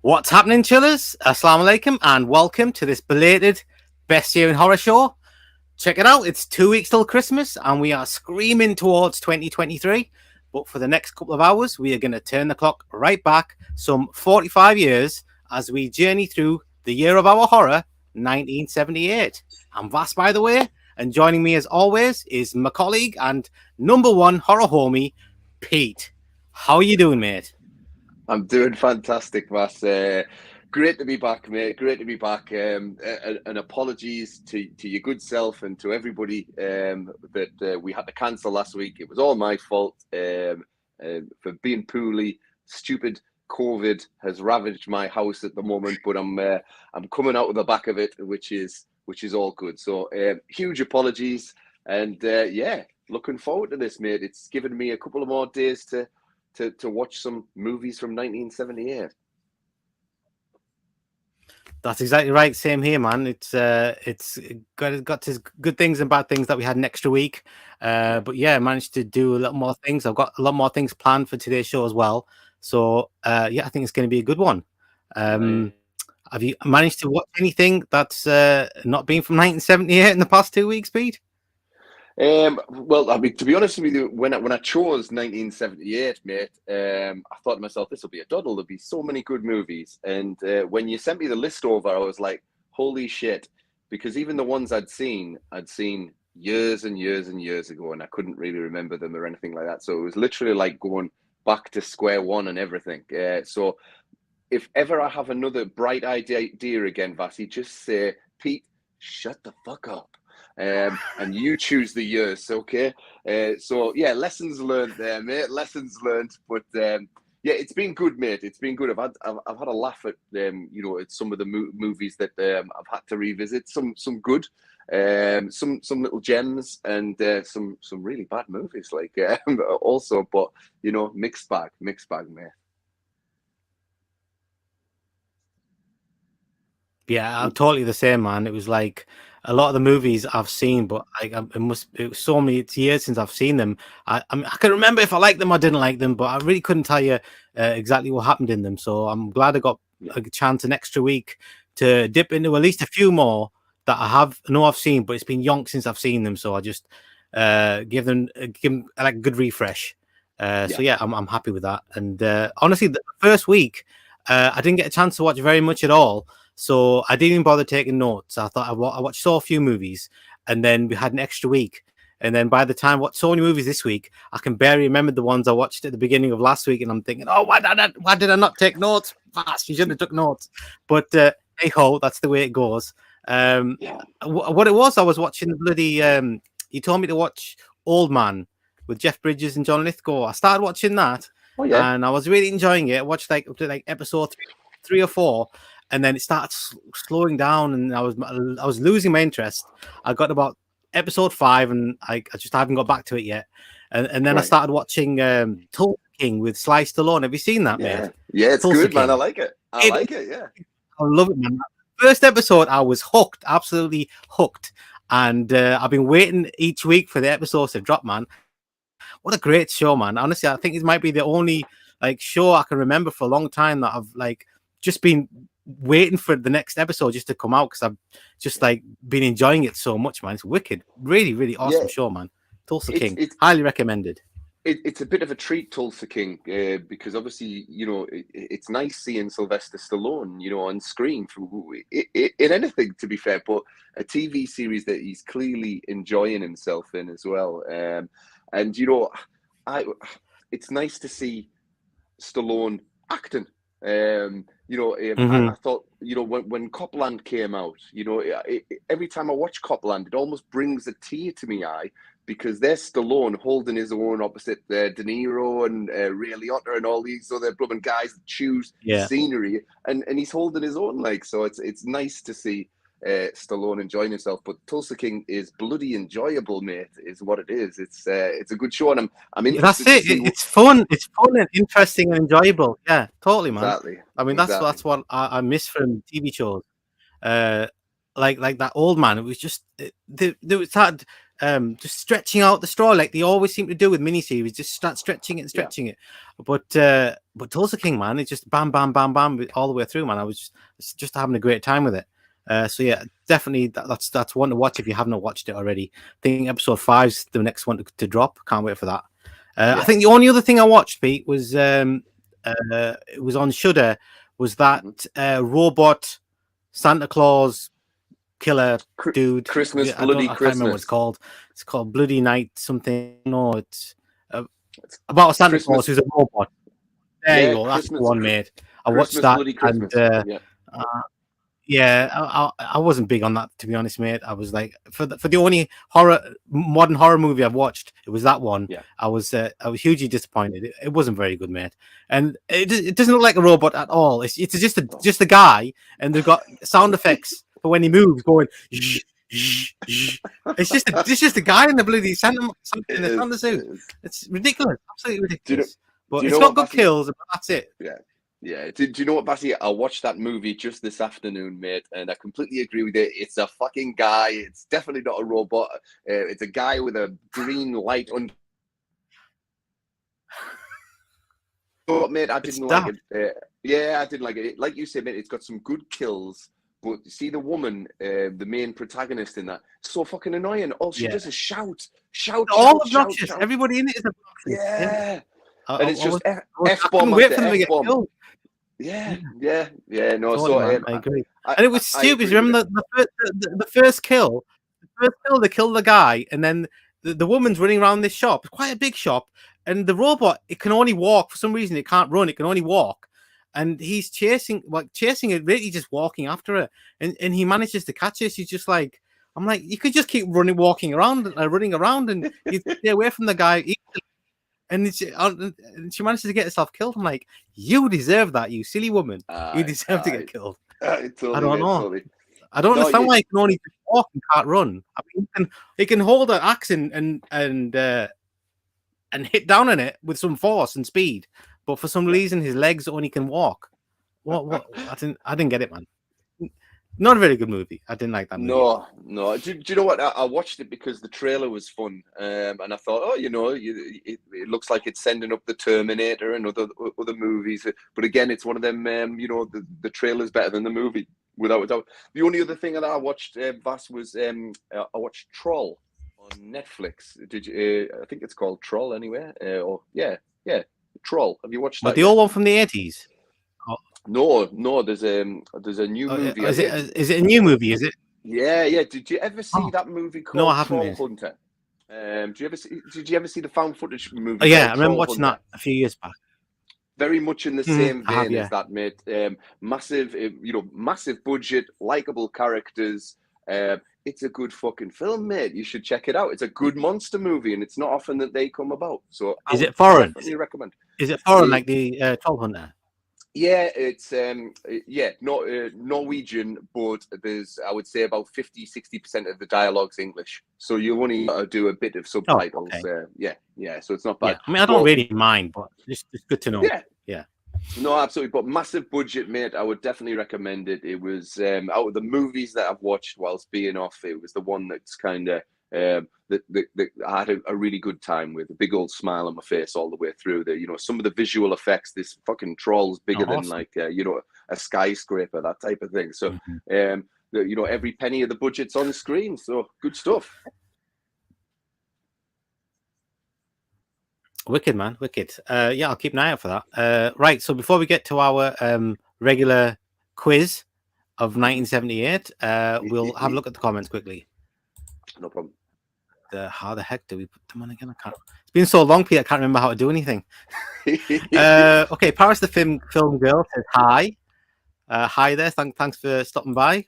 What's happening, chillers? Assalamu alaikum and welcome to this belated Best Year in Horror show. Check it out, it's 2 weeks till Christmas and we are screaming towards 2023. But for the next couple of hours, we are going to turn the clock right back some 45 years as we journey through the year of our horror, 1978. I'm Vass, by the way, and joining me as always is my colleague and number one horror homie, Pete. How are you doing, mate? I'm doing fantastic, Vass. Great to be back, mate. Great to be back. And apologies to your good self and to everybody that we had to cancel last week. It was all my fault for being poorly. Stupid COVID has ravaged my house at the moment, but I'm coming out of the back of it, which is all good. So huge apologies, and yeah, looking forward to this, mate. It's given me a couple of more days to watch some movies from 1978. That's exactly right. Same here, man. It's got its good things and bad things that we had an extra week. But yeah, I managed to do a lot more things. I've got a lot more things planned for today's show as well. So yeah, I think it's going to be a good one. Have you managed to watch anything that's not been from 1978 in the past 2 weeks, Pete? Well, I mean, to be honest with you, when I chose 1978, mate, I thought to myself, this will be a doddle. There'll be so many good movies. And when you sent me the list over, I was like, holy shit. Because even the ones I'd seen years and years and years ago, and I couldn't really remember them or anything like that. So it was literally like going back to square one and everything. So if ever I have another bright idea again, Vassy, just say, Pete, shut the fuck up. And you choose the years, okay? So yeah, lessons learned there, mate. Lessons learned. But yeah, it's been good, mate. It's been good. I've had a laugh at at some of the movies that I've had to revisit. Some good, some little gems, and some really bad movies like also. But mixed bag, mate. Yeah, I'm totally the same, man. It was like a lot of the movies I've seen, but it was so many years since I've seen them. I can remember if I liked them or didn't like them, but I really couldn't tell you exactly what happened in them. So I'm glad I got a chance an extra week to dip into at least a few more that I've seen, but it's been yonk since I've seen them. So I just give them like a good refresh. So yeah, I'm happy with that. And honestly, the first week I didn't get a chance to watch very much at all. So I didn't even bother taking notes. I thought I watched so few movies, and then we had an extra week. And then by the time I watched so many movies this week, I can barely remember the ones I watched at the beginning of last week. And I'm thinking, oh, why did I not take notes? Fast, you shouldn't have took notes. But hey ho, that's the way it goes. What it was, I was watching the bloody. You told me to watch Old Man with Jeff Bridges and John Lithgow. I started watching that, and I was really enjoying it. I watched up to episode three or four. And then it started slowing down, and I was losing my interest. I got about episode 5, and I just haven't got back to it yet. And then I started watching Tulsa King with Sly Stallone. Have you seen that, mate? Yeah, it's Tulsa good, King. Man. I like it. Yeah. I love it, man. First episode, I was hooked, absolutely hooked. And I've been waiting each week for the episodes to drop, man. What a great show, man. Honestly, I think it might be the only show I can remember for a long time that I've just been waiting for the next episode just to come out because I've just like been enjoying it so much, man. It's wicked, really, really awesome show, man. Tulsa King, highly recommended. It's a bit of a treat, Tulsa King, because obviously, you know, it's nice seeing Sylvester Stallone, you know, on screen in anything, to be fair, but a TV series that he's clearly enjoying himself in as well. And you know, it's nice to see Stallone acting. You know, I thought, you know, when Copland came out, you know, every time I watch Copland, it almost brings a tear to my eye because there's Stallone holding his own opposite De Niro and Ray Liotta and all these other blooming guys that choose scenery, and he's holding his own, like, so it's nice to see Stallone enjoying himself. But Tulsa King is bloody enjoyable, mate, is what it is. It's a good show, and I'm interested. That's it. It's fun and interesting and enjoyable. Yeah, totally, man. Exactly. I mean, that's what I miss from TV shows. Like that old man. It was just there was that just stretching out the straw like they always seem to do with miniseries. Just start stretching it and stretching it. But Tulsa King, man, it's just bam, bam, bam, bam all the way through, man. I was just having a great time with it. So yeah, definitely that's one to watch if you haven't watched it already. I think episode 5's the next one to drop. Can't wait for that. I think the only other thing I watched, Pete, was it was on Shudder. Was that robot Santa Claus killer dude? Christmas, I Bloody can't Christmas. remember what it's called. It's called Bloody Night something. No, it's about a Santa Claus who's a robot. There you go. That's the one, mate. I watched that, and I wasn't big on that, to be honest, mate. I was like, for the only modern horror movie I've watched, it was that one. Yeah. I was hugely disappointed. It wasn't very good, mate. And it doesn't look like a robot at all. It's just a guy, and they've got sound effects for when he moves, going. It's just a guy in the bloody Santa suit. It's ridiculous, absolutely ridiculous. But it's got good kills, but that's it. Yeah. Yeah. Do you know what, Bassi? I watched that movie just this afternoon, mate, and I completely agree with it. It's a fucking guy. It's definitely not a robot. It's a guy with a green light under. But, mate, I didn't like it. Yeah, I didn't like it. Like you said, mate, it's got some good kills. But you see the woman, the main protagonist in that, so fucking annoying. All she does is shout. All obnoxious. Everybody in it is obnoxious. Yeah. And it's just F-bomb after F-bomb. Yeah. No, so I agree. And it was stupid. Remember the first kill? The first kill, they kill the guy, and then the woman's running around this shop. It's quite a big shop, and the robot, it can only walk. For some reason, it can't run. It can only walk. And he's chasing it, really just walking after her. And he manages to catch her. She's just like, I'm like, you could just keep running around, and you stay away from the guy. And she manages to get herself killed. I'm like, you deserve that, you silly woman. You deserve to get killed. I don't know. Totally. I don't understand why he can only walk and can't run. I mean, he can hold an axe and hit down on it with some force and speed. But for some reason, his legs only can walk. What? I didn't get it, man. Not a very good movie. I didn't like that movie. No. Do you know what? I watched it because the trailer was fun, and I thought, oh, you know, it looks like it's sending up the Terminator and other movies. But again, it's one of them. You know, the trailer's better than the movie, without a doubt. The only other thing that I watched, Vass, was I watched Troll on Netflix. Did you? I think it's called Troll anyway. Troll. Have you watched that? But the old one from the 80s. No. There's a new movie. Is it a new movie? Is it? Yeah. Did you ever see that movie called No, I haven't. Troll Hunter? Did you ever see the found footage movie? Oh yeah, I remember watching that a few years back. Very much in the same vein as that, mate. Massive, massive budget, likable characters. It's a good fucking film, mate. You should check it out. It's a good monster movie, and it's not often that they come about. So, is it foreign? I recommend. Is it foreign like the Troll Hunter? Yeah, it's not Norwegian, but there's, I would say, about 50-60% of the dialogue's English. So you only got to do a bit of subtitles. Oh, okay. Yeah. So it's not bad. Yeah. I mean, I don't really mind, but it's good to know. Yeah. No, absolutely. But massive budget, mate. I would definitely recommend it. It was out of the movies that I've watched whilst being off, it was the one that's kind of That I had a really good time with, a big old smile on my face all the way through. Some of the visual effects, this fucking troll's bigger than Awesome. like a skyscraper, that type of thing. So every penny of the budget's on screen. So good stuff. Wicked, man, wicked. Yeah, I'll keep an eye out for that. Right, so before we get to our regular quiz of 1978, we'll have a look at the comments quickly. No problem. How the heck do we put them on again? I can't. It's been so long, Pete. I can't remember how to do anything. Okay, Paris the film girl says hi. Hi there. Thanks for stopping by.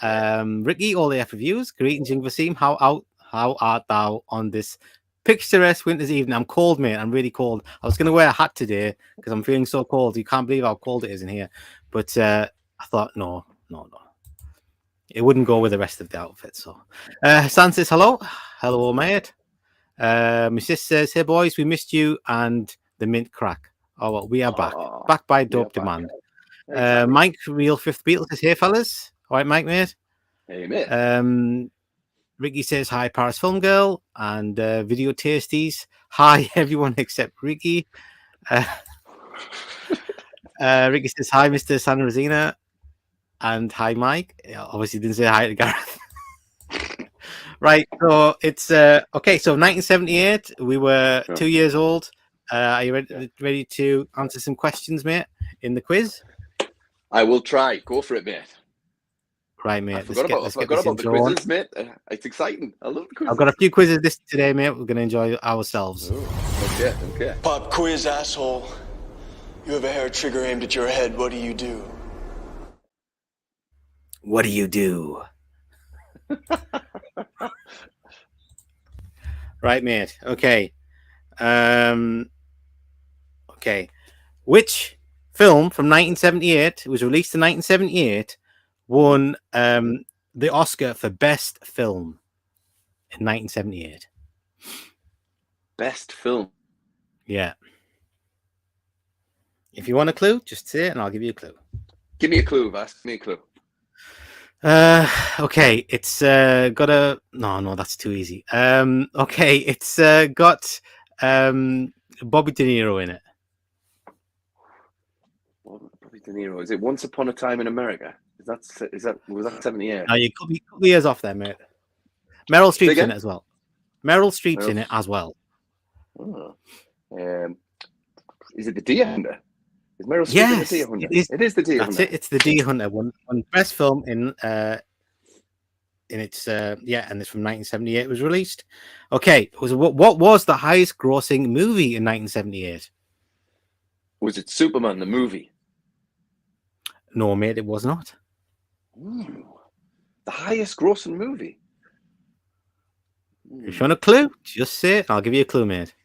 Ricky, all the F reviews. Greetings, UNFORSEEN. How art thou on this picturesque winter's evening? I'm cold, mate. I'm really cold. I was going to wear a hat today because I'm feeling so cold. You can't believe how cold it is in here. But I thought, no. It wouldn't go with the rest of the outfit. So Hassan says hello. Hello, mate. My sis says, hey, boys, we missed you and the mint crack. Oh, well, we are back. Back by dope demand. Exactly. Mike, real fifth Beatle, says, hey, fellas. All right, Mike, mate. Hey, mate. Ricky says, hi, Paris Film Girl and Video Tasties. Hi, everyone except Ricky. Ricky says, hi, Mr. San Rosina. And hi, Mike. Obviously, didn't say hi to Gareth. Right, so it's okay. So 1978, we were 2 years old. Are you ready to answer some questions, mate, in the quiz? I will try. Go for it, mate. Right, mate. I forgot about the quizzes, mate. It's exciting. I love the quizzes. I've got a few quizzes today, mate. We're going to enjoy ourselves. Oh, okay. Pop quiz, asshole. You have a hair trigger aimed at your head. What do you do? What do you do? Right, mate. Okay. Okay. Which film from 1978 was released in 1978 won the Oscar for Best Film in 1978? Best film? Yeah. If you want a clue, just say it and I'll give you a clue. Give me a clue, Vas. Give me a clue. Okay, it's got a no, that's too easy. Okay, it's got Bobby De Niro in it. Bobby De Niro. Is it Once Upon a Time in America? Was that 78? No, you could be years off there, mate. Meryl Streep's in it as well. Meryl Streep's in it as well. Oh. Is it The Deer Hunter? Is Meryl Streep in The Deer Hunter? It is The Deer Hunter. That's it. It's The Deer Hunter. One best film in its and it's from 1978. It was released. Okay, what was the highest grossing movie in 1978? Was it Superman the movie? No, mate, it was not. The highest grossing movie. If you want a clue, just say it. I'll give you a clue, mate.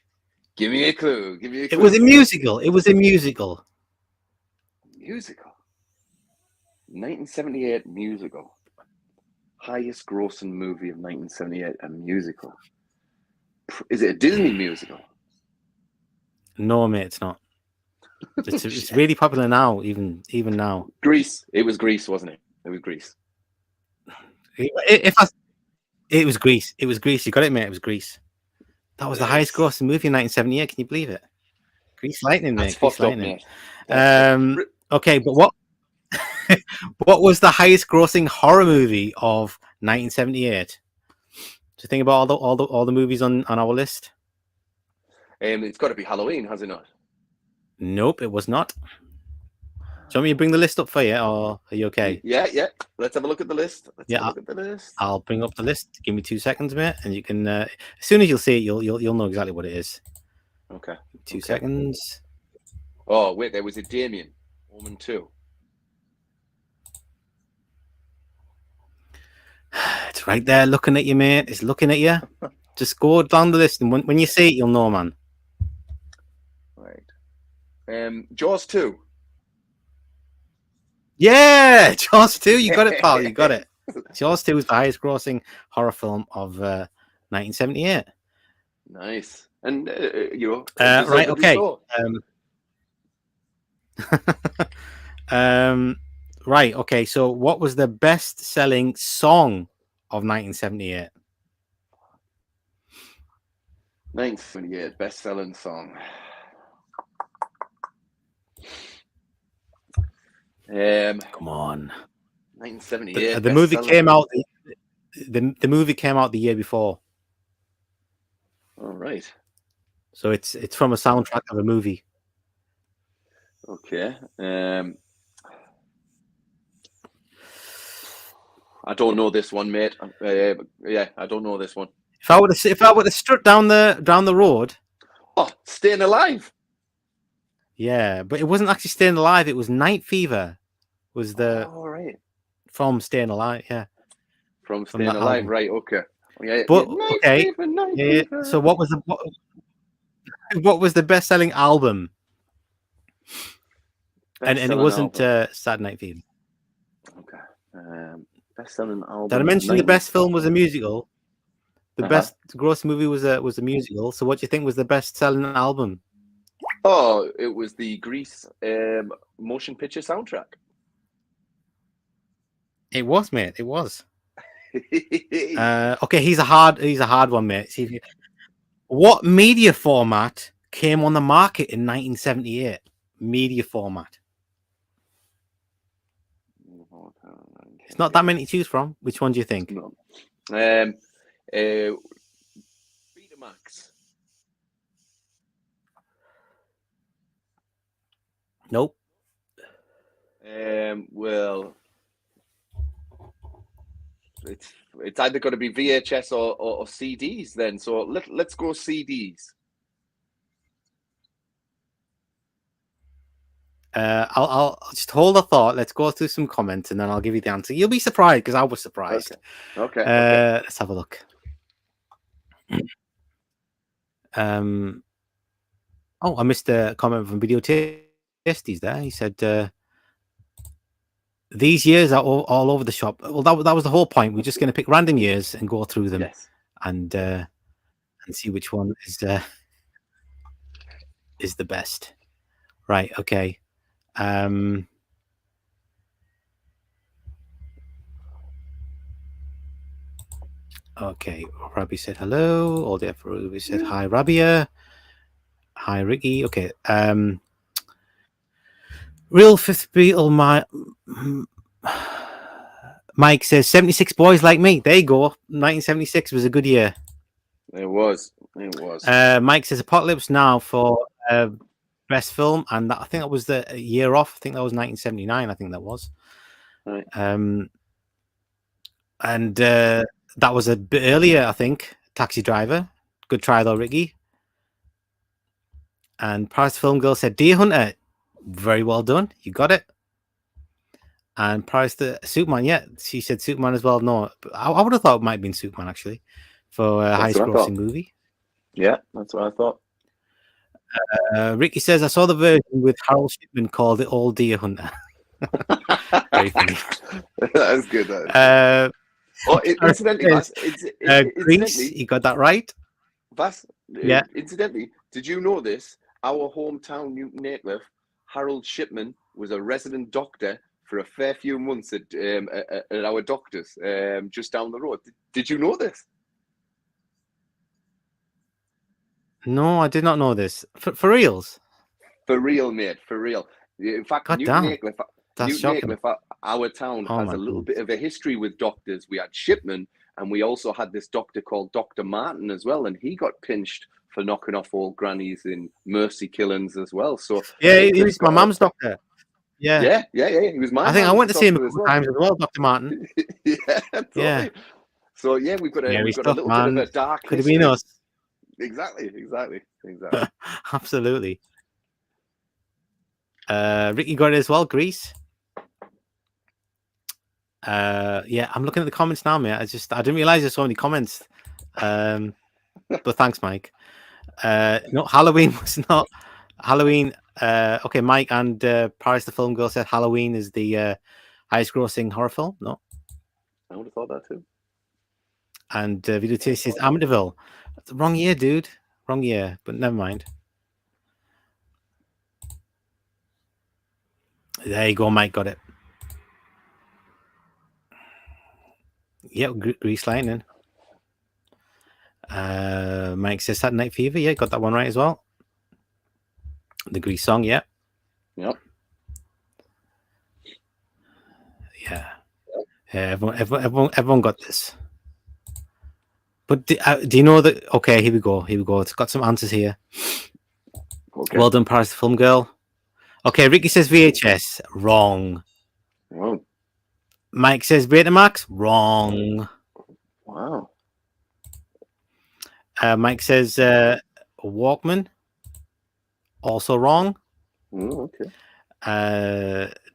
Give me a clue. It was a musical. Musical. 1978 musical. Highest grossing movie of 1978, a musical. Is it a Disney musical? No, mate, it's not. It's really popular now, even now. Grease. It was Grease, wasn't it? It was Grease. It was Grease. It was Grease. You got it, mate. It was Grease. That was the highest grossing movie in 1978. Can you believe it? Grease Lightning, mate. Grease Lightning. Okay, but what was the highest grossing horror movie of 1978? Do you think about all the movies on our list? It's got to be Halloween, has it not? Nope, it was not. Do you want me to bring the list up for you, or are you okay? Yeah. Let's have a look at the list. I'll bring up the list. Give me 2 seconds, mate, and you can. As soon as you'll see it, you'll know exactly what it is. Okay. 2 seconds. Oh wait, there was a Damien. Woman 2. It's right there, looking at you, mate. It's looking at you. Just go down the list, and when you see it, you'll know, man. Right. Jaws 2. Yeah, Jaws 2. You got it, pal. You got it. Jaws 2 is the highest grossing horror film of 1978. Nice. And right, okay. Right, okay. So what was the best selling song of 1978? 1978 best-selling song. Come on. 1978. The movie came out. The movie came out the year before. All right. So it's from a soundtrack of a movie. Okay. I don't know this one, mate. Yeah, I don't know this one. If I would have struck down the road. Oh, Staying Alive. Yeah, but it wasn't actually Staying Alive. It was Night Fever. Was the right. From Staying Alive? Yeah. From Staying Alive, album. Right? Okay. Yeah, but Night okay. Fever, Night yeah. Fever. So what was the best-selling album? And it wasn't Saturday Night Fever. Okay. Best-selling album. Did I mention the best film was a musical? The best gross movie was a musical. So what do you think was the best-selling album? Oh, it was the Grease motion picture soundtrack. It was, mate. It was. Okay, he's a hard one, mate. See if you... What media format came on the market in 1978? Media format. It's not that many to choose from. Which one do you think? No. Betamax. Nope. Well, it's either going to be VHS or CDs then. So let's go CDs. I'll just hold a thought. Let's go through some comments and then I'll give you the answer. You'll be surprised because I was surprised. Okay. Let's have a look. Oh, I missed a comment from Video Tasties there. He said these years are all over the shop. Well, that was the whole point. We're just going to pick random years and go through them and see which one is the best. Right. Okay. Okay, Rabbi said hello. All day for Ruby said hi, Rabia. Hi, Ricky. Okay. Real Fifth Beatle, Mike says 76 Boys Like Me. There you go. 1976 was a good year. It was. Mike says Apocalypse Now for best film, and I think that was the year off. I think that was 1979. I think that was. Right. And that was a bit earlier, I think. Taxi Driver. Good try though, Ricky. And Paris Film Girl said Deer Hunter. Very well done. You got it. And Paris the Superman. Yeah, she said Superman as well. No, I would have thought it might have been Superman actually for a highest grossing movie. Yeah, that's what I thought. Ricky says I saw the version with Harold Shipman called The Old Deer Hunter. Very funny. That is good. Greece, you got that right. Yeah. Incidentally, did you know this? Our hometown, Newton Aycliffe, Harold Shipman was a resident doctor for a fair few months at our doctors just down the road. Did you know this? No, I did not know this. For reals? For real, mate. For real. In fact, Newton Aycliffe, our town, has a little bit of a history with doctors. We had Shipman, and we also had this doctor called Dr. Martin as well, and he got pinched for knocking off old grannies in mercy killings as well. So yeah, he was my mum's doctor. Yeah. He was my. I think I went to see him a couple times as well, Dr. Martin. Yeah. So yeah, we've got a little bit of a dark history. Could have been us. Exactly. Absolutely. Ricky got it as well. Greece. Yeah, I'm looking at the comments now, mate. I didn't realize there's so many comments. But thanks, Mike. No, Halloween was not Halloween. Okay, Mike and Paris the Film Girl said Halloween is the highest grossing horror film. No, I would have thought that too. And Video Taste says Amityville. Wrong year, dude. Wrong year, but never mind. There you go, Mike. Got it. Yep, Grease Lightning. Mike says Saturday Night Fever. Yeah, got that one right as well. The Grease song. Yeah. Yep. Yeah. Everyone got this. But do you know that? Okay, here we go. It's got some answers here. Okay. Well done, Paris the Film Girl. Okay, Ricky says VHS. Wrong. Oh, Mike says Betamax. Wrong. wow. Mike says Walkman. Also wrong. Oh, okay.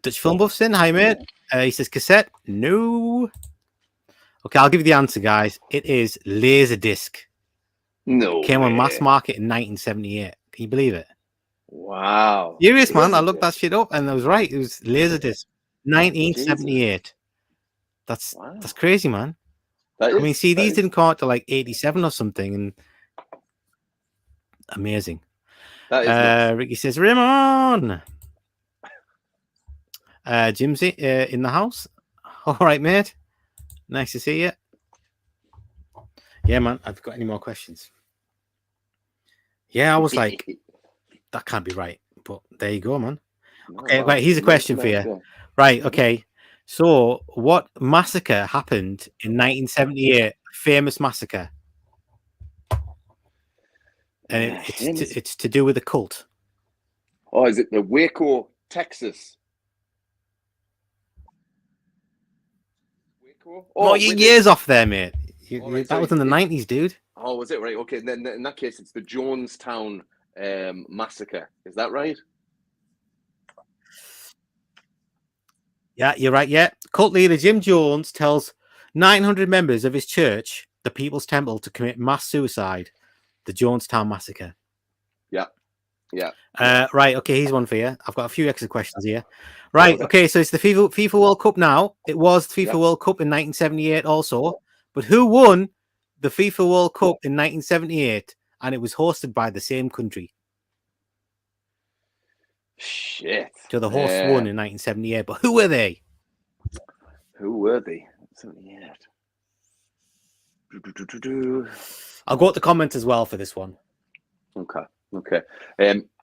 Dutch Film Buffs in. Hi, mate. He says cassette. No. Okay, I'll give you the answer, guys. It is Laserdisc. No. Came on way. mass market in 1978. Can you believe it? Wow. Serious, man. I Laserdisc. looked that shit up and I was right. It was Laserdisc. 1978. That's crazy, man. That is, I mean, CDs didn't come out to like 87 or something. And amazing. That is nuts. Ricky says, Ramon. Jim's in the house. All right, mate. Nice to see you. Yeah, man. I've got any more questions? Yeah, I was like, that can't be right. But there you go, man. Okay, right. Here's a question for you. Right. Okay. So, what massacre happened in 1978? Famous massacre. And it's to do with a cult. Oh, is it the Waco, Texas? Waco? Oh, you're years off there, mate. That was in the 90s, dude. Oh, was it? Right. Okay. Then in that case, it's the Jonestown massacre. Is that right? Yeah, you're right. Yeah. Cult leader Jim Jones tells 900 members of his church, the People's Temple, to commit mass suicide. The Jonestown massacre. Yeah. Yeah. Right. Okay. Here's one for you. I've got a few extra questions here. Right. Okay. So it's the FIFA World Cup now. It was the FIFA World Cup in 1978 also. But who won the FIFA World Cup in 1978? And it was hosted by the same country. Shit. So the hosts won in 1978. But who were they? Who were they? 78. I'll go to the comments as well for this one. Okay. Okay.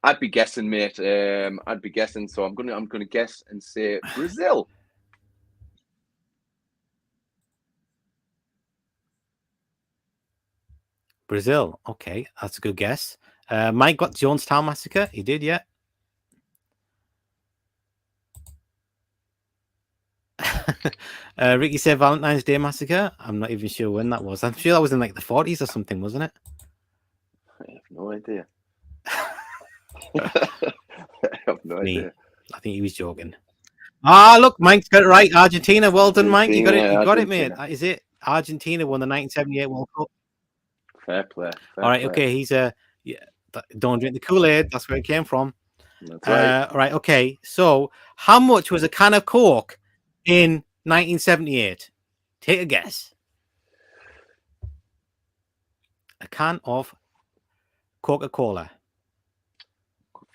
I'd be guessing, mate. I'd be guessing. So I'm gonna guess and say Brazil. Brazil. Okay, that's a good guess. Mike got Jonestown Massacre. He did, yeah. Ricky said Valentine's Day Massacre. I'm not even sure when that was. I'm sure that was in like the 40s or something, wasn't it? I have no idea. I have no idea. I think he was joking. Ah, look, Mike's got it right. Argentina. Well done, Mike. You got it. You got it, mate. Is it Argentina won the 1978 World Cup? Fair play. All right. Okay. He's don't drink the Kool-Aid. That's where it came from. That's right. Right. Okay. So, how much was a can of Coke in 1978? Take a guess. A can of Coca-Cola.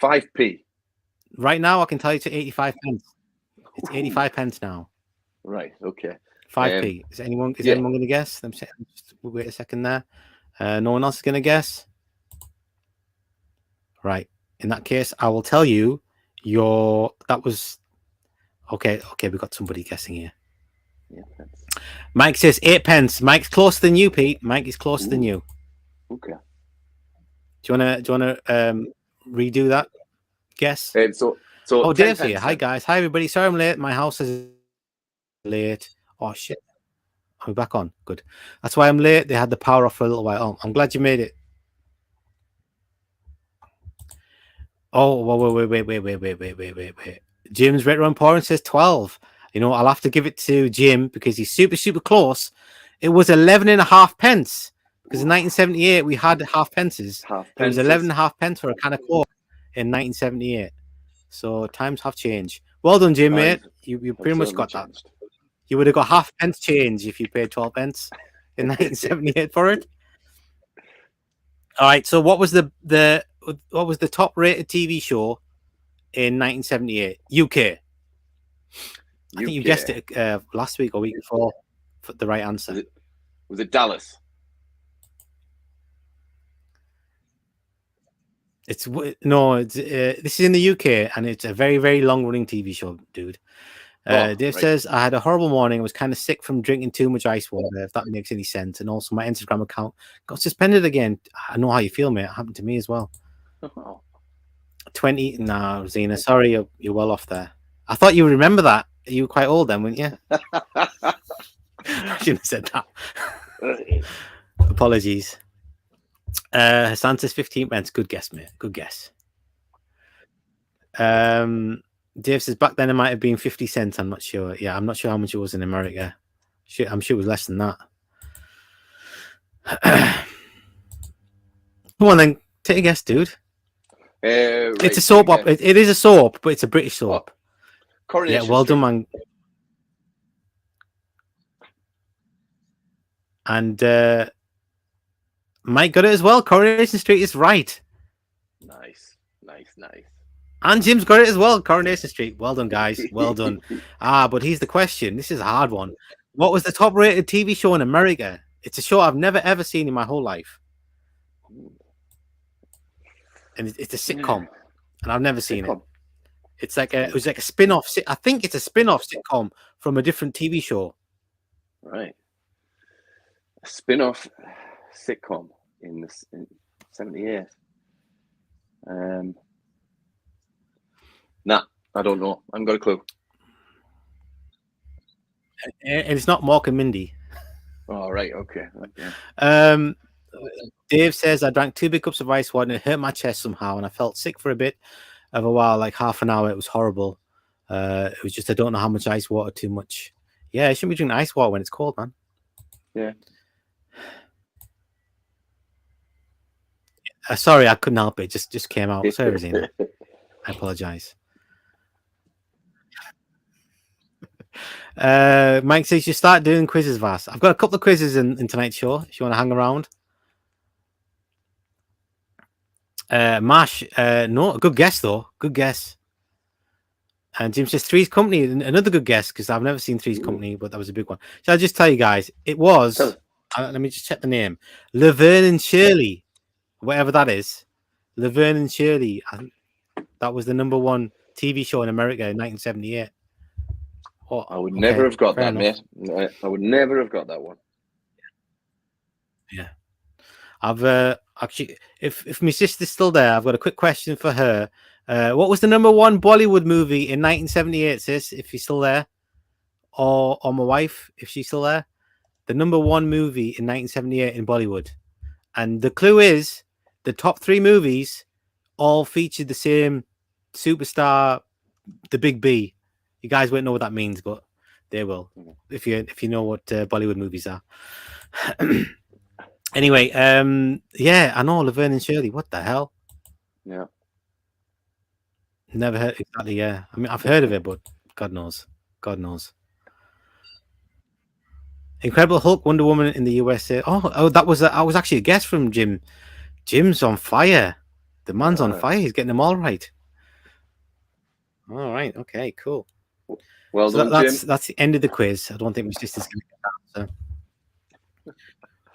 5p. Right now, I can tell you to 85 pence. It's 85 pence now. Right. Okay. 5p. Is anyone going to guess? Just wait a second there. No one else is going to guess. Right. In that case, I will tell you that was okay. Okay, we got somebody guessing here. Yeah, Mike says 8 pence. Mike's closer than you, Pete. Mike is closer than you. Okay. Do you wanna redo that guess? So Dave's here. Hi guys. Hi everybody. Sorry I'm late. My house is late. Oh shit. I'm back on. Good. That's why I'm late. They had the power off for a little while. Oh, I'm glad you made it. Oh, wait. Jim's Retro Emporium says 12. You know, I'll have to give it to Jim because he's super, super close. It was 11.5 pence. Because in 1978, we had half pences. It was 11.5 pence for a can of Coke in 1978. So times have changed. Well done, Jim, mate. You pretty much got that. You would have got half pence change if you paid 12 pence in 1978 for it. All right. So what was the top rated TV show in 1978? UK. I think you guessed it last week or week before for the right answer. Was it Dallas? It's no, it's this is in the UK, and it's a very, very long running TV show, dude. Dave says, I had a horrible morning. I was kind of sick from drinking too much ice water, if that makes any sense. And also, my Instagram account got suspended again. I know how you feel, mate. It happened to me as well. 20. No, Zena, sorry, you're well off there. I thought you would remember that. You were quite old then, weren't you? I shouldn't have said that. Apologies. Hassan says 15 pence. Good guess, mate. Good guess. Dave says back then it might have been 50 cents. I'm not sure. Yeah, I'm not sure how much it was in America. I'm sure it was less than that. Come on then, take a guess, dude. Right, it's a soap opera. It is a soap, but it's a British soap. Coronation yeah, well Street. done, man. And Mike got it as well. Coronation Street is right. Nice. And Jim's got it as well. Coronation Street. Well done, guys. Well done. But here's the question. This is a hard one. What was the top rated TV show in America? It's a show I've never ever seen in my whole life. And it's a sitcom. And I've never seen it. It's like it was like a spin-off. I think it's a spin-off sitcom from a different TV show. Right. A spin-off sitcom in 78. Nah, I don't know. I haven't got a clue. And it's not Mork and Mindy. Oh, right. Okay. Dave says, I drank 2 big cups of ice water and it hurt my chest somehow. And I felt sick for a bit of a while, like half an hour. It was horrible. It was just, I don't know how much ice water too much. Yeah, you shouldn't be drinking ice water when it's cold, man. Yeah. Sorry, I couldn't help it. Just came out. Sorry, Rosina. I apologize. Mike says you start doing quizzes, Vas. I've got a couple of quizzes in tonight's show if you want to hang around. Mash, no, good guess though. Good guess. And Jim says Three's Company, another good guess because I've never seen Three's Company, but that was a big one. So I'll just tell you guys, it was. Let me just check the name. Laverne and Shirley, whatever that is. Laverne and Shirley. That was the #1 TV show in America in 1978. Oh, I would never have got that, enough. mate. I would never have got that one. Yeah. I've actually, if my sister's still there, I've got a quick question for her. What was the #1 Bollywood movie in 1978, sis? If you're still there, or my wife, if she's still there, the #1 movie in 1978 in Bollywood, and the clue is the top 3 movies all featured the same superstar, the Big B. You guys won't know what that means, but they will if you know what Bollywood movies are. Anyway, yeah, I know Laverne and Shirley. What the hell? Yeah. Never heard exactly. Yeah, I mean, I've heard of it, but God knows. God knows. Incredible Hulk, Wonder Woman in the USA. Oh, that was I was actually a guess from Jim. Jim's on fire. The man's on fire. He's getting them all right. All right. Okay. Cool. Well so done, Jim. That's the end of the quiz. I don't think my sister's going to get that. So.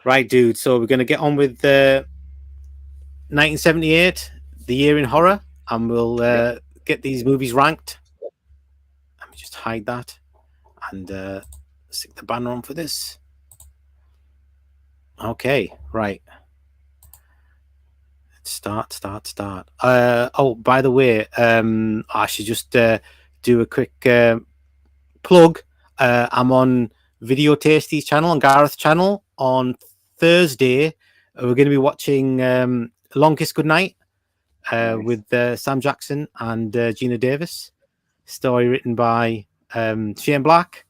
Right, dude. So we're going to get on with 1978, the year in horror, and we'll get these movies ranked. Let me just hide that and stick the banner on for this. Okay, right. Start. Oh, by the way, I should just do a quick plug. I'm on Video Tasty's channel, on Gareth's channel, on Thursday. We're going to be watching Long Kiss Goodnight with Sam Jackson and Gina Davis. Story written by Shane Black,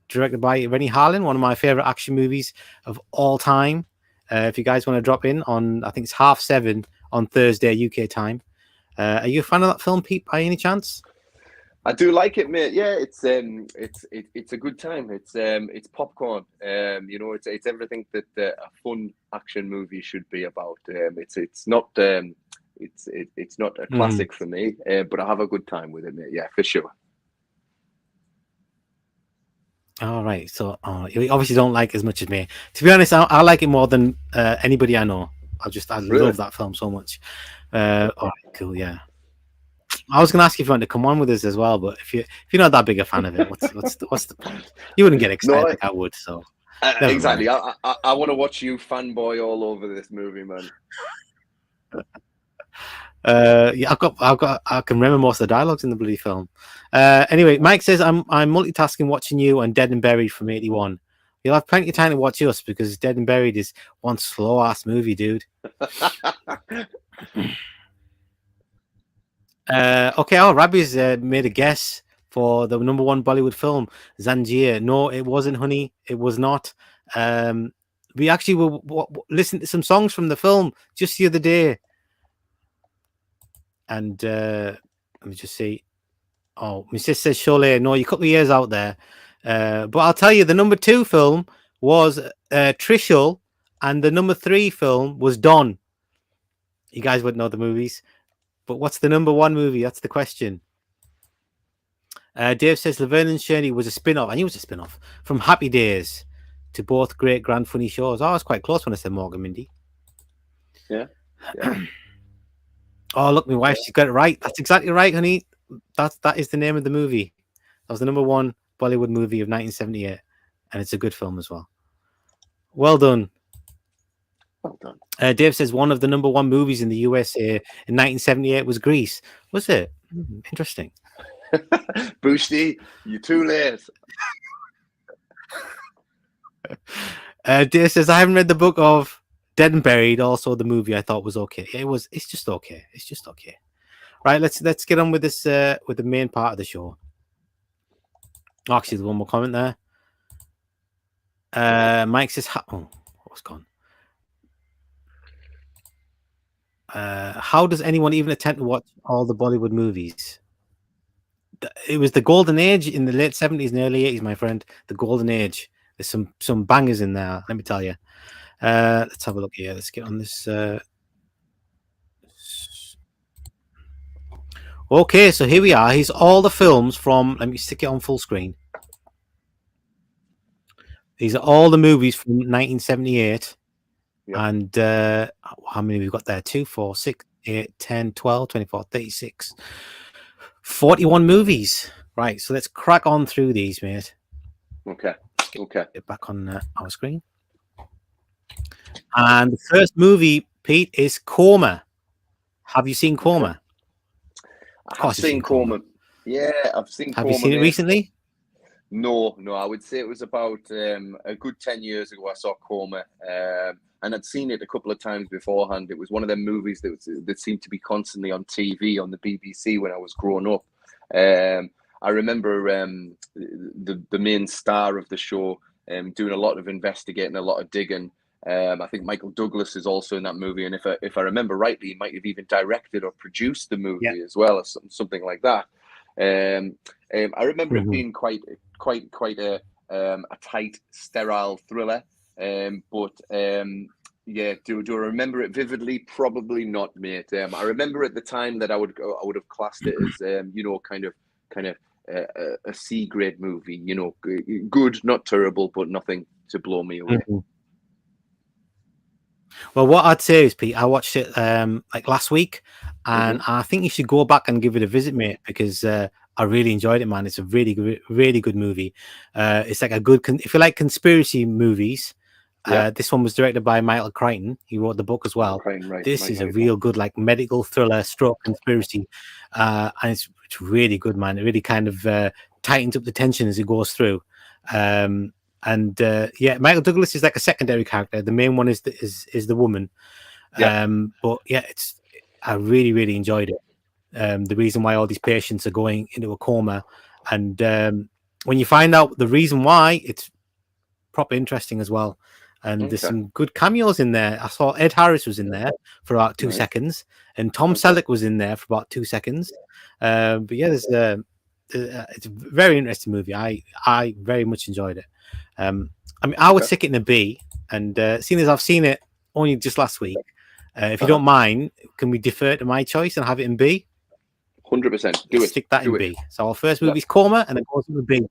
directed by Rennie Harlin, one of my favorite action movies of all time. If you guys want to drop in on, I think it's 7:30 on Thursday UK time. Are you a fan of that film, Pete, by any chance? I do like it, mate. Yeah, it's a good time. It's popcorn. It's everything that a fun action movie should be about. It's not a classic for me, but I have a good time with it, mate. Yeah, for sure. All right, so you obviously don't like it as much as me. To be honest, I like it more than anybody I know. I Really? love that film so much. All right, cool, yeah. I was going to ask you if you want to come on with us as well, but if you're not that big a fan of it, what's the point? You wouldn't get excited like I would, so never exactly. mind. I want to watch you fanboy all over this movie, man. Yeah, I can remember most of the dialogues in the bloody film. Anyway, Mike says I'm multitasking watching you and Dead and Buried from '81. You'll have plenty of time to watch us because Dead and Buried is one slow ass movie, dude. Okay, Rabbi's made a guess for the number one Bollywood film, Zanjeer. No, it wasn't, honey. It was not. We actually were listening to some songs from the film just the other day. And let me just see. Oh, my sister says Sholay. No, you cut the ears out there. But I'll tell you, the number 2 film was Trishul, and the number 3 film was Don. You guys wouldn't know the movies. But what's the number 1 movie? That's the question. Dave says Laverne and Shirley was a spin-off. I knew it was a spin-off from Happy Days to both great, grand, funny shows. I was quite close when I said Morgan Mindy. Yeah. Oh, look, my wife, she's got it right. That's exactly right, honey. That is the name of the movie. That was the number 1 Bollywood movie of 1978, and it's a good film as well. Well done. Well done. Dave says one of the number 1 movies in the USA in 1978 was Grease. Was it? Interesting. Boosty, you're too late. Dave says I haven't read the book of Dead and Buried. Also, the movie I thought was okay. It's just okay. It's just okay. Right, let's get on with this with the main part of the show. Oh, actually, there's one more comment there. Mike says, what's gone? How does anyone even attempt to watch all the Bollywood movies? It was the golden age in the late 70s and early 80s, my friend. The golden age. There's some bangers in there, let me tell you. Let's have a look here. Let's get on this. Okay, so here we are. Here's all the films from. Let me stick it on full screen. These are all the movies from 1978. Yep. And how many we've got there? 2, 4, 6, 8, 10, 12, 24, 36, 41 movies. Right, so let's crack on through these, mate. Okay. Get back on our screen. And the first movie, Pete, is Coma. Have you seen Coma? I've seen Coma. Yeah, I've seen Coma. Have you seen it recently? No. I would say it was about a good 10 years ago I saw Coma. And I'd seen it a couple of times beforehand. It was one of them movies that seemed to be constantly on TV on the BBC when I was growing up. I remember the main star of the show doing a lot of investigating, a lot of digging. I think Michael Douglas is also in that movie, and if I remember rightly, he might have even directed or produced the movie as well, or something like that. I remember it being quite a tight, sterile thriller. But yeah, do I remember it vividly? Probably not, mate. I remember at the time that I would have classed it as kind of a C grade movie. Good, not terrible, but nothing to blow me away. Well, what I'd say is, Pete, I watched it like last week, and I think you should go back and give it a visit, mate, because I really enjoyed it, man. It's a really good movie. It's like a good, if you like conspiracy movies. This one was directed by Michael Crichton. He wrote the book as well. Right. This is a real good, like, medical thriller stroke conspiracy, and it's really good, man. It really kind of tightens up the tension as it goes through. Michael Douglas is like a secondary character. The main one is the woman. But yeah, I really enjoyed it. The reason why all these patients are going into a coma, and when you find out the reason why, it's proper interesting as well. And there's some good cameos in there. I saw Ed Harris was in there for about 2 seconds, and Tom Selleck was in there for about 2 seconds. But yeah, it's a very interesting movie. I very much enjoyed it. I mean, I would stick it in a B, and seeing as I've seen it only just last week, if you don't mind, can we defer to my choice and have it in B? 100%. Stick that in B. So our first movie is Coma, and then goes into B.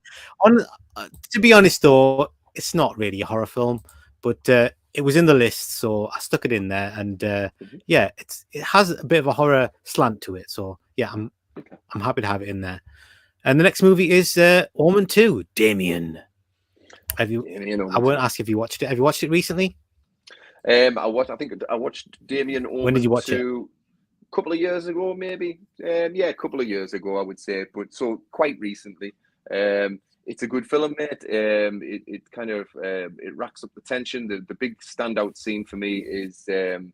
To be honest, though, it's not really a horror film, but it was in the list, so I stuck it in there. And yeah, it has a bit of a horror slant to it. So yeah, I'm happy to have it in there. And the next movie is Omen 2, Damien. Have you? I won't ask if you watched it. Have you watched it recently? I think I watched Damien Omen. When did you watch it? A couple of years ago, maybe. Yeah, a couple of years ago, I would say. But so quite recently. It's a good film, mate. It kind of it racks up the tension. The big standout scene for me is the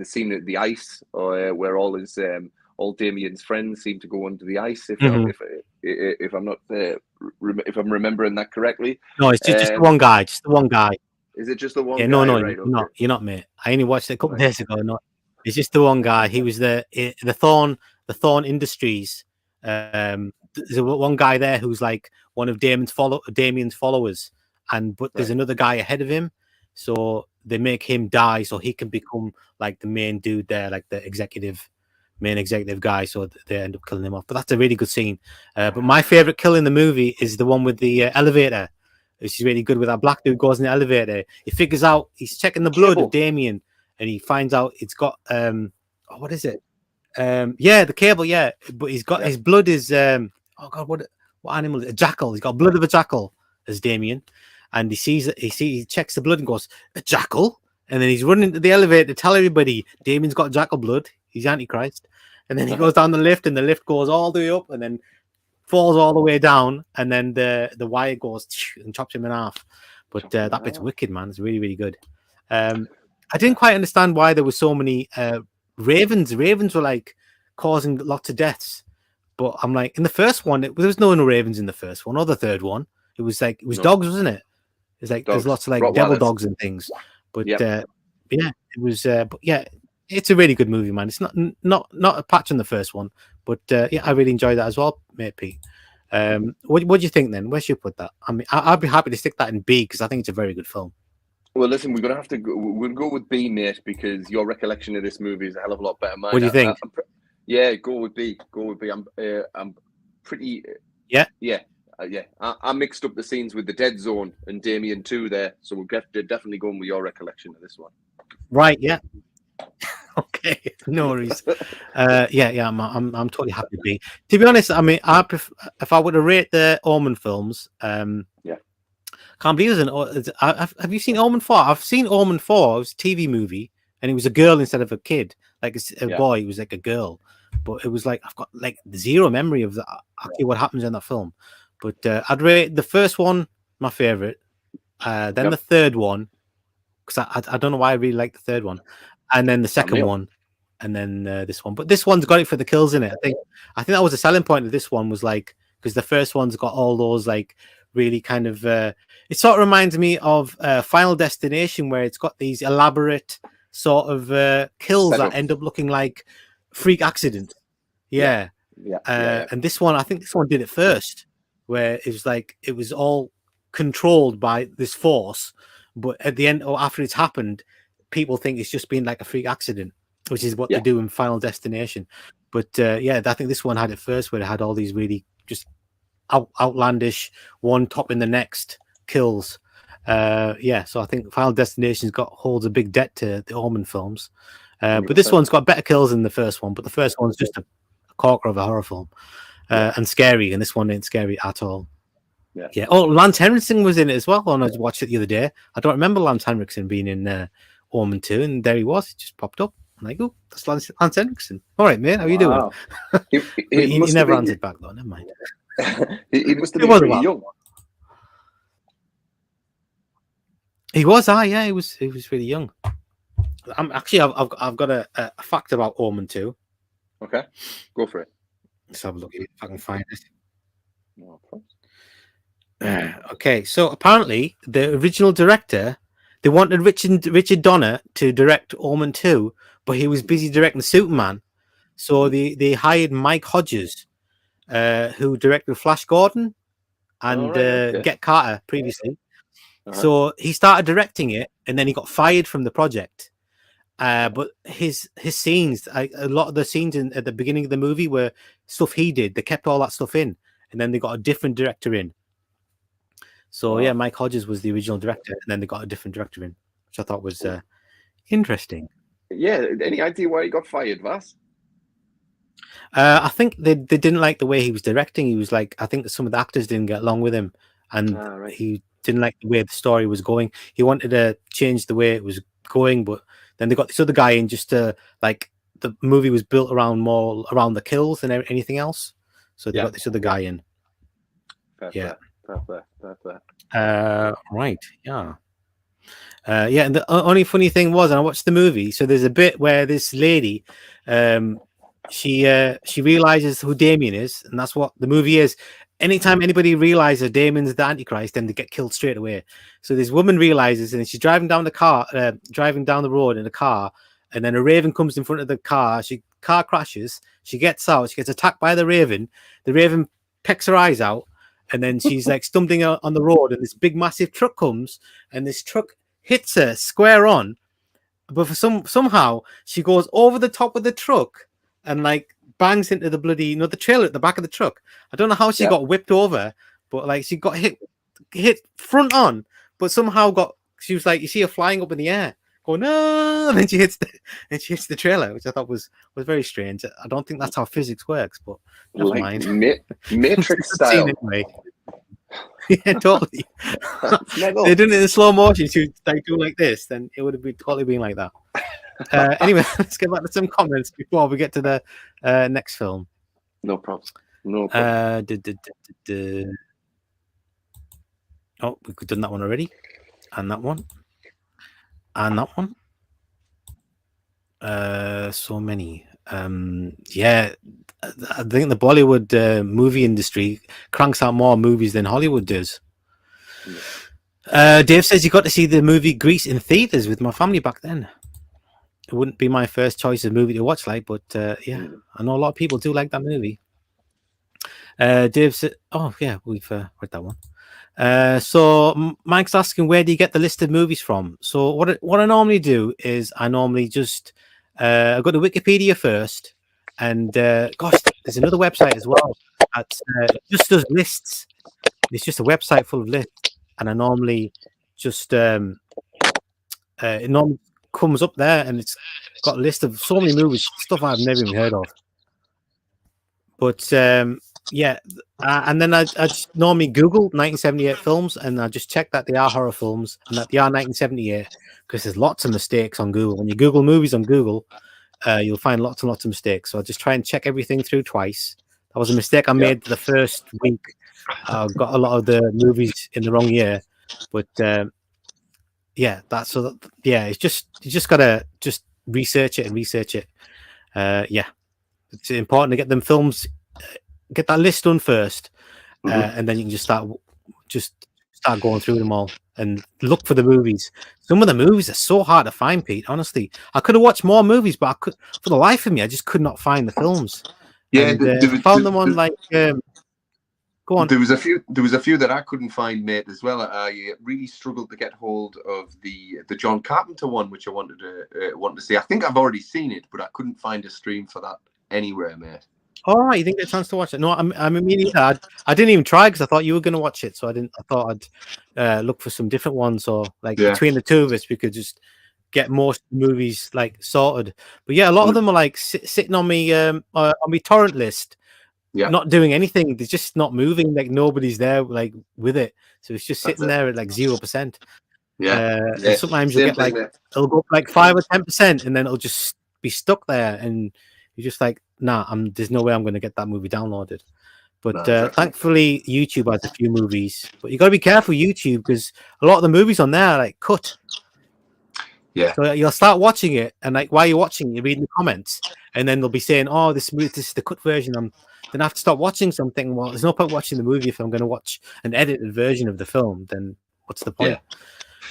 scene at the ice, where all Damien's friends seem to go under the ice. If I'm not if I'm remembering that correctly. No, it's just the one guy. Just the one guy. Is it just the one? Yeah, guy? No, right, you're not, mate. I only watched it a couple of days ago. No, it's just the one guy. He was the Thorn Industries. There's one guy there who's like one of Damien's followers, but there's another guy ahead of him, so they make him die so he can become like the main dude there, like the main executive guy. So they end up killing him off. But that's a really good scene. But my favorite kill in the movie is the one with the elevator. Which is really good. With that black dude goes in the elevator. He figures out he's checking the blood of Damien, and he finds out it's got what is it? Yeah, the cable. Yeah, but he's got his blood is oh god, what animal? A jackal. He's got blood of a jackal as Damien, and he checks the blood and goes, a jackal, and then he's running to the elevator to tell everybody Damien's got jackal blood. He's Antichrist, and then he goes down the lift, and the lift goes all the way up, and then falls all the way down, and then the wire goes and chops him in half. But that bit's wicked, man. It's really, really good. I didn't quite understand why there were so many ravens. Ravens were like causing lots of deaths, but I'm like, in the first one, there was no ravens in the first one or the third one. It was dogs, wasn't it? It's like dogs. There's lots of like devil dogs and things. But yeah, it was. But yeah, it's a really good movie, man. It's not a patch on the first one, but yeah, I really enjoyed that as well, mate, Pete. What do you think then? Where should you put that? I mean, I'd be happy to stick that in B because I think it's a very good film. Well, listen, we're gonna have to we'll go with B, mate, because your recollection of this movie is a hell of a lot better than mine. What do you think? Yeah, go with B. I'm pretty. Yeah. I mixed up the scenes with the Dead Zone and Damien 2 there, so we'll definitely going with your recollection of this one. Right. Yeah. Okay, no worries. Yeah, I'm totally happy to be. To be honest, I mean, if I were to rate the Omen films, can't believe have you seen Omen 4? I've seen Omen 4. It was a TV movie, and it was a girl instead of a kid, like a boy. It was like a girl, but it was like I've got like zero memory of actually what happens in that film. But I'd rate the first one my favorite, then the third one, because I don't know why I really like the third one. And then the second one, and then this one. But this one's got it for the kills in it. I think that was the selling point of this one, was like, because the first one's got all those like really kind of. It sort of reminds me of Final Destination, where it's got these elaborate sort of kills that end up looking like freak accident. Yeah. And this one, I think this one did it first, where it was like it was all controlled by this force, but at the end or after it's happened, people think it's just been like a freak accident, which is what they do in Final Destination. But yeah, I think this one had it first, where it had all these really just outlandish, one topping the next kills. Yeah, so I think Final Destination's holds a big debt to the Omen films. But this one's got better kills than the first one, but the first one's just a corker of a horror film and scary, and this one ain't scary at all. Yeah. Oh, Lance Henriksen was in it as well when I watched it the other day. I don't remember Lance Henriksen being in Omen 2, and there he was. It just popped up. I'm like, oh, that's Lance Henriksen. All right, mate, how you doing? He never answered back though. Never mind. he must have been really young. He was, yeah, he was really young. I've got a fact about Omen 2. Okay, go for it. Let's have a look if I can find it. Okay, so apparently the original director, they wanted Richard Donner to direct Omen 2, but he was busy directing Superman, so they hired Mike Hodges, who directed Flash Gordon and Get Carter previously. So he started directing it, and then he got fired from the project. But his scenes, a lot of the scenes at the beginning of the movie were stuff he did. They kept all that stuff in, and then they got a different director in. So yeah, Mike Hodges was the original director, and then they got a different director in. which I thought was interesting. Yeah, any idea why he got fired, Vass? I think they didn't like the way he was directing. He was like, I think some of the actors didn't get along with him, and he didn't like the way the story was going. He wanted to change the way it was going, but then they got this other guy in just to like the movie was built around more around the kills than anything else. So they got this other guy in. Fair. Right. Yeah. Yeah, and the only funny thing was, and I watched the movie, so there's a bit where this lady, she realizes who Damien is, and that's what the movie is. Anytime anybody realizes Damien's the Antichrist, then they get killed straight away. So this woman realizes, and she's driving down the road in a car, and then a raven comes in front of the car. Car crashes. She gets out. She gets attacked by the raven. The raven pecks her eyes out, and then she's like stumbling on the road, and this big massive truck comes, and this truck hits her square on, but for somehow she goes over the top of the truck and like bangs into the bloody the trailer at the back of the truck. I don't know how she got whipped over, but like she got hit front on, but somehow she was like, you see her flying up in the air, going no, and then she hits the trailer, which I thought was very strange. I don't think that's how physics works, but never mind. Matrix style. Anyway. Yeah, totally. They did it in slow motion to like do like this, then it would have been totally been like that. Anyway, let's get back to some comments before we get to the next film. No problem. Oh, we've done that one already, and that one, and that one. So many. Yeah, I think the Bollywood movie industry cranks out more movies than Hollywood does. Dave says you got to see the movie Grease in theaters with my family back then. It wouldn't be my first choice of movie to watch, but yeah, I know a lot of people do like that movie. Dave said, "Oh yeah, we've read that one." So Mike's asking, where do you get the list of movies from? So what I normally do is I normally just I go to Wikipedia first, and gosh, there's another website as well that just does lists. It's just a website full of lists, and I normally just it normally comes up there, and it's got a list of so many movies, stuff I've never even heard of. But yeah, and then I just normally Google 1978 films, and I just check that they are horror films and that they are 1978, because there's lots of mistakes on Google. When you Google movies on Google, you'll find lots and lots of mistakes. So I just try and check everything through twice. That was a mistake I made the first week. I got a lot of the movies in the wrong year, but yeah, it's just you just gotta just research it. Yeah, it's important to get them films. Get that list done first, and then you can just start going through them all and look for the movies. Some of the movies are so hard to find, Pete. Honestly, I could have watched more movies, but for the life of me, I just could not find the films. Yeah, and, found them on like. Go on. There was a few that I couldn't find, mate, as well. I really struggled to get hold of the John Carpenter one, which I wanted to see. I think I've already seen it, but I couldn't find a stream for that anywhere, mate. Oh, you didn't get a chance to watch it? No, I mean, I didn't even try because I thought you were going to watch it, so I thought I'd look for some different ones, or like between the two of us, we could just get most movies like sorted. But yeah, a lot of them are like sitting on me torrent list, not doing anything. They're just not moving. Like nobody's there, like with it, so it's just sitting there at like 0%. And sometimes you get like it'll go up like 5 or 10%, and then it'll just be stuck there, and you're just like, nah, there's no way I'm going to get that movie downloaded. But thankfully, YouTube has a few movies. But you got to be careful, YouTube, because a lot of the movies on there are like cut. Yeah. So you'll start watching it, and like while you're watching, you're reading the comments, and then they'll be saying, "Oh, this is the cut version." Then I have to stop watching something. Well, there's no point watching the movie if I'm going to watch an edited version of the film. Then what's the point?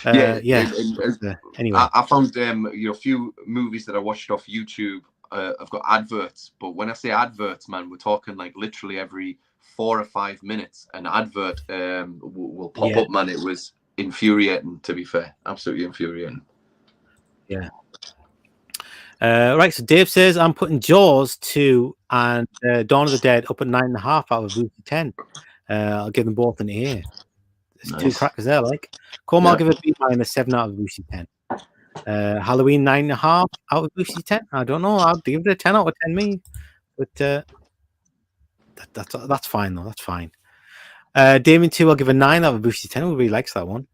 Anyway, I found a few movies that I watched off YouTube. I've got adverts, but when I say adverts, man, we're talking like literally every 4 or 5 minutes an advert will pop up, man. It was infuriating, to be fair. Absolutely infuriating. Yeah. Right, so Dave says I'm putting Jaws 2 and Dawn of the Dead up at 9.5 out of Lucy 10. I'll give them both an A. There's two crackers there, like. I'll give it B- 7 out of Lucy 10. Halloween 9.5 out of Lucy 10. I don't know. I'll give it a 10 out of 10 me. But that's fine though. That's fine. Damien 2, I'll give a 9 out of Lucy 10. Who really likes that one?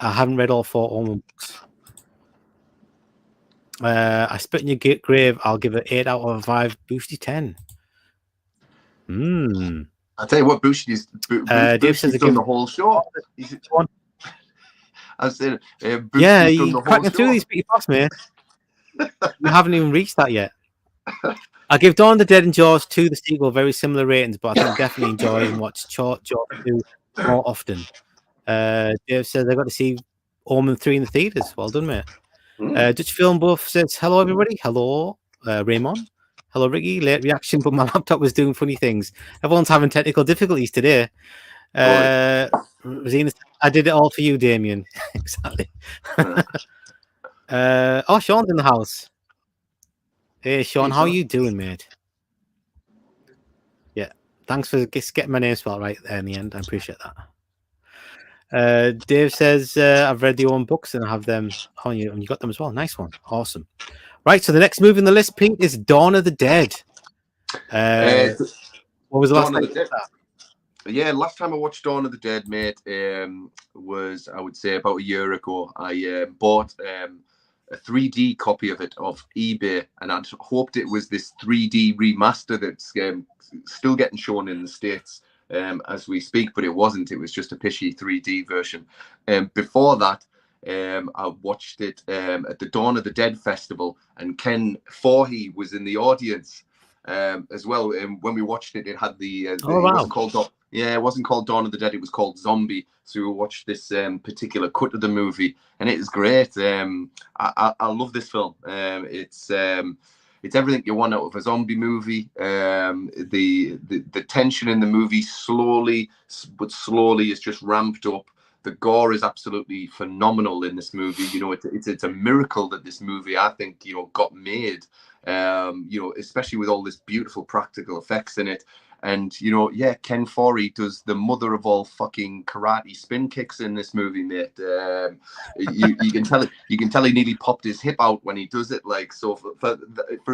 I haven't read all 4 Omen books. I Spit in Your Grave. I'll give it 8 out of 5. Boosty 10. I tell you what, Bushi's done the whole show. I said, yeah, done you're the cracking whole through show. these pretty fast, mate. You haven't even reached that yet. I give Dawn of the Dead and Jaws 2, the sequel, very similar ratings, but I think definitely enjoy and watch Jaws 2 more often. Dave says I got to see Omen 3 in the theaters. Well done, mate. Dutch Film Buff says hello, everybody. Hello, Raymond. Hello, Ricky. Late reaction, but my laptop was doing funny things. Everyone's having technical difficulties today. Rosina, I did it all for you, Damien. Exactly. Oh, Sean's in the house. Hey, Sean, how are you doing, mate? Yeah, thanks for getting my name spelled right there in the end. I appreciate that. Dave says I've read the Owen books and I have them on you, and you got them as well. Nice one, awesome. Right, so the next movie on the list, Pete, is Dawn of the Dead. What was the last time you watched that? Yeah, last time I watched Dawn of the Dead, mate, was, I would say, about a year ago. I bought a 3D copy of it off eBay, and I'd hoped it was this 3D remaster that's still getting shown in the States as we speak, but it wasn't. It was just a pishy 3D version. Before that, I watched it at the Dawn of the Dead festival, and Ken Forhey was in the audience as well. And when we watched it, it had it wasn't called it wasn't called Dawn of the Dead. It was called Zombie. So we watched this particular cut of the movie, and it is great. I love this film. It's everything you want out of a zombie movie. The tension in the movie slowly is just ramped up. The gore is absolutely phenomenal in this movie. You know, it's a miracle that this movie, I think, you know, got made. You know, especially with all this beautiful practical effects in it. And, you know, yeah, Ken Forey does the mother of all fucking karate spin kicks in this movie, mate. You can tell he nearly popped his hip out when he does it. Like, so for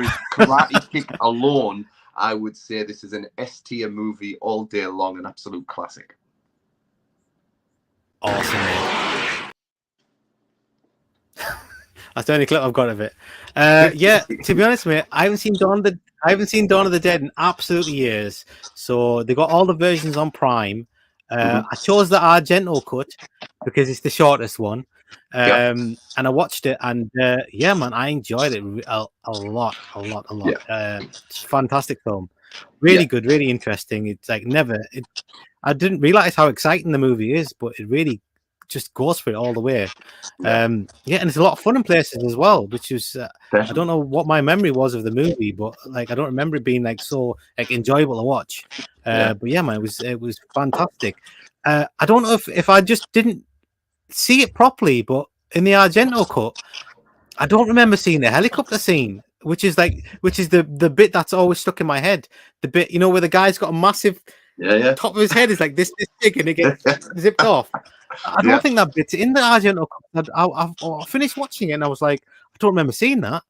his karate kick alone, I would say this is an S-tier movie all day long, an absolute classic. Awesome, mate. That's the only clip I've got of it. Yeah, to be honest, mate, I haven't seen Dawn of the Dead in absolutely years. So they got all the versions on Prime. I chose the Argento cut because it's the shortest one. And I watched it, and yeah, man, I enjoyed it a lot. Yeah. It's a fantastic film. Really good, really interesting. It's like I didn't realize how exciting the movie is, but it really just goes for it all the way. And it's a lot of fun in places as well, which is I don't know what my memory was of the movie, but like I don't remember it being like so like enjoyable to watch. But yeah, man, it was fantastic. I don't know if I just didn't see it properly, but in the Argento cut, I don't remember seeing the helicopter scene, which is the bit that's always stuck in my head. The bit, you know, where the guy's got a massive top of his head is like this big and it gets zipped off. I don't think that bit's in the Argento cut. I finished watching it and I was like, I don't remember seeing that.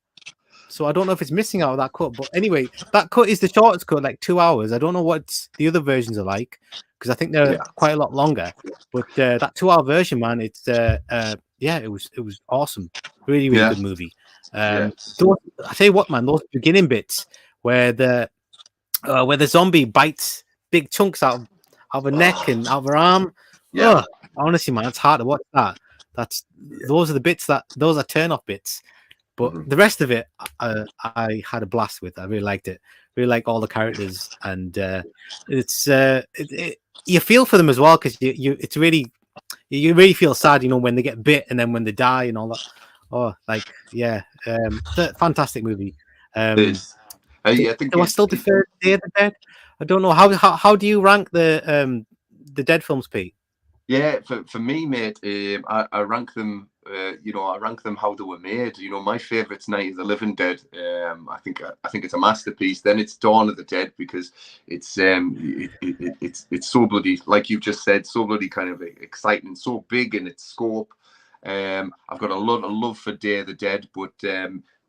So I don't know if it's missing out of that cut. But anyway, that cut is the shortest cut, like 2 hours. I don't know what the other versions are like because I think they're quite a lot longer. But that 2 hour version, man, it's it was awesome. Really good movie. I tell you what, man, those beginning bits where the zombie bites big chunks out of her neck and out of her arm. Ugh, honestly, man, it's hard to watch that. Those are the bits those are turn off bits. But the rest of it, I had a blast with. I really liked it. Really like all the characters, and it's you feel for them as well because you really feel sad, you know, when they get bit and then when they die and all that. Oh, like it's a fantastic movie. I think do I still prefer Day of the Dead? I don't know how do you rank the Dead films, Pete? Yeah, for me, mate, I rank them. I rank them how they were made. You know, my favorite's Night of the Living Dead. I think it's a masterpiece. Then it's Dawn of the Dead because it's so bloody, like you've just said, so bloody kind of exciting, so big in its scope. I've got a lot of love for Day of the Dead, but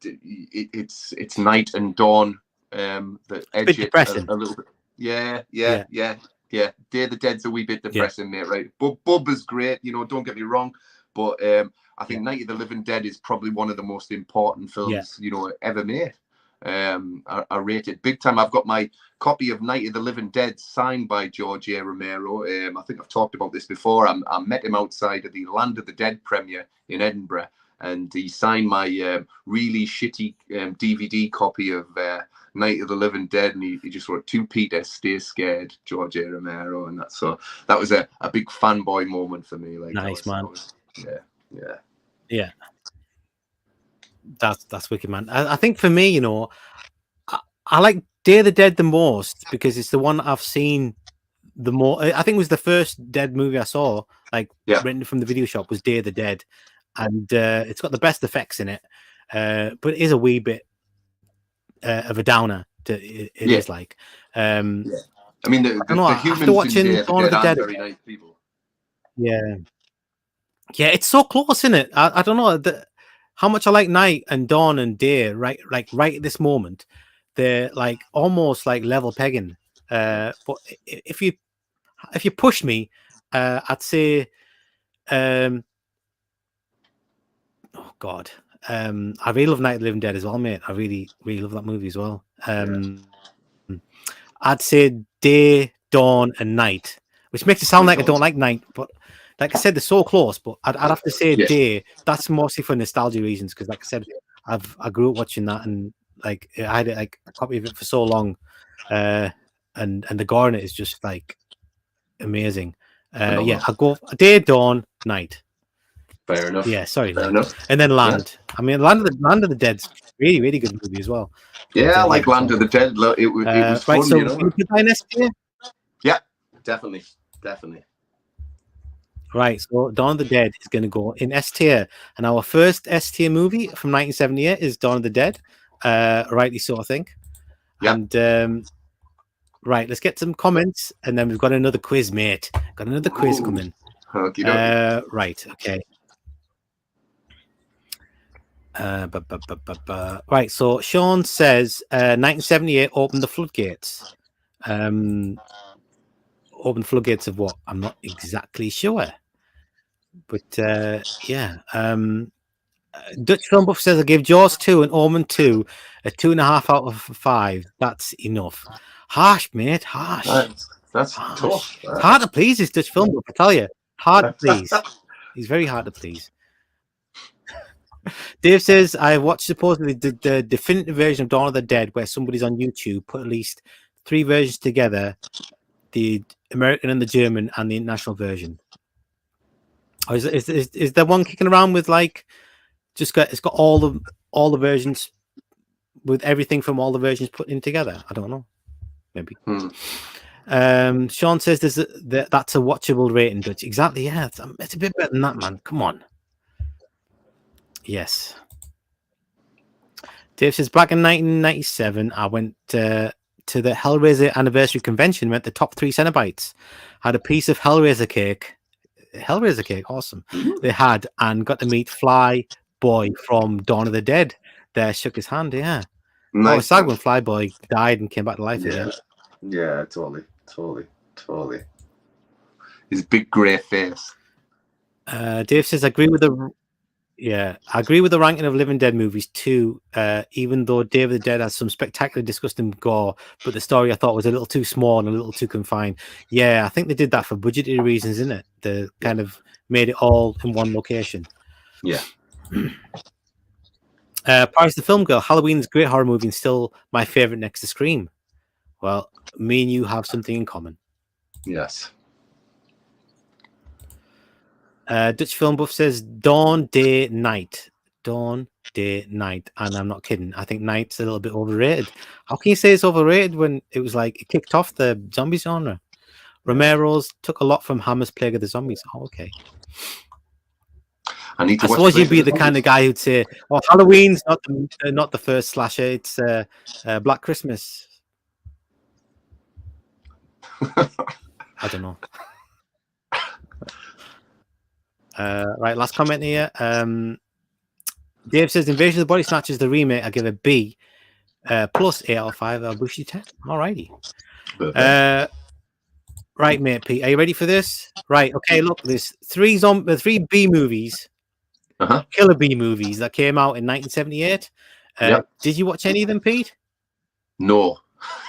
it's Night and Dawn that edge it depressing. a little bit. Yeah. Day of the Dead's a wee bit depressing, mate. Right? Bub is great, don't get me wrong, but I think Night of the Living Dead is probably one of the most important films ever made. I rate it big time. I've got my copy of Night of the Living Dead signed by George A. Romero. I think I've talked about this before. I met him outside of the Land of the Dead premiere in Edinburgh, and he signed my really shitty DVD copy of Night of the Living Dead, and he just wrote, "To Peter, stay scared, George A. Romero," and that was a big fanboy moment for me. Like, nice, man. Yeah. That's wicked, man. I think for me, I like Day of the Dead the most because it's the one I've seen the more. I think it was the first Dead movie I saw, like rented from the video shop, was Day of the Dead, and it's got the best effects in it, but it is a wee bit of a downer. It is like. I mean, the humans after watching in Dawn of the Dead are very nice people. Yeah, it's so close, isn't it? I don't know how much I like Night and Dawn and Day. Right at this moment, they're like almost like level pegging. But if you push me, I'd say, oh God, I really love Night of the Living Dead as well, mate. I really love that movie as well. I'd say Day, Dawn, and Night, which makes it sound like I don't like Night, but like I said, they're so close. But I'd have to say Day. That's mostly for nostalgia reasons, because like I said, I grew up watching that, and like I had like a copy of it for so long, and the gore in it is just like amazing. I'll go Day, Dawn, Night. Fair enough. Yeah, sorry. Fair enough. And then Land. Yeah. I mean, Land of the Dead's really good movie as well. Yeah, I like Land of the Dead. It was fun, right, so can you buy an S tier? Yeah, definitely. Right, so Dawn of the Dead is going to go in S tier, and our first S tier movie from 1978 is Dawn of the Dead. Rightly so, I think. Yeah. And right, let's get some comments, and then we've got another quiz, mate. Got another quiz coming. Right, okay. Right, so Sean says 1978 opened the floodgates. Open the floodgates of what? I'm not exactly sure. But Dutch Film Buff says I give Jaws 2 and Omen 2 a 2.5 out of 5. That's enough. Harsh, mate. Harsh. That's tough. It's hard to please this Dutch Film Buff, I tell you. Hard to please. He's very hard to please. Dave says I watched supposedly the definitive version of Dawn of the Dead, where somebody's on YouTube put at least 3 versions together: the American and the German and the international version. Or is there one kicking around with like it's got all the versions with everything from all the versions put in together? I don't know. Maybe. Sean says that's a watchable rating, Dutch. Exactly. Yeah, it's a bit better than that, man. Come on. Yes. Dave says back in 1997, I went to the Hellraiser anniversary convention. Went the top 3 Cenobites. Had a piece of Hellraiser cake. Awesome. They had, and got to meet Fly Boy from Dawn of the Dead. There, shook his hand. Yeah. Nice. I was sad when Fly Boy died and came back to life again. Yeah, totally. His big grey face. Dave says I agree with the ranking of Living Dead movies too. Even though Day of the Dead has some spectacular, disgusting gore, but the story I thought was a little too small and a little too confined. Yeah, I think they did that for budgetary reasons, isn't it? They kind of made it all in one location. Yeah. Paris the Film Girl, Halloween's a great horror movie and still my favorite next to Scream. Well, me and you have something in common. Yes. Dutch Film Buff says Dawn, Day, Night. Dawn, Day, Night. And I'm not kidding. I think Night's a little bit overrated. How can you say it's overrated when it was like it kicked off the zombie genre? Romero's took a lot from Hammer's Plague of the Zombies. Oh, okay. I suppose you'd be the kind of guy who'd say, "Oh, Halloween's not the first slasher. It's Black Christmas." I don't know. Right, last comment here. Dave says Invasion of the Body Snatchers, the remake, I give a B. Plus 8 out of 5. I'll push you 10. Alrighty. Right, mate, Pete. Are you ready for this? Right. Okay. Look, there's three B movies, killer B movies that came out in 1978. Did you watch any of them, Pete? No.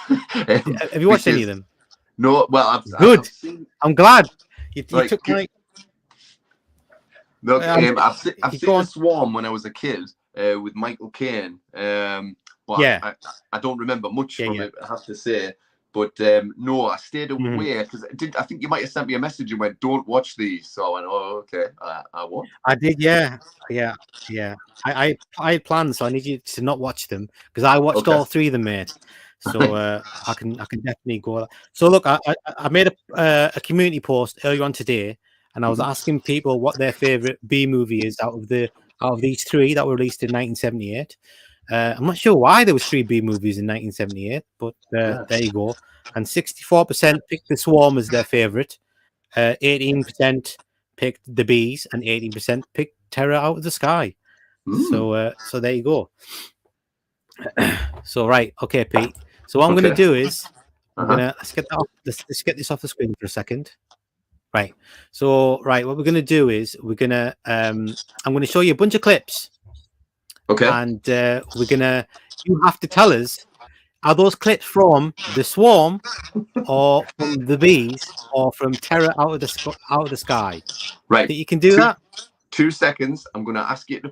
Have you watched any of them? No. Well, Good. I'm glad you took my. Look, I've seen The Swarm when I was a kid with Michael Caine. But I don't remember much from it, I have to say. But no, I stayed away because I think you might have sent me a message and went, "Don't watch these." So I went, "Oh, okay, I won't." I did, yeah. I had plans, so I need you to not watch them because I watched all three of them, mate. So I can definitely go. So look, I made a community post earlier on today, and I was asking people what their favorite B movie is out of these three that were released in 1978. I'm not sure why there was 3 B movies in 1978, but there you go. And 64% picked The Swarm as their favorite. 18% picked The Bees, and 18% picked Terror Out of the Sky. So there you go. So right, okay, Pete. So what I'm going to do is let's get this off the screen for a second. Right. So what we're going to do is I'm going to show you a bunch of clips. Okay. And you have to tell us, are those clips from The Swarm or from The Bees or from Terror Out of the Sky? Right. Think you can do that? 2 seconds. I'm going to ask you to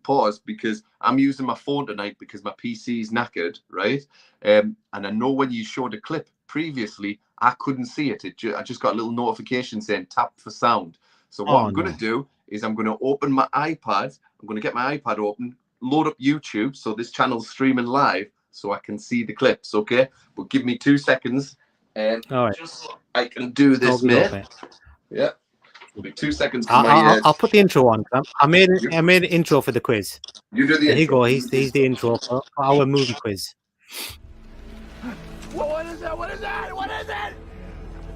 pause because I'm using my phone tonight because my PC is knackered, right? And I know when you showed a clip previously, I couldn't see it. I just got a little notification saying tap for sound. So what I'm going to do is I'm going to open my iPad. I'm going to get my iPad open, load up YouTube, so this channel's streaming live, so I can see the clips. Okay, but give me 2 seconds, and just so I can do this, mate. Yeah, it'll be 2 seconds. I'll put the intro on. I made an intro for the quiz. You do the there intro. You go. He's the intro for our movie quiz. What is that? What is that? What is it?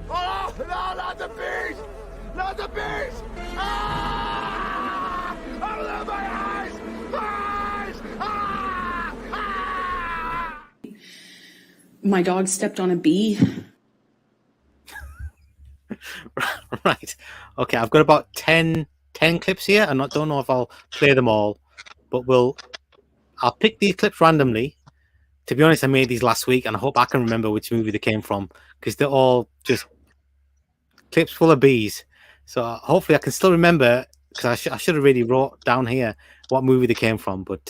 Oh no! Not the beast! Not the beast! Ah! Open my eyes! My dog stepped on a bee. Right. Okay, I've got about 10 clips here. I don't know if I'll play them all, but I'll pick these clips randomly. To be honest, I made these last week, and I hope I can remember which movie they came from because they're all just clips full of bees. So hopefully I can still remember because I should have really wrote down here what movie they came from, but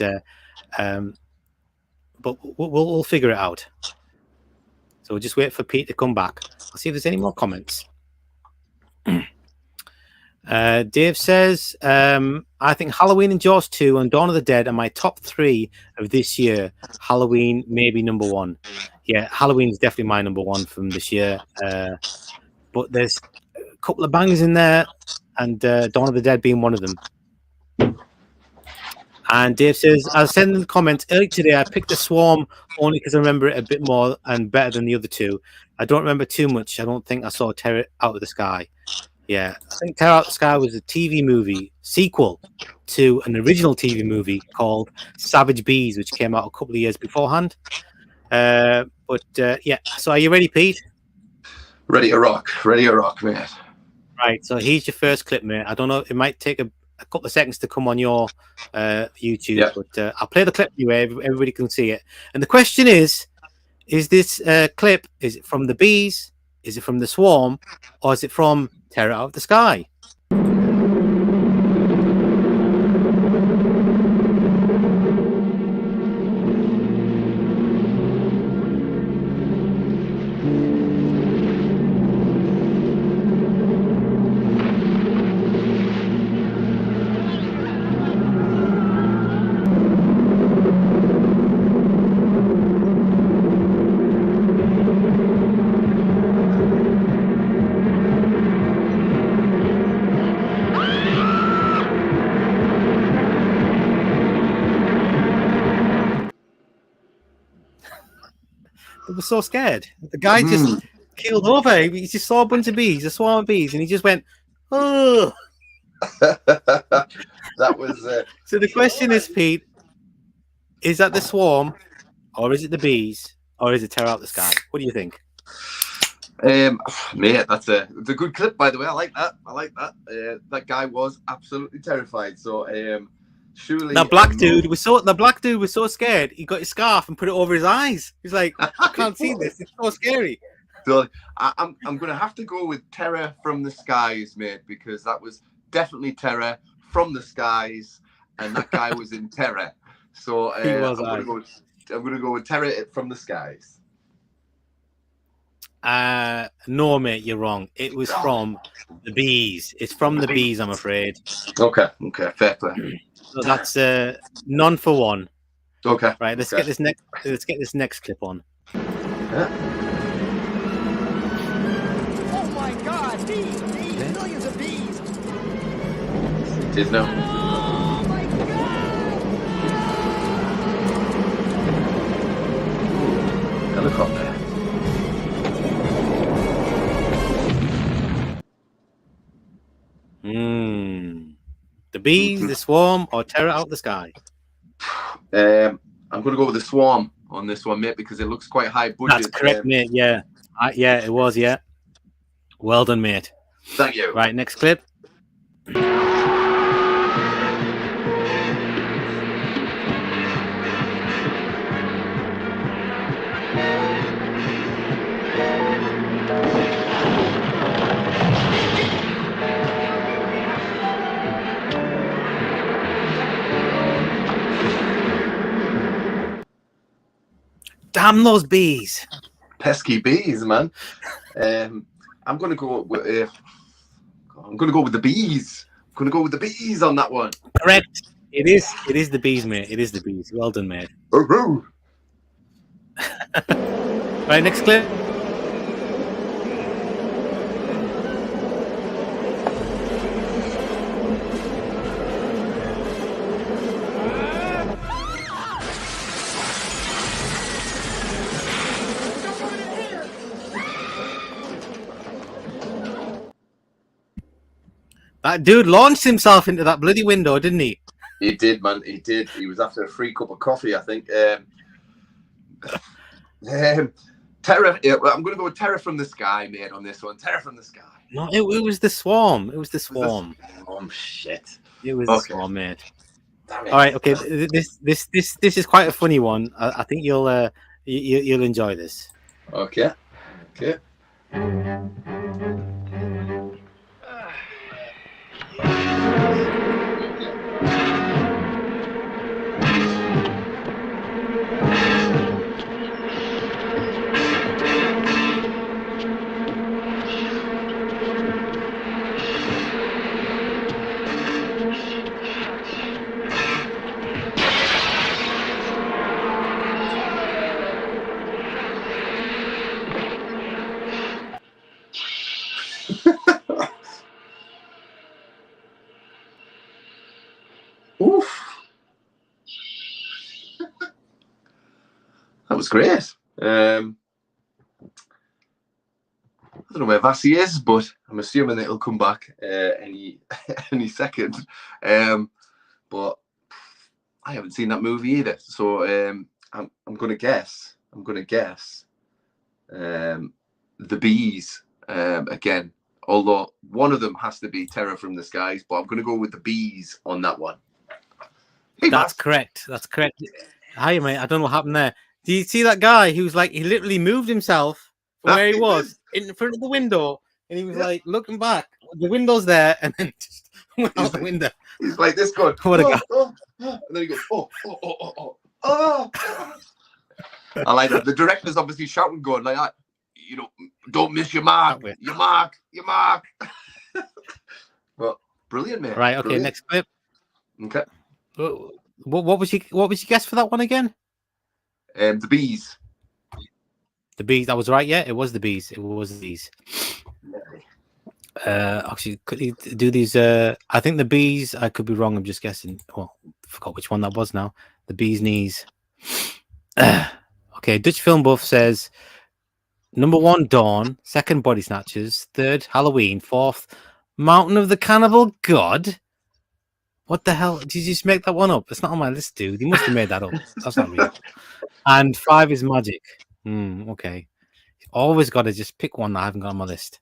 we'll figure it out. So we'll just wait for Pete to come back. I'll see if there's any more comments. Dave says, I think Halloween and Jaws 2 and Dawn of the Dead are my top 3 of this year. Halloween maybe number 1. Yeah, Halloween is definitely my number 1 from this year. But there's a couple of bangers in there, and Dawn of the Dead being one of them. And Dave says, I was sending the comments earlier today. I picked The Swarm only because I remember it a bit more and better than the other two. I don't remember too much. I don't think I saw Terror Out of the Sky. Yeah, I think Terror Out of the Sky was a TV movie sequel to an original TV movie called Savage Bees, which came out a couple of years beforehand. Yeah, so are you ready, Pete? Ready to rock, mate. Right, so here's your first clip, mate. I don't know, it might take a couple of seconds to come on your YouTube, but I'll play the clip anyway. Everybody can see it. And the question is this clip, is it from The Bees, is it from The Swarm, or is it from Terror Out of the Sky? They were so scared. The guy just keeled over. He just saw a bunch of bees, a swarm of bees, and he just went, oh. That was So the question is, Pete, is that the swarm, or is it the bees, or is it Terror Out the Sky? What do you think? mate, it's a good clip, by the way. I like that. That guy was absolutely terrified. So surely The black dude was so scared. He got his scarf and put it over his eyes. He's like, I can't see this. It's so scary. So I'm gonna have to go with Terror from the Skies, mate, because that was definitely Terror from the Skies, and that guy was in terror. So I'm gonna go with Terror from the Skies. No, mate, you're wrong. It was from the bees. It's from the bees, I'm afraid. Okay, fair play. So that's none for one. Okay, right. Let's get this next clip on. Yeah. Oh my God! Bees! Millions of bees! It is now. Oh my God! Helicopter. The bees, the swarm, or Terror Out the Sky? I'm going to go with the swarm on this one, mate, because it looks quite high budget. That's correct, mate. Yeah, yeah, it was. Yeah, well done, mate. Thank you. Right, next clip. Damn those bees! Pesky bees, man. I'm gonna go with the bees. I'm gonna go with the bees on that one. Correct. It is the bees, mate. It is the bees. Well done, mate. Right, next clip. That dude launched himself into that bloody window, didn't he? He did, man. He did. He was after a free cup of coffee, I think. Terror. Yeah, well, I'm going to go with Terror from the Sky, mate, on this one. Terror from the Sky. No, it was the swarm. It was the swarm. Shit. It was the swarm, mate. All right. Okay. This is quite a funny one. I think you'll enjoy this. Okay. Oof. That was great. I don't know where Vassie is, but I'm assuming that he'll come back any second. But I haven't seen that movie either, so I'm gonna guess. The bees again. Although one of them has to be Terror from the Skies, but I'm gonna go with the bees on that one. Hey, That's correct. Hi, mate. I don't know what happened there. Do you see that guy who was like, he literally moved himself from where he was in front of the window, and he was like looking back. The window's there, and then just went out the window. He's like this going, What a guy. And then he goes, oh. I like that. The director's obviously shouting, going like that. You know, don't miss your mark. Your mark. Well, brilliant, mate. Right. Okay. Brilliant. Next clip. Okay. What was your guess for that one again? The bees. The bees. That was right. Yeah, it was the bees. Actually, could you do these? I think the bees. I could be wrong. I'm just guessing. Well, I forgot which one that was now. The bee's knees. Okay. Dutch Film Buff says number 1, Dawn. 2nd, Body Snatchers. 3rd, Halloween. 4th, Mountain of the Cannibal God. What the hell? Did you just make that one up? It's not on my list, dude. You must have made that up. That's not real. And 5 is Magic. Okay. Always got to just pick one that I haven't got on my list.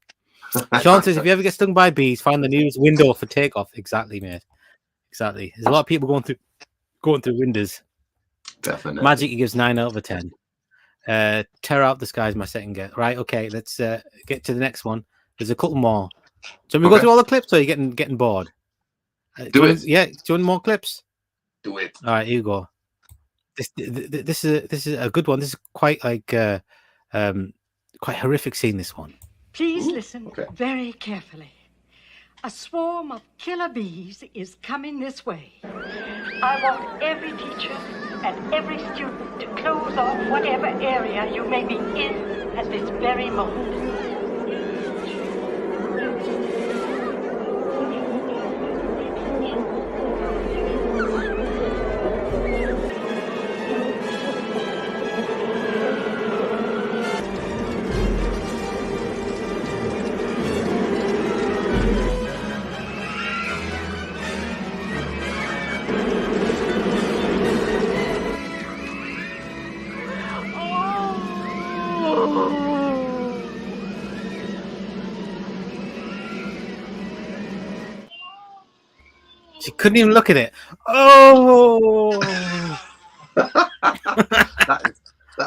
Sean says, if you ever get stung by bees, find the nearest window for takeoff. Exactly, mate. Exactly. There's a lot of people going through windows. Definitely. Magic, he gives 9 out of 10. Terror Out the Sky is my second guess. Right, okay, let's get to the next one. There's a couple more. So we go through all the clips, or are you getting bored? Do it. Yeah, do you want more clips? Do it. All right, here you go. This is a good one. This is quite like quite horrific scene. This one. Please listen okay. very carefully. A swarm of killer bees is coming this way. I want every teacher and every student to close off whatever area you may be in at this very moment. She couldn't even look at it. Oh, that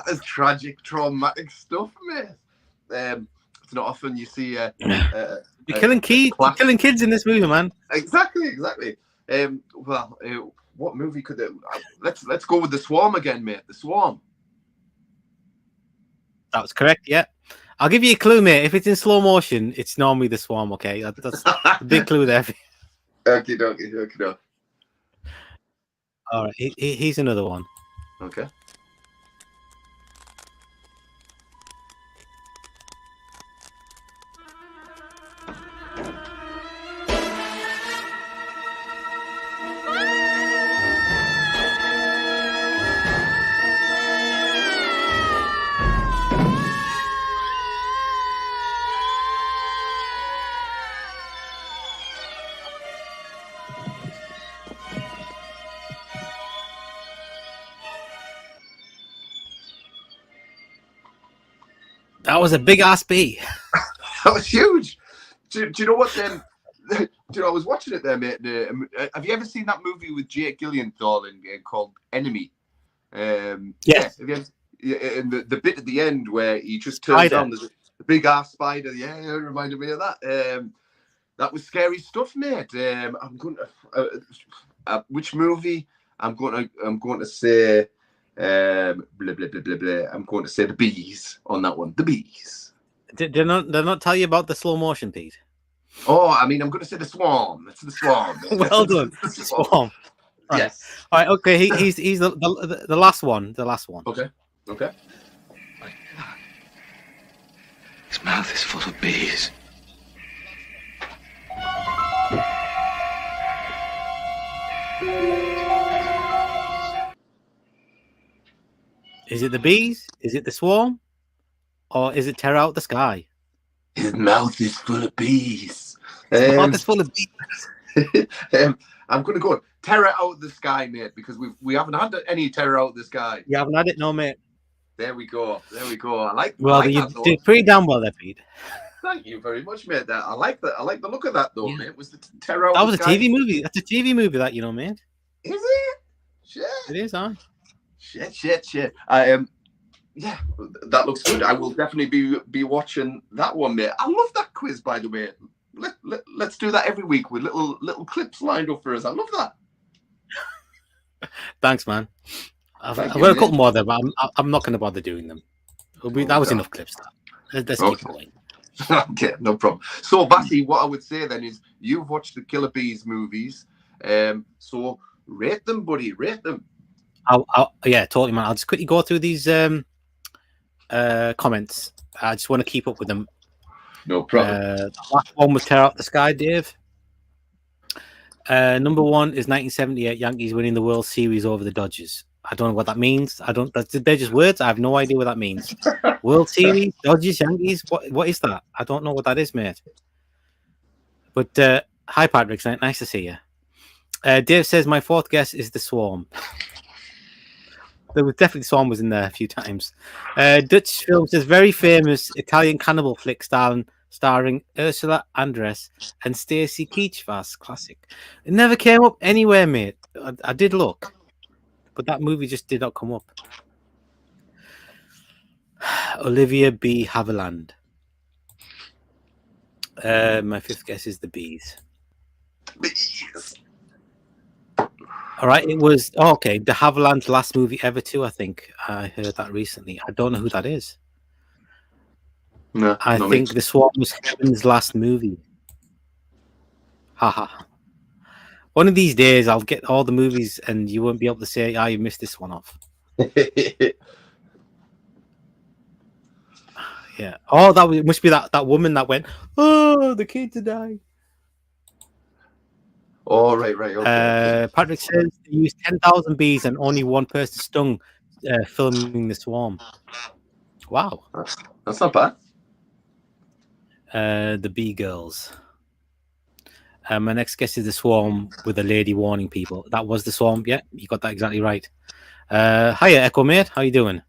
is tragic, traumatic stuff, mate. It's not often you see you're killing kids in this movie, man. Exactly. What movie could it? Let's go with The Swarm again, mate. The Swarm. That was correct. Yeah, I'll give you a clue, mate. If it's in slow motion, it's normally The Swarm. Okay, that's a big clue there. Okay. All right, here's another one. Okay. That was a big ass bee. That was huge. Do you know what? Do you know, I was watching it there, mate. Have you ever seen that movie with Jake Gyllenhaal called Enemy? Yes. Have you ever, and the bit at the end where he just turns down the big ass spider. Yeah, it reminded me of that. That was scary stuff, mate. I'm going to which movie? I'm going to say. Blah, blah, blah, blah, blah. I'm going to say The Bees on that one. The Bees. Did not tell you about the slow motion, Pete? Oh, I mean, I'm going to say The Swarm. It's The Swarm. Well done. The Swarm. Right. Yes. All right. Okay. He's the last one. The last one. Okay. My God. His mouth is full of bees. Is it The Bees? Is it The Swarm? Or is it Terror Out the Sky? His mouth is full of bees. His mouth is full of bees. I'm going to go Terror Out the Sky, mate, because we haven't had any Terror Out the Sky. You haven't had it, no, mate. There we go. I like. Well, you did pretty damn well there, Pete. Thank you very much, mate. I like that. I like the look of that, though, mate. It was the Terror Out that the was Sky. a TV movie. That's a TV movie, that, you know, mate. Is it? Shit. It is, huh? Shit. Yeah, that looks good. I will definitely be watching that one, mate. I love that quiz, by the way. Let's do that every week with little clips lined up for us. I love that. Thanks, man. I've got a couple more there, but I'm not going to bother doing them. That was enough clips. Let's keep going. Okay, no problem. So, Batty, what I would say then is you've watched the Killer Bees movies, so rate them, buddy. Rate them. Yeah, totally, man. I'll just quickly go through these comments. I just want to keep up with them. No problem. The last one was Tear Out the Sky, Dave. Number one is 1978 Yankees winning the World Series over the Dodgers. I don't know what that means. They're just words. I have no idea what that means. World Series, Dodgers, Yankees. What is that? I don't know what that is, mate. But hi, Patrick. Nice to see you. Dave says my fourth guess is The Swarm. There was definitely Swarm was in there a few times. Dutch film says very famous Italian cannibal flick starring Ursula Andress and Stacy Keach. Classic. It never came up anywhere, mate. I did look, but that movie just did not come up. Olivia B. Haviland. My fifth guess is The Bees. All right, it was okay. De Havilland's last movie ever, too. I think I heard that recently. I don't know who that is. No, I think The Swarm was Heaven's last movie. Haha. One of these days, I'll get all the movies, and you won't be able to say, "Ah, you missed this one off." Yeah. Oh, that must be that woman that went, "Oh, the kid to die." Oh, right. Okay. Patrick says they used 10,000 bees and only one person stung filming The Swarm. Wow. That's not bad. The Bee Girls. My next guess is The Swarm with a lady warning people. That was The Swarm. Yeah, you got that exactly right. Hiya, Echo Mate. How you doing?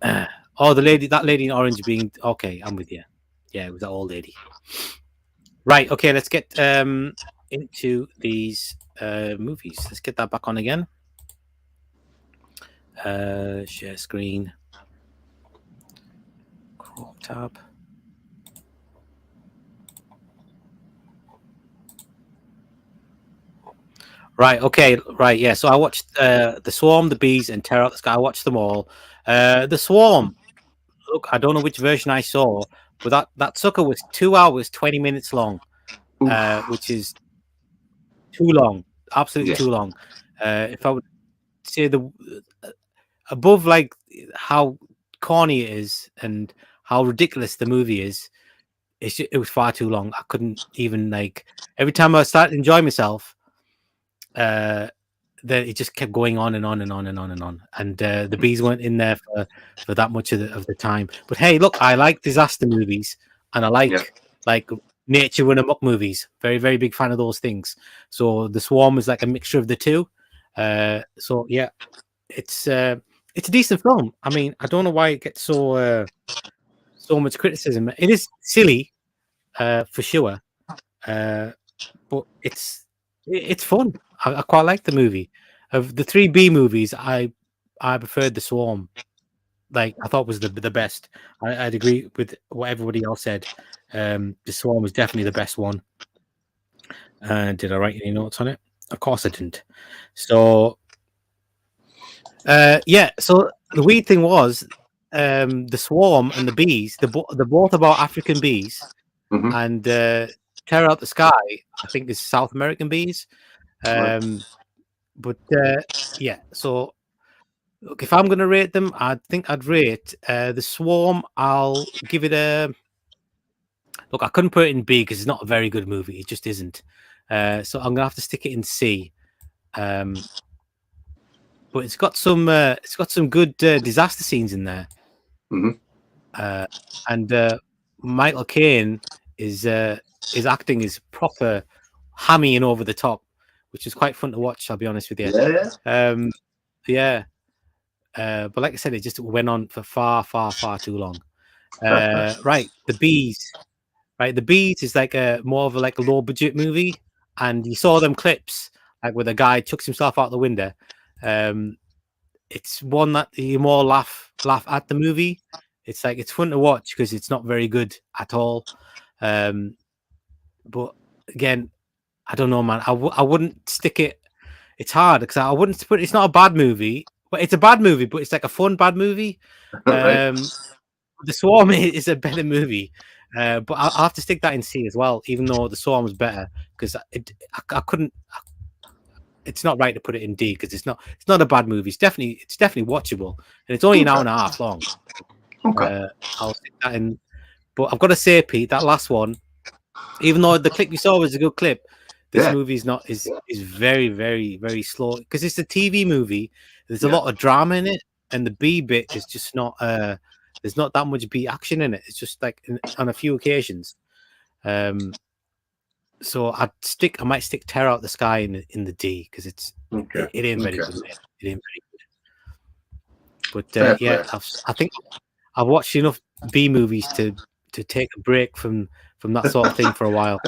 Oh, that lady in orange being... Okay, I'm with you. Yeah, it was that old lady. Right, okay, let's get into these movies. Let's get that back on again. Share screen. Crop tab. Right, okay, right, yeah. So I watched The Swarm, The Bees, and Terror Out the Sky. I watched them all. The Swarm, look, I don't know which version I saw, but that sucker was 2 hours, 20 minutes long, which is too long, absolutely too long. If I would say above like how corny it is and how ridiculous the movie is, it was far too long. I couldn't even like every time I started enjoying myself, that it just kept going on and on and on and on and on. And the bees weren't in there for that much of the time. But hey, look, I like disaster movies and I like nature run amok movies. Very, very big fan of those things. So The Swarm is like a mixture of the two. So yeah, it's a decent film. I mean, I don't know why it gets so much criticism. It is silly, for sure, but it's fun. I quite like the movie. Of the 3B movies, I preferred The Swarm. Like I thought was the best. I'd agree with what everybody else said. The Swarm was definitely the best one. Did I write any notes on it? Of course I didn't. So yeah. So the weird thing was, The Swarm and The Bees. They're both about African bees, and Terror Out the Sky, I think, is South American bees. But yeah, so look, if I'm going to rate them, I think I'd rate The Swarm. I'll give it a look. I couldn't put it in B because it's not a very good movie. It just isn't. So I'm gonna have to stick it in C. But it's got some good disaster scenes in there. And Michael Caine is his acting is proper hammy and over the top, which is quite fun to watch. I'll be honest with you. Yeah. But like I said, it just went on for far, far, far too long. Right, The Bees. Right, The Bees is like more of a low budget movie, and you saw them clips like where the guy chucks himself out the window. It's one that you more laugh at the movie. It's like it's fun to watch because it's not very good at all. But again, I don't know, man. I wouldn't stick it. It's hard because I wouldn't put. It's not a bad movie, but it's a bad movie. But it's like a fun bad movie. The Swarm is a better movie, but I'll have to stick that in C as well. Even though The Swarm was better, because I couldn't. It's not right to put it in D because it's not a bad movie. It's definitely watchable, and it's only an hour and a half long. Okay. I'll stick that in. But I've got to say, Pete, that last one, even though the clip you saw was a good clip, this movie is very, very, very slow because it's a TV movie. There's a lot of drama in it, and the B bit is just not. There's not that much B action in it. It's just like on a few occasions. So I might stick Terror Out the Sky in the D, because Okay. it ain't very Okay. good, mate. It ain't very good. But Fair yeah, play. I think I've watched enough B movies to take a break from that sort of thing for a while.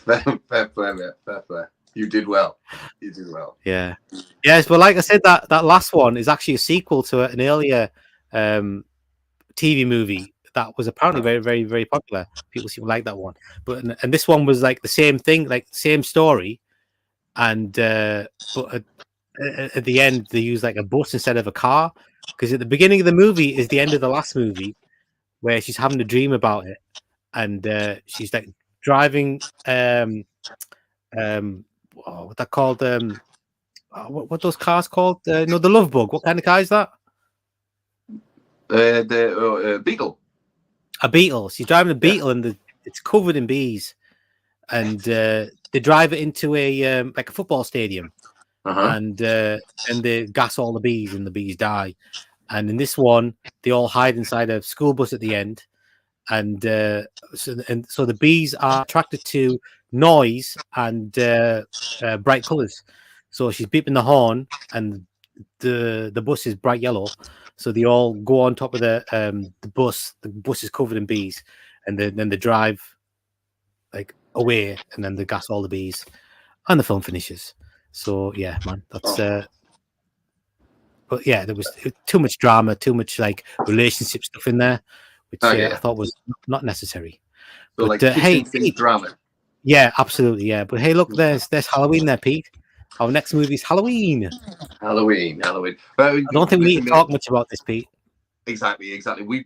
Fair play, mate. Fair play. You did well. You did well. Yeah. Yes, but like I said, that last one is actually a sequel to an earlier TV movie that was apparently very, very, very popular. People seem to like that one. But and this one was like the same thing, like same story, and but at the end they use like a bus instead of a car, because at the beginning of the movie is the end of the last movie where she's having a dream about it, and she's like driving what that called what those cars called? No, the Love Bug. What kind of car is that? The Beetle. A Beetle. She's driving a Beetle, and it's covered in bees, and they drive it into a like a football stadium, and they gas all the bees, and the bees die. And in this one, they all hide inside a school bus at the end, and so the bees are attracted to noise and bright colors. So she's beeping the horn, and the bus is bright yellow. So they all go on top of the bus. The bus is covered in bees, and then they drive like away, and then they gas all the bees, and the film finishes. So yeah, man, that's. But yeah, there was too much drama, too much like relationship stuff in there, which I thought was not necessary. So but like hey, Pete, drama. Yeah, absolutely, yeah. But hey, look, there's Halloween there, Pete. Our next movie is Halloween. Halloween. But I don't think we need to talk much about this, Pete. Exactly.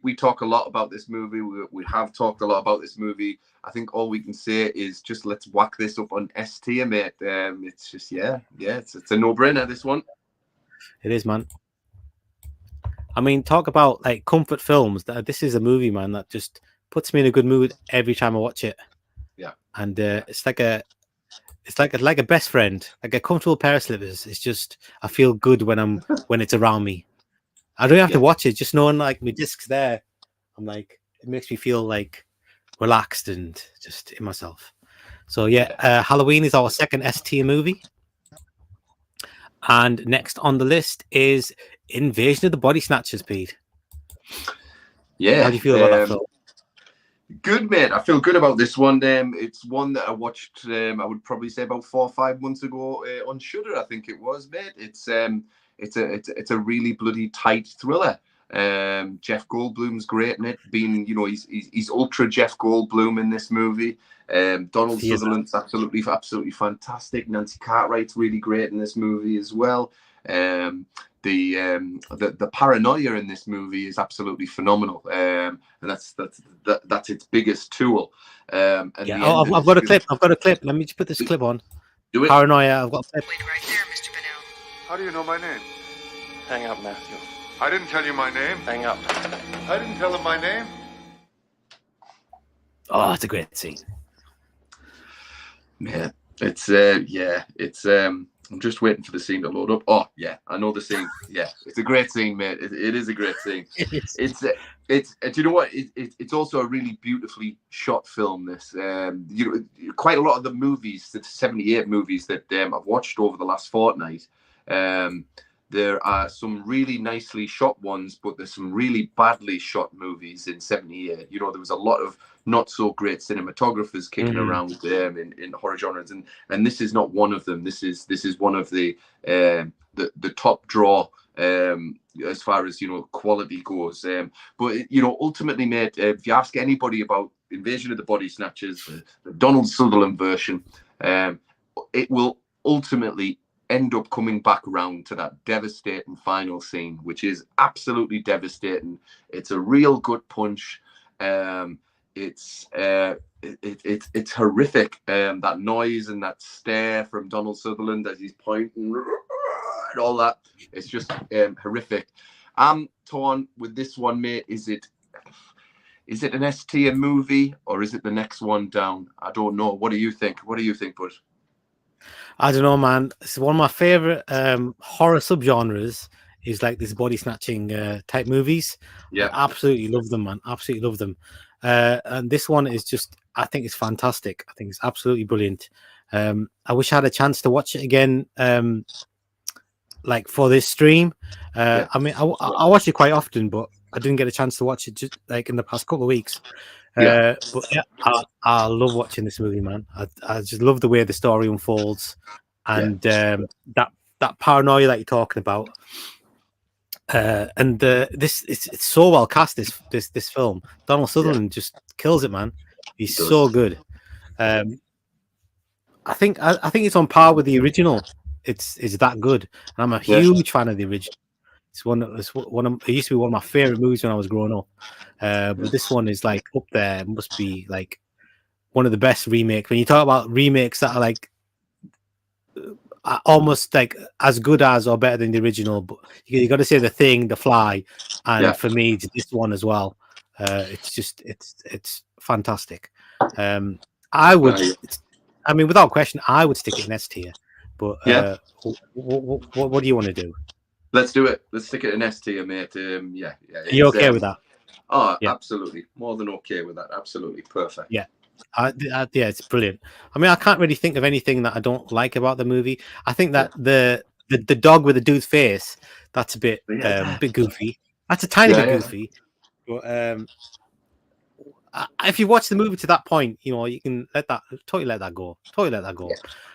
We talk a lot about this movie. We have talked a lot about this movie. I think all we can say is just let's whack this up on S tier, mate. It's just it's a no-brainer, this one. It is, man. I mean, talk about like comfort films. This is a movie, man, that just puts me in a good mood every time I watch it. Yeah. And it's like a best friend, like a comfortable pair of slippers. It's just I feel good when it's around me. I don't have to watch it, just knowing like my disc's there. I'm like, it makes me feel like relaxed and just in myself. So yeah, Halloween is our second S tier movie. And next on the list is Invasion of the Body Snatchers, Pete. Yeah. How do you feel about that film? Good, mate. I feel good about this one. It's one that I watched. I would probably say about 4 or 5 months ago on Shudder. I think it was, mate. It's a really bloody tight thriller. Jeff Goldblum's great in it. Being, he's ultra Jeff Goldblum in this movie. Donald Sutherland's absolutely fantastic. Nancy Cartwright's really great in this movie as well. The paranoia in this movie is absolutely phenomenal, and that's its biggest tool. I've got a clip. Let me just put this clip on. Do it. Paranoia. I've got a clip. Wait right there, Mr. Bennell. How do you know my name? Hang up, Matthew. I didn't tell you my name. Hang up. I didn't tell him my name. Oh, it's a great scene. Yeah, it's I'm just waiting for the scene to load up. Oh yeah, I know the scene. Yeah, it's a great scene, mate. It is a great scene. It's do you know what? It's also a really beautifully shot film. This quite a lot of the movies, the 78 movies that I've watched over the last fortnight. There are some really nicely shot ones, but there's some really badly shot movies in 78. There was a lot of not so great cinematographers kicking around in horror genres, and this is not one of them. This is one of the top draw as far as quality goes. But ultimately, mate, if you ask anybody about Invasion of the Body Snatchers, the Donald Sutherland version, it will ultimately end up coming back around to that devastating final scene, which is absolutely devastating. It's a real good punch. It's horrific. That noise and that stare from Donald Sutherland as he's pointing and all that. It's just horrific. I'm torn with this one, mate. Is it an S tier movie or is it the next one down? I don't know. What do you think? Bud? I don't know, man. It's one of my favorite horror subgenres. Is like this body snatching type movies. Yeah, I absolutely love them, man. Absolutely love them. And this one is just I think it's fantastic. I think it's absolutely brilliant. I wish I had a chance to watch it again, like for this stream. I mean, I watch it quite often, but I didn't get a chance to watch it just like in the past couple of weeks. But yeah, I love watching this movie, man. I just love the way the story unfolds, and that paranoia that you're talking about. And it's so well cast. This film, Donald Sutherland just kills it, man. He's so good. I think it's on par with the original. It's that good, and I'm a huge fan of the original. It used to be one of my favorite movies when I was growing up. But this one is like up there. It must be like one of the best remakes. When you talk about remakes that are like almost like as good as or better than the original, but you got to say The Thing, The Fly, and for me, it's this one as well. It's fantastic. I mean, without question, I would stick it in S tier. But what do you want to do? Let's do it. Let's stick it in S tier, mate. Are you okay with that? Oh, absolutely. More than okay with that. Absolutely perfect. Yeah. Yeah, it's brilliant. I mean, I can't really think of anything that I don't like about the movie. I think that the dog with the dude's face, that's a bit goofy. That's a tiny bit goofy. But if you watch the movie to that point, you know, you can totally let that go.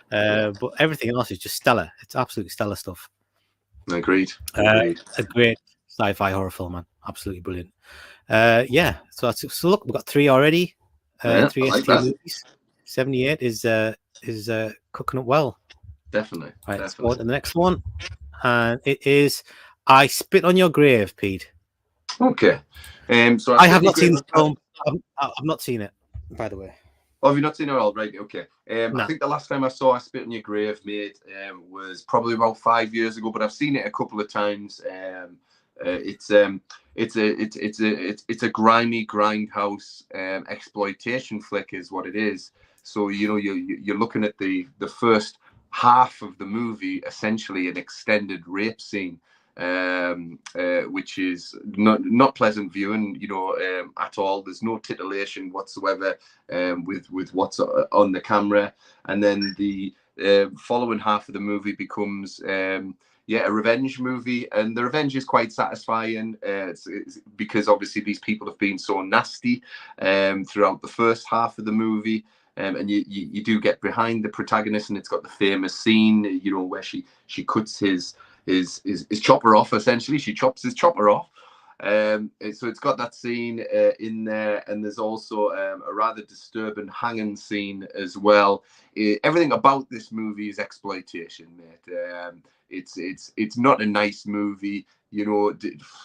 But everything else is just stellar. It's absolutely stellar stuff. Agreed. A great sci-fi horror film, man. Absolutely brilliant. So look, we've got 3 already. 3 ST movies. 78 is cooking up well. Definitely. Right, let's go on to the next one. And it is I Spit on Your Grave, Pete. Okay. So I have not seen the film. I've not seen it, by the way. Oh, have you not seen it all? Right, okay. No. I think the last time I saw I Spit on Your Grave, mate, was probably about 5 years ago, but I've seen it a couple of times. It's a grimy grindhouse exploitation flick is what it is. So you know you're looking at the first half of the movie, essentially an extended rape scene, which is not pleasant viewing, you know, at all. There's no titillation whatsoever with what's on the camera, and then the following half of the movie becomes a revenge movie, and the revenge is quite satisfying. It's because obviously these people have been so nasty throughout the first half of the movie, and you do get behind the protagonist, and it's got the famous scene, you know, where she cuts his chopper off. Essentially, she chops his chopper off. So it's got that scene in there, and there's also a rather disturbing hanging scene as well. Everything about this movie is exploitation, mate. It's not a nice movie, you know.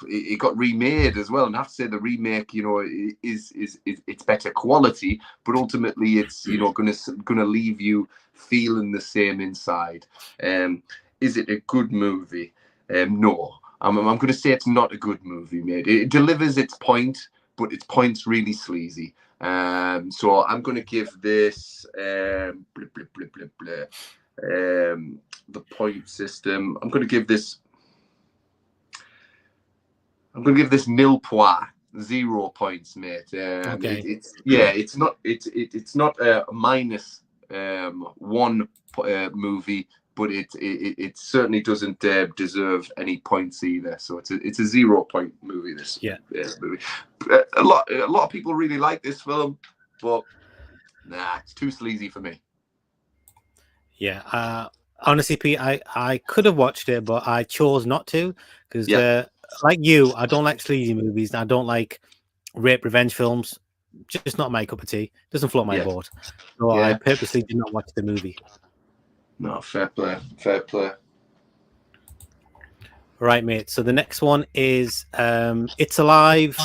It got remade as well, and I have to say the remake, you know, is it's better quality, but ultimately it's, you know, gonna leave you feeling the same inside. Is it a good movie? No. I'm going to say it's not a good movie, mate. It delivers its point, but its point's really sleazy. So I'm going to give this the point system. I'm going to give this nil point, 0 points, mate. Okay. It's not a minus 1 movie, but it certainly doesn't deserve any points either. So it's a 0 point movie. This movie. A lot of people really like this film, but it's too sleazy for me. Yeah. Honestly, Pete, I could have watched it, but I chose not to because, like you, I don't like sleazy movies. And I don't like rape revenge films. Just not my cup of tea. Doesn't float my boat. So I purposely did not watch the movie. No, fair play. Right, mate. So the next one is It's Alive.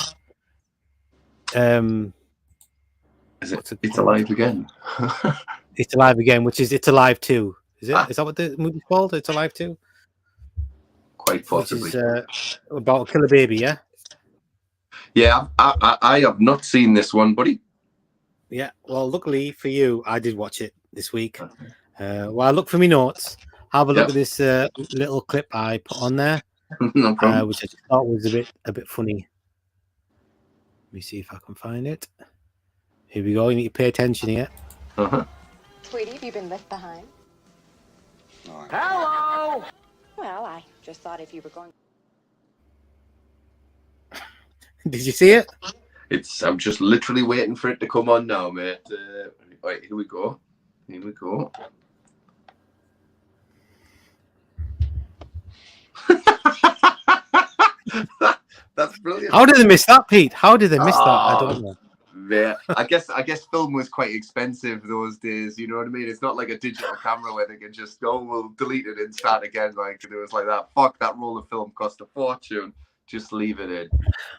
It's Alive Again? It's Alive Again, which is It's Alive 2. Is it? Is that what the movie's called? It's Alive 2? Quite possibly. Which is about a killer baby, yeah? Yeah, I have not seen this one, buddy. Yeah, well, luckily for you, I did watch it this week. While I look for my notes, have a look at this little clip I put on there, no problem. which I just thought was a bit funny. Let me see if I can find it. Here we go. You need to pay attention here. Sweetie, have you been left behind? Hello! Well, I just thought if you were going... Did you see it? I'm just literally waiting for it to come on now, mate. Right, here we go. Here we go. That's brilliant. How did they miss that, Pete? How did they miss that? I don't know. Yeah, I guess film was quite expensive those days. You know what I mean? It's not like a digital camera where they can just go, we'll delete it and start again. Like it was like that. Fuck, that roll of film cost a fortune. Just leave it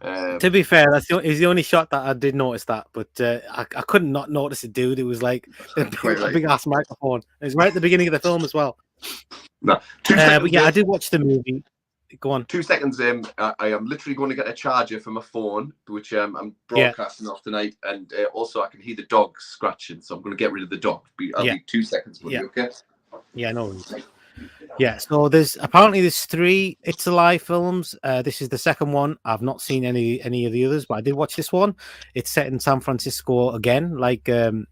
in. To be fair, that's the only shot that I did notice that, but I couldn't not notice it, dude. It was like a big ass microphone. It was right at the beginning of the film as well. No, but yeah, I did watch the movie. Go on. 2 seconds. I am literally going to get a charger for my phone, which I'm broadcasting off tonight, and also I can hear the dog scratching, so I'm going to get rid of the dog. I'll be 2 seconds, buddy. Okay. Yeah, no worries. Yeah, so there's 3 It's Alive films. This is the second one. I've not seen any of the others, but I did watch this one. It's set in San Francisco again, like Invasion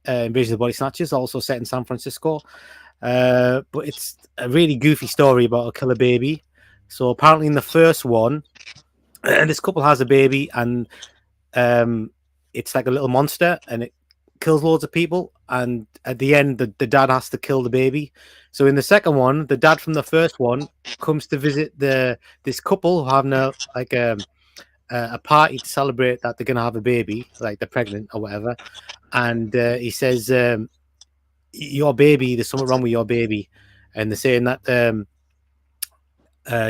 of the Body Snatchers, also set in San Francisco. But it's a really goofy story about a killer baby. So apparently in the first one, this couple has a baby, and it's like a little monster, and it kills loads of people. And at the end, the dad has to kill the baby. So in the second one, the dad from the first one comes to visit this couple who having a party to celebrate that they're gonna have a baby, like they're pregnant or whatever. And he says, "Your baby, there's something wrong with your baby," and they're saying that.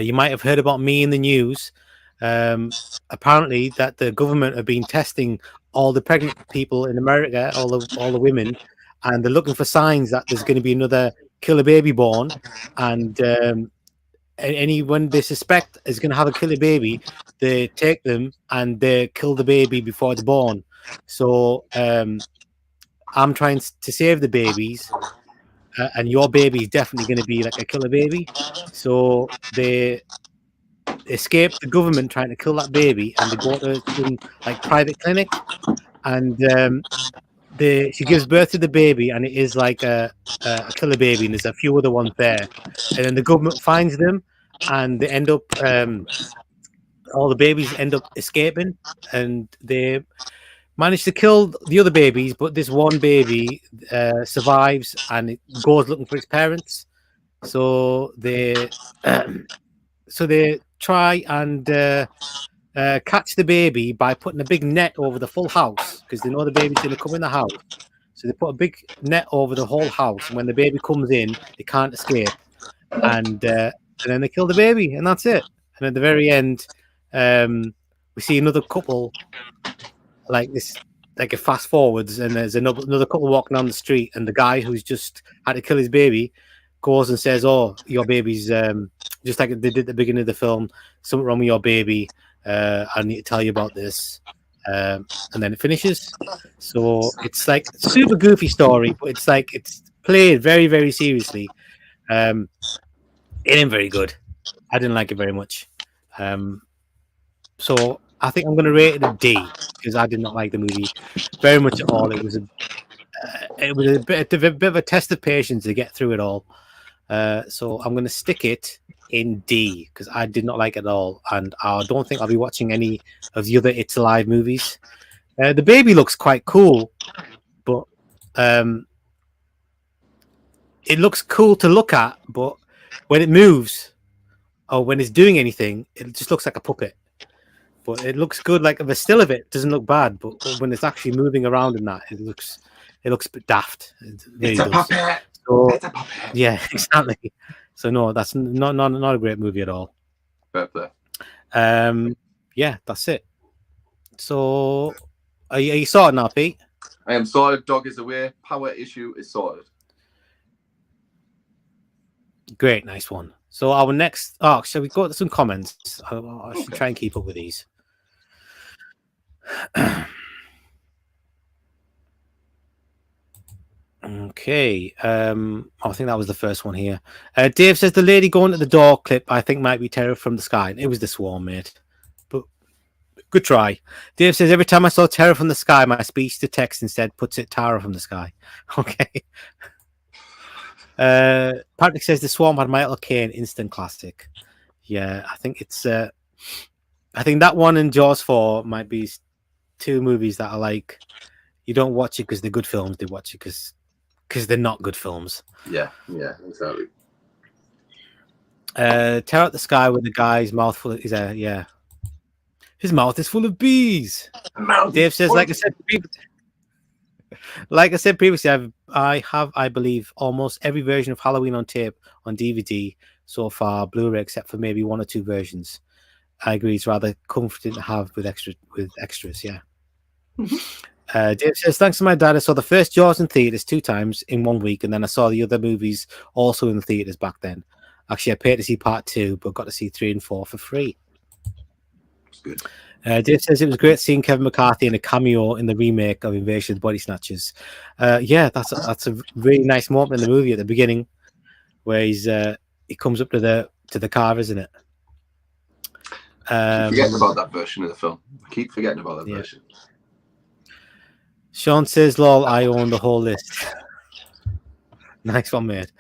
You might have heard about me in the news. Apparently, that the government have been testing all the pregnant people in America, all the women, and they're looking for signs that there's going to be another killer baby born. And anyone they suspect is going to have a killer baby, they take them and they kill the baby before it's born. So I'm trying to save the babies. And your baby is definitely going to be like a killer baby. So they escape the government trying to kill that baby, and they go to some like private clinic, and she gives birth to the baby, and it is like a killer baby, and there's a few other ones there, and then the government finds them, and they end up all the babies end up escaping, and they managed to kill the other babies, but this one baby survives, and it goes looking for its parents. So they try and catch the baby by putting a big net over the full house, because they know the baby's going to come in the house. So they put a big net over the whole house, and when the baby comes in, they can't escape. And then they kill the baby, and that's it. And at the very end, we see another couple. Like this, like it fast forwards, and there's another couple walking down the street, and the guy who's just had to kill his baby goes and says, "Oh, your baby's just like they did at the beginning of the film. Something wrong with your baby. I need to tell you about this." And then it finishes. So it's like a super goofy story, but it's like it's played very, very seriously. It ain't very good. I didn't like it very much. So I think I'm going to rate it a D, because I did not like the movie very much at all. It was a bit of a test of patience to get through it all. So I'm going to stick it in D, because I did not like it at all, and I don't think I'll be watching any of the other It's Alive movies. The baby looks quite cool, but it looks cool to look at, but when it moves or when it's doing anything, it just looks like a puppet. But it looks good. Like the still of it doesn't look bad, but when it's actually moving around in that, it looks a bit daft. It's a puppet. So, it's a puppet. Yeah, exactly. So no, that's not a great movie at all. Fair play. Yeah, that's it. So are you sorted now, Pete? I am sorted. Dog is away. Power issue is sorted. Great, nice one. So our next, shall we go to some comments? I should try and keep up with these. Okay. I think that was the first one here. Dave says the lady going to the door clip I think might be Terror from the Sky. It was the Swarm, mate. But Good try. Dave says, every time I saw terror from the sky, my speech to text instead puts it Tara from the sky. Okay. Patrick says, The Swarm had Michael Caine, instant classic. Yeah, I think it's... I think that one and Jaws 4 might be two movies that are like, you don't watch it because they're good films, they watch it because they're not good films. Yeah, exactly. Tear Out the Sky with the guy's mouth full of... yeah. His mouth is full of bees. Dave says, like I said previously, I believe, almost every version of Halloween on tape on DVD so far, Blu-ray, except for maybe one or two versions. I agree, it's rather comforting to have with extras, yeah. Dave says, thanks to my dad, I saw the first Jaws in theaters 2 times in 1 week, and then I saw the other movies also in the theaters back then. Actually, I paid to see part 2, but got to see 3 and 4 for free. It's good. Dave says it was great seeing Kevin McCarthy in a cameo in the remake of Invasion of the Body Snatchers. Yeah, that's a really nice moment in the movie at the beginning, where he comes up to the car, isn't it? Forgetting about that version of the film. I keep forgetting about that version. Sean says, lol, I own the whole list. Nice one, mate.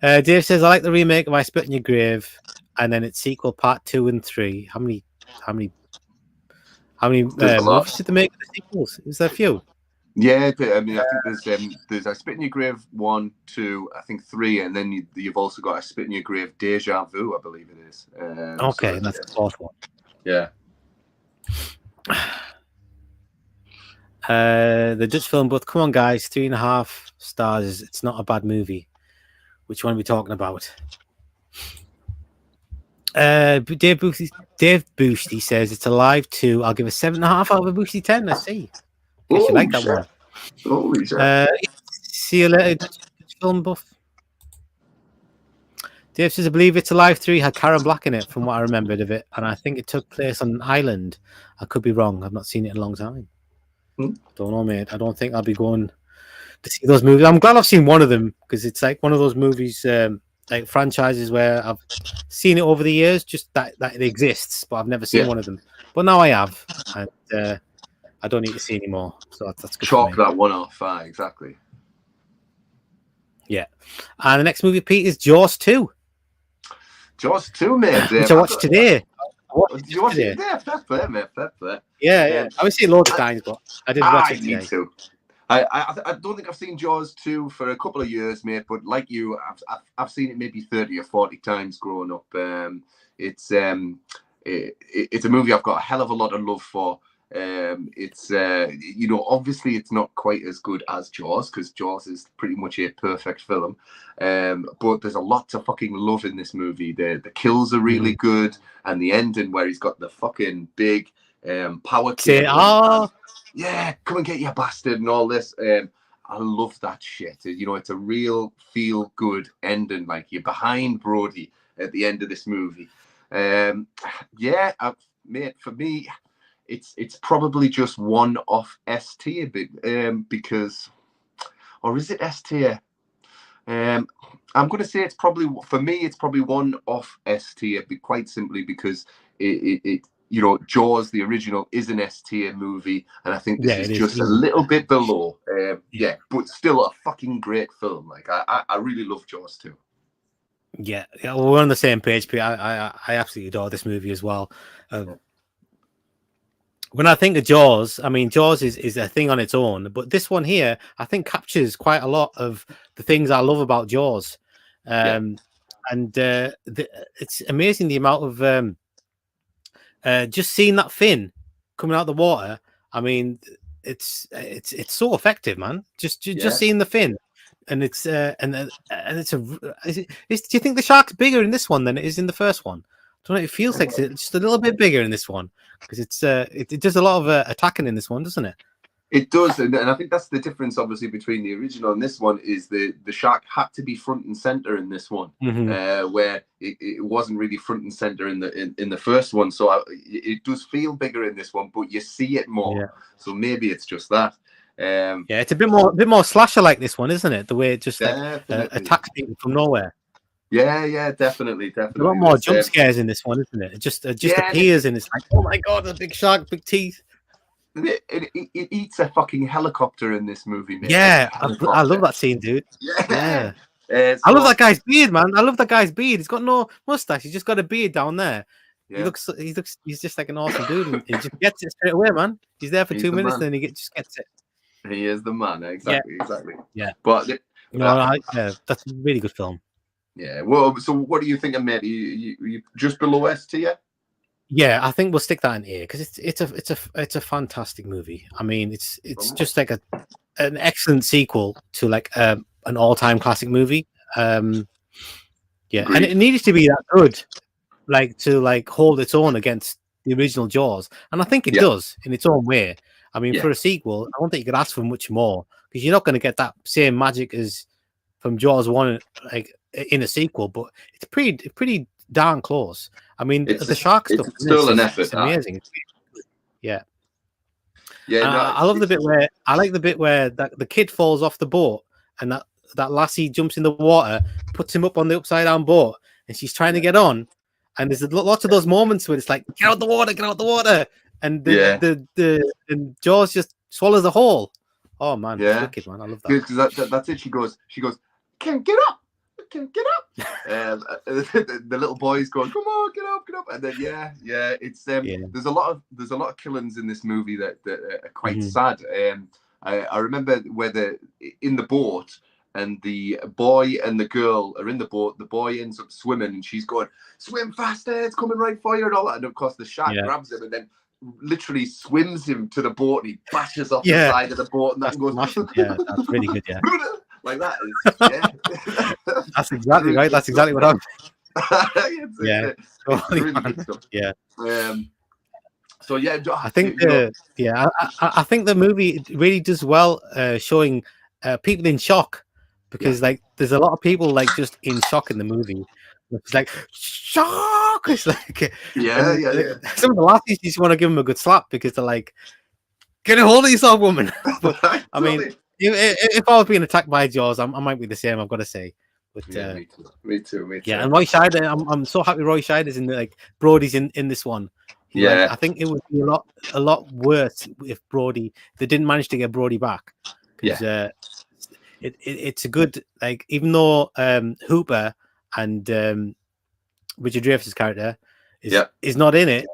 Dave says, I like the remake of I Spit in Your Grave, and then its sequel, part 2 and 3. How many movies did they make of the sequels? Is there a few? Yeah, I mean, I think there's I Spit in Your Grave 1, 2, I think 3, and then you've also got I Spit in Your Grave Deja Vu, I believe it is. Okay, and that's the 4th one. Yeah. The Dutch film, but come on, guys, 3.5 stars. It's not a bad movie. Which one are we talking about? Dave Boosty says it's Alive 2. I'll give a 7.5 out of a Boosty 10. I see. Guess you like that one. Holy shit. See you later, Dutch film buff. Dave says, I believe It's Alive 3 had Karen Black in it, from what I remembered of it, and I think it took place on an island. I could be wrong. I've not seen it in a long time. Don't know, mate. I don't think I'll be going to see those movies. I'm glad I've seen one of them, because it's like one of those movies, like franchises where I've seen it over the years, just that it exists, but I've never seen one of them. But now I have, and I don't need to see any more. So that's good. Chalk that one off, exactly. Yeah. And the next movie, Pete, is Jaws 2. Jaws 2, mate. Which I watched today. Did you watch it today? Fair play, mate. Fair play. Yeah. I've seen it loads of times, but I didn't watch it today. Me too. I don't think I've sseen Jaws 2 for a couple of years, mate. But like you, I've seen it maybe 30 or 40 times growing up. It's a movie I've got a hell of a lot of love for. It's obviously it's not quite as good as Jaws, because Jaws is pretty much a perfect film, but there's a lot to fucking love in this movie. The kills are really good, and the ending where he's got the fucking big power cable, yeah, come and get your bastard and all this. I love that shit. It's a real feel good ending, like you're behind Brody at the end of this movie. Mate, for me, it's probably just one off S tier, because, or is it S tier? I'm going to say it's probably one off S tier, quite simply because it Jaws, the original, is an S tier movie, and I think this is just a little bit below. But still a fucking great film. Like I really love Jaws too. Yeah, we're on the same page, Pete. I absolutely adore this movie as well. When I think of Jaws, I mean, Jaws is a thing on its own, but this one here, I think, captures quite a lot of the things I love about Jaws. It's amazing the amount of just seeing that fin coming out of the water. I mean, it's so effective, man. Just seeing the fin, and it's do you think the shark's bigger in this one than it is in the first one? I don't know. It feels like it's just a little bit bigger in this one, because it does a lot of attacking in this one, doesn't it? It does, and I think that's the difference, obviously, between the original and this one. Is the shark had to be front and center in this one, where it wasn't really front and center in the first one. So it does feel bigger in this one, but you see it more. Yeah. So maybe it's just that. It's a bit more slasher like this one, isn't it? The way it just attacks people from nowhere. Yeah, definitely. A lot more jump scares in this one, isn't it? It just appears and it's like, oh my god, a big shark, big teeth. It eats a fucking helicopter in this movie, mate. Yeah, I love that scene, dude. Yeah. So, I love that guy's beard, man. I love that guy's beard. He's got no mustache. He's just got a beard down there. Yeah. He's just like an awesome dude, and he just gets it straight away, man. He's there for 2 minutes, and then he just gets it. He is the man, exactly. Yeah, but that's a really good film. Yeah. Well, so what do you think, mate? You just below S tier? Yeah, I think we'll stick that in here because it's a fantastic movie. I mean, it's just like an excellent sequel to like an all-time classic movie. Yeah, Agreed. And it needed to be that good, like to like hold its own against the original Jaws, and I think it does in its own way. I mean, for a sequel, I don't think you could ask for much more because you're not going to get that same magic as from Jaws 1, like in a sequel, but it's pretty darn close. I mean, the shark stuff is still an effort. It's amazing. Yeah. Yeah, I love the bit where the kid falls off the boat and that lassie jumps in the water, puts him up on the upside down boat, and she's trying to get on. And there's lots of those moments where it's like, get out the water, and and Jaws just swallows the whole. Oh man, wicked, man, I love that. Because that's it. She goes, can't get up. The little boy's going, come on, get up, and then it's there's a lot of killings in this movie that are quite sad. I remember where in the boat, and the boy and the girl are in the boat. The boy ends up swimming, and she's going, swim faster, it's coming right for you, and all that. And of course, the shark grabs him and then literally swims him to the boat, and he bashes off the side of the boat, and that goes, that's really good, yeah. Like that. That's exactly right. That's exactly what I'm. It's really good stuff. Yeah. So yeah, I think I think the movie really does well showing people in shock, because like there's a lot of people like just in shock in the movie. It's like shock. It's like some of the lassies just want to give them a good slap because they're like, get a hold of yourself, woman. But I mean, if I was being attacked by Jaws, I might be the same, I've got to say. But me too. Yeah, and Roy Scheider, I'm so happy Roy Scheider's in Brody's in this one. I think it would be a lot worse if they didn't manage to get Brody back. It's a good, like, even though Hooper and Richard Dreyfuss's character is not in it,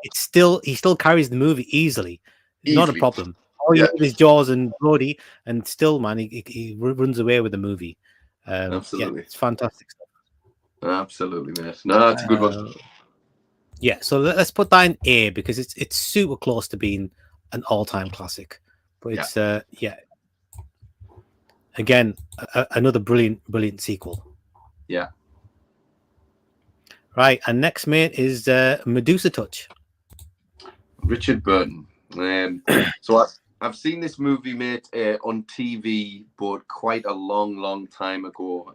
he still carries the movie easily. Not a problem. All you need is Jaws and Brody, and still, man, he runs away with the movie. Absolutely, it's fantastic stuff. Absolutely, man. No, it's a good one. Yeah, so let's put that in A because it's super close to being an all-time classic. But it's again another brilliant sequel. Yeah. Right, and next, mate, is Medusa Touch. Richard Burton. So I've seen this movie, mate, on TV, but quite a long time ago.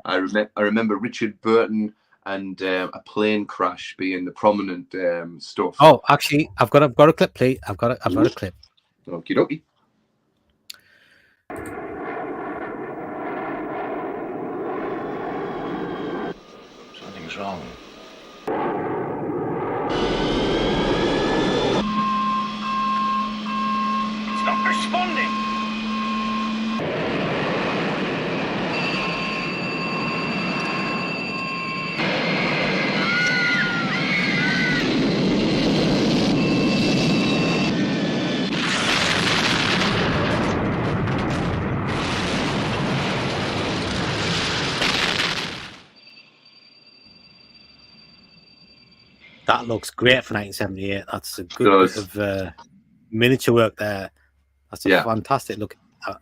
I remember Richard Burton and a plane crash being the prominent stuff. Oh, actually, I've got a clip, please. I've got a clip. Okie dokie. Something's wrong. Stop responding. That looks great for 1978. That's a good bit of miniature work there. That's a fantastic look at that.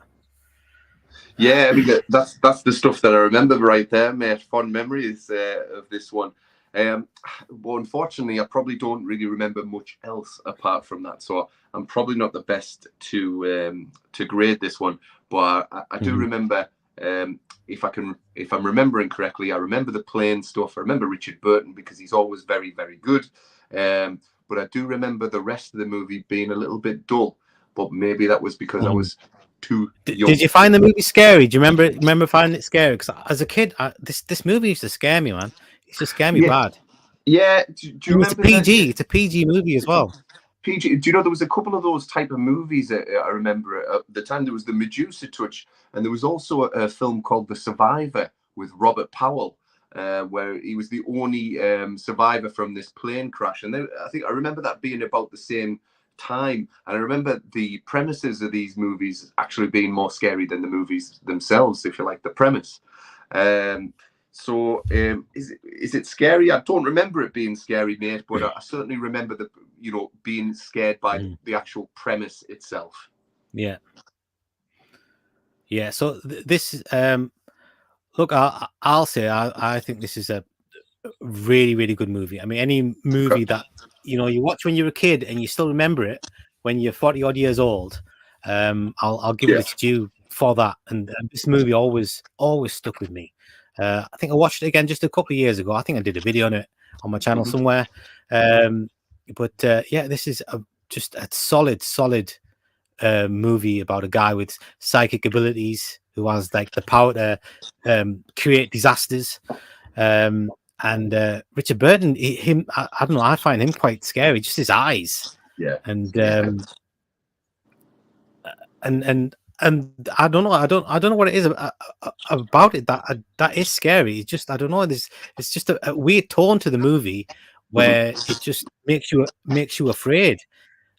Yeah, I mean, that's the stuff that I remember right there, mate. Fond memories of this one. But unfortunately, I probably don't really remember much else apart from that. So I'm probably not the best to grade this one. But I do remember, if I'm remembering correctly, I remember the plane stuff. I remember Richard Burton because he's always very, very good. But I do remember the rest of the movie being a little bit dull. But maybe that was because I was too young. Did you find the movie scary? Do you remember finding it scary? Because as a kid, this movie used to scare me, man. It used to scare me bad. Yeah. Do you And it's a remember PG. It's a PG movie as well. PG. Do you know there was a couple of those type of movies that I remember at the time? There was the Medusa Touch, and there was also a film called The Survivor with Robert Powell, where he was the only survivor from this plane crash. And I think I remember that being about the same time. And I remember the premises of these movies actually being more scary than the movies themselves, if you like the premise. So is it scary? I don't remember it being scary, mate, but I certainly remember being scared by the actual premise itself. Yeah. So this look, I'll say I think this is a really, really good movie. I mean, any movie that you watch when you're a kid and you still remember it when you're 40 odd years old, I'll give it its due for that. And this movie always stuck with me. I think I watched it again just a couple of years ago. I think I did a video on it on my channel somewhere. But this is just a solid movie about a guy with psychic abilities who has like the power to create disasters. And Richard Burton, I don't know, I find him quite scary. Just his eyes. Yeah. And I don't know. I don't know what it is about it that is scary. It's just I don't know. It's just a weird tone to the movie where it just makes you afraid.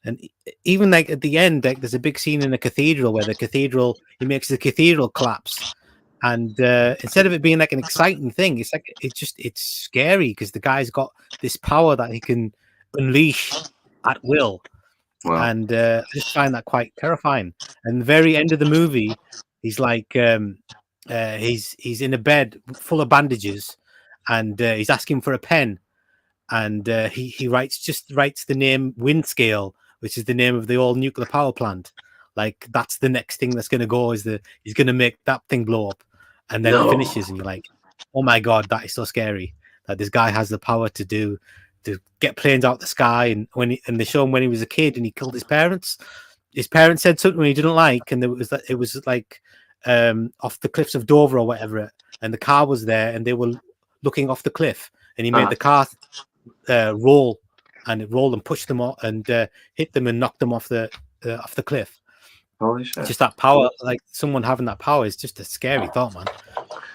And even like at the end, like there's a big scene in a cathedral where he makes the cathedral collapse. And instead of it being like an exciting thing, it's like it's scary because the guy's got this power that he can unleash at will. Wow. And I just find that quite terrifying. And the very end of the movie, he's like he's in a bed full of bandages, and he's asking for a pen, and he writes the name Windscale, which is the name of the old nuclear power plant. Like that's the next thing that's going to go he's going to make that thing blow up, and then it finishes, and you're like, oh my god, that is so scary that this guy has the power to get planes out the sky. And and they show him when he was a kid and he killed his parents. His parents said something he didn't like, and it was like off the cliffs of Dover or whatever, and the car was there, and they were looking off the cliff, and he made the car roll, and it rolled and pushed them off and hit them and knocked them off the cliff. Holy shit! Just that power, like someone having that power, is just a scary thought, man.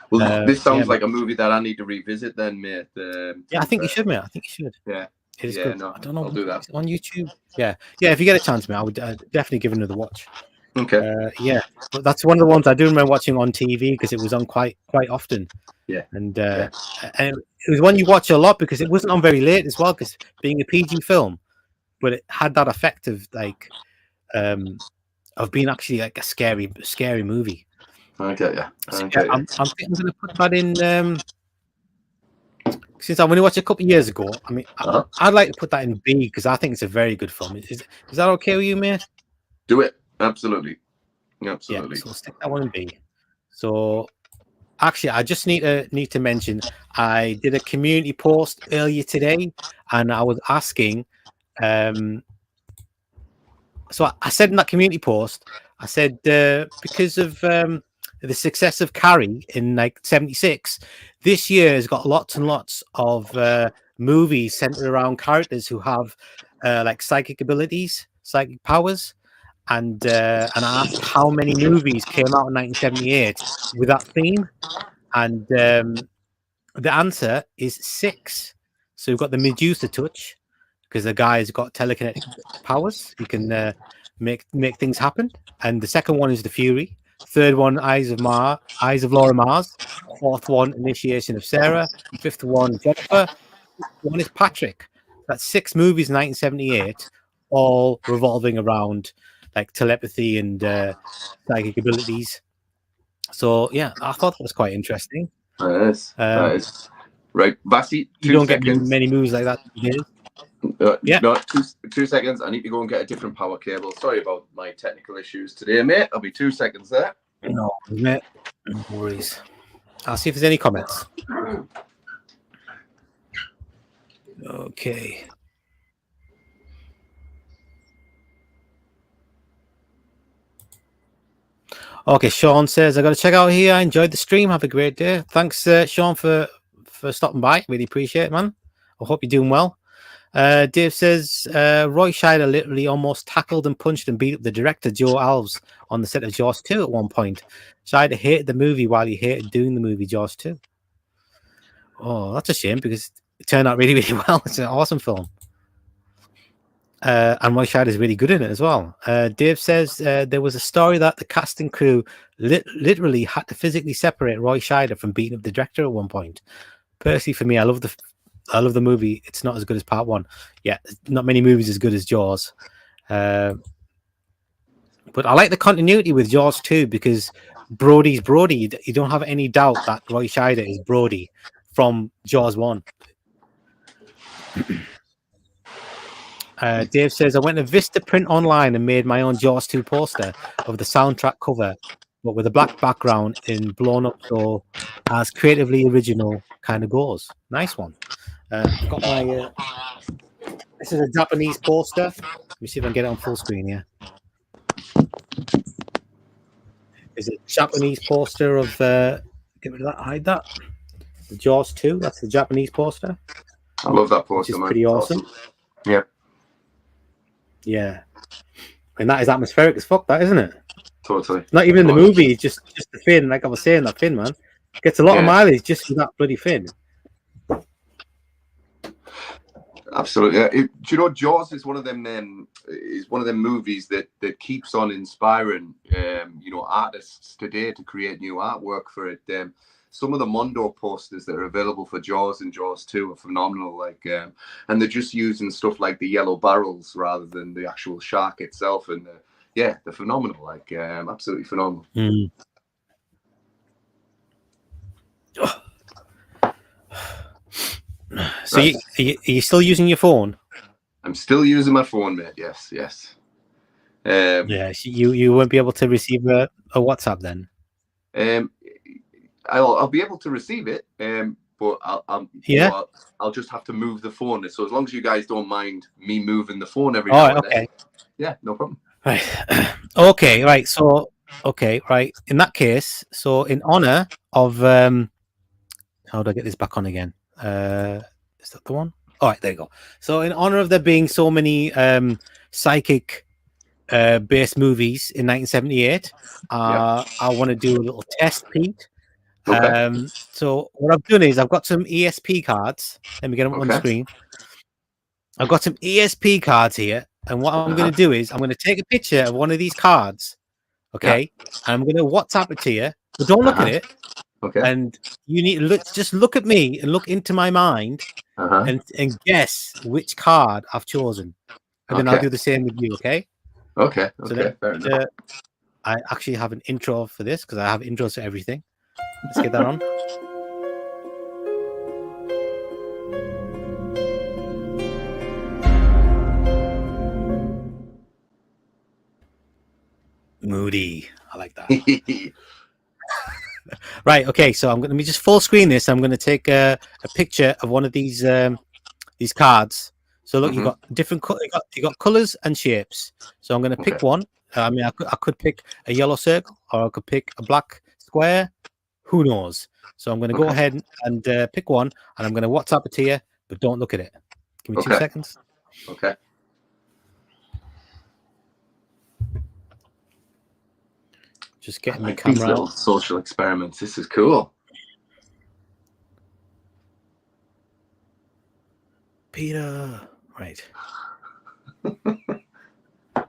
Well, this sounds like a movie that I need to revisit then, mate. I think you should, mate. I think you should. Yeah. It is good. No, I don't know. I'll do that on YouTube. Yeah. If you get a chance, mate, I would definitely give it another watch. Okay. But that's one of the ones I do remember watching on TV because it was on quite often. Yeah. And and it was one you watch a lot because it wasn't on very late as well, because being a PG film, but it had that effect of like of being actually like a scary movie. I get you. I'm thinking I'm going to put that in. Since I only watched it a couple of years ago, I mean, I'd like to put that in B because I think it's a very good film. Is that okay with you, mate? Do it. Absolutely. Yeah, so we'll stick that one in B. So, actually, I just need to mention I did a community post earlier today, and I was asking. So I said in that community post, I said because of the success of Carrie in like '76, this year has got lots and lots of movies centered around characters who have like psychic abilities, psychic powers, and I asked how many movies came out in 1978 with that theme, and the answer is 6. So we've got the Medusa Touch, because the guy's got telekinetic powers. He can make things happen. And the second one is the Fury. Third one, Eyes of Laura Mars. Fourth one, Initiation of Sarah. Fifth one, Jennifer. One is Patrick. That's 6 movies in 1978, all revolving around like telepathy and psychic abilities. So yeah, I thought that was quite interesting. That is. Right, Vasi, you don't get many movies like that these days. No, 2 seconds. I need to go and get a different power cable. Sorry about my technical issues today, mate. I'll be 2 seconds there. No, mate. No worries. I'll see if there's any comments. Okay. Okay, Sean says, I got to check out here. I enjoyed the stream. Have a great day. Thanks, Sean, for stopping by. Really appreciate it, man. I hope you're doing well. Dave says, Roy Scheider literally almost tackled and punched and beat up the director, Joe Alves, on the set of Jaws 2 at one point. Scheider hated the movie while he hated doing the movie Jaws 2. Oh, that's a shame because it turned out really, really well. It's an awesome film. And Roy Scheider is really good in it as well. Dave says there was a story that the cast and crew literally had to physically separate Roy Scheider from beating up the director at one point. Personally, for me, I love the movie. It's not as good as part one. Yeah, not many movies as good as Jaws. But I like the continuity with Jaws too, because Brody's Brody. You don't have any doubt that Roy Scheider is Brody from Jaws 1. Dave says, I went to Vista Print online and made my own Jaws 2 poster of the soundtrack cover, but with a black background in blown up, so as creatively original kind of goes. Nice one. I've got my this is a Japanese poster. Let me see if I can get it on full screen here. Is it Japanese poster of get rid of that, hide that. The Jaws 2, that's the Japanese poster. I love that poster, which is man. pretty awesome. Yeah. Yeah. And that is atmospheric as fuck, that, isn't it? Totally. Not even in the movie, just the fin, like I was saying, that fin, man. Gets a lot of mileage just for that bloody fin. Absolutely. Do you know Jaws is one of them movies that keeps on inspiring artists today to create new artwork for it. Some of the Mondo posters that are available for Jaws and Jaws 2 are phenomenal. And they're just using stuff like the yellow barrels rather than the actual shark itself. And they're phenomenal. Absolutely phenomenal. Mm. So right. Are you still using your phone? I'm still using my phone, mate. Yes. You won't be able to receive a WhatsApp then. I'll be able to receive it, but I'll just have to move the phone. So as long as you guys don't mind me moving the phone every now and then, yeah, no problem. Right. Okay. Right. So right. In that case, so in honor of how do I get this back on again? Is that the one? All right, there you go. So in honor of there being so many psychic based movies in 1978, I want to do a little test, Pete. Okay. So what I've done is I've got some ESP cards. Let me get them on the screen. I've got some ESP cards here, and what I'm going to do is I'm going to take a picture of one of these cards, okay, and I'm going to WhatsApp it to you. But don't look at it. Okay. And you need to just look at me and look into my mind and guess which card I've chosen. And then I'll do the same with you, okay? Okay. So I actually have an intro for this because I have intros to everything. Let's get that on. Moody. I like that. Right. Okay. So let me just full screen this. I'm going to take a picture of one of these cards. So look, you've got different. You got colors and shapes. So I'm going to pick one. I mean, I could pick a yellow circle, or I could pick a black square. Who knows? So I'm going to go ahead and pick one, and I'm going to WhatsApp it to you, but don't look at it. Give me 2 seconds. Okay. Just getting my camera. These little social experiments. This is cool. Peter. Right. I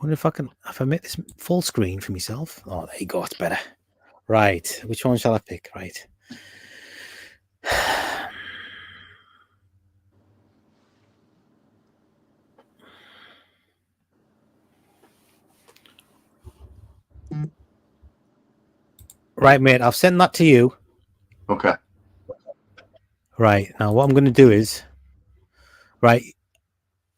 wonder if I make this full screen for myself. Oh, there you go. It's better. Right. Which one shall I pick? Right. Right, mate. I've sent that to you. Okay. Right. Now, what I'm going to do is, right,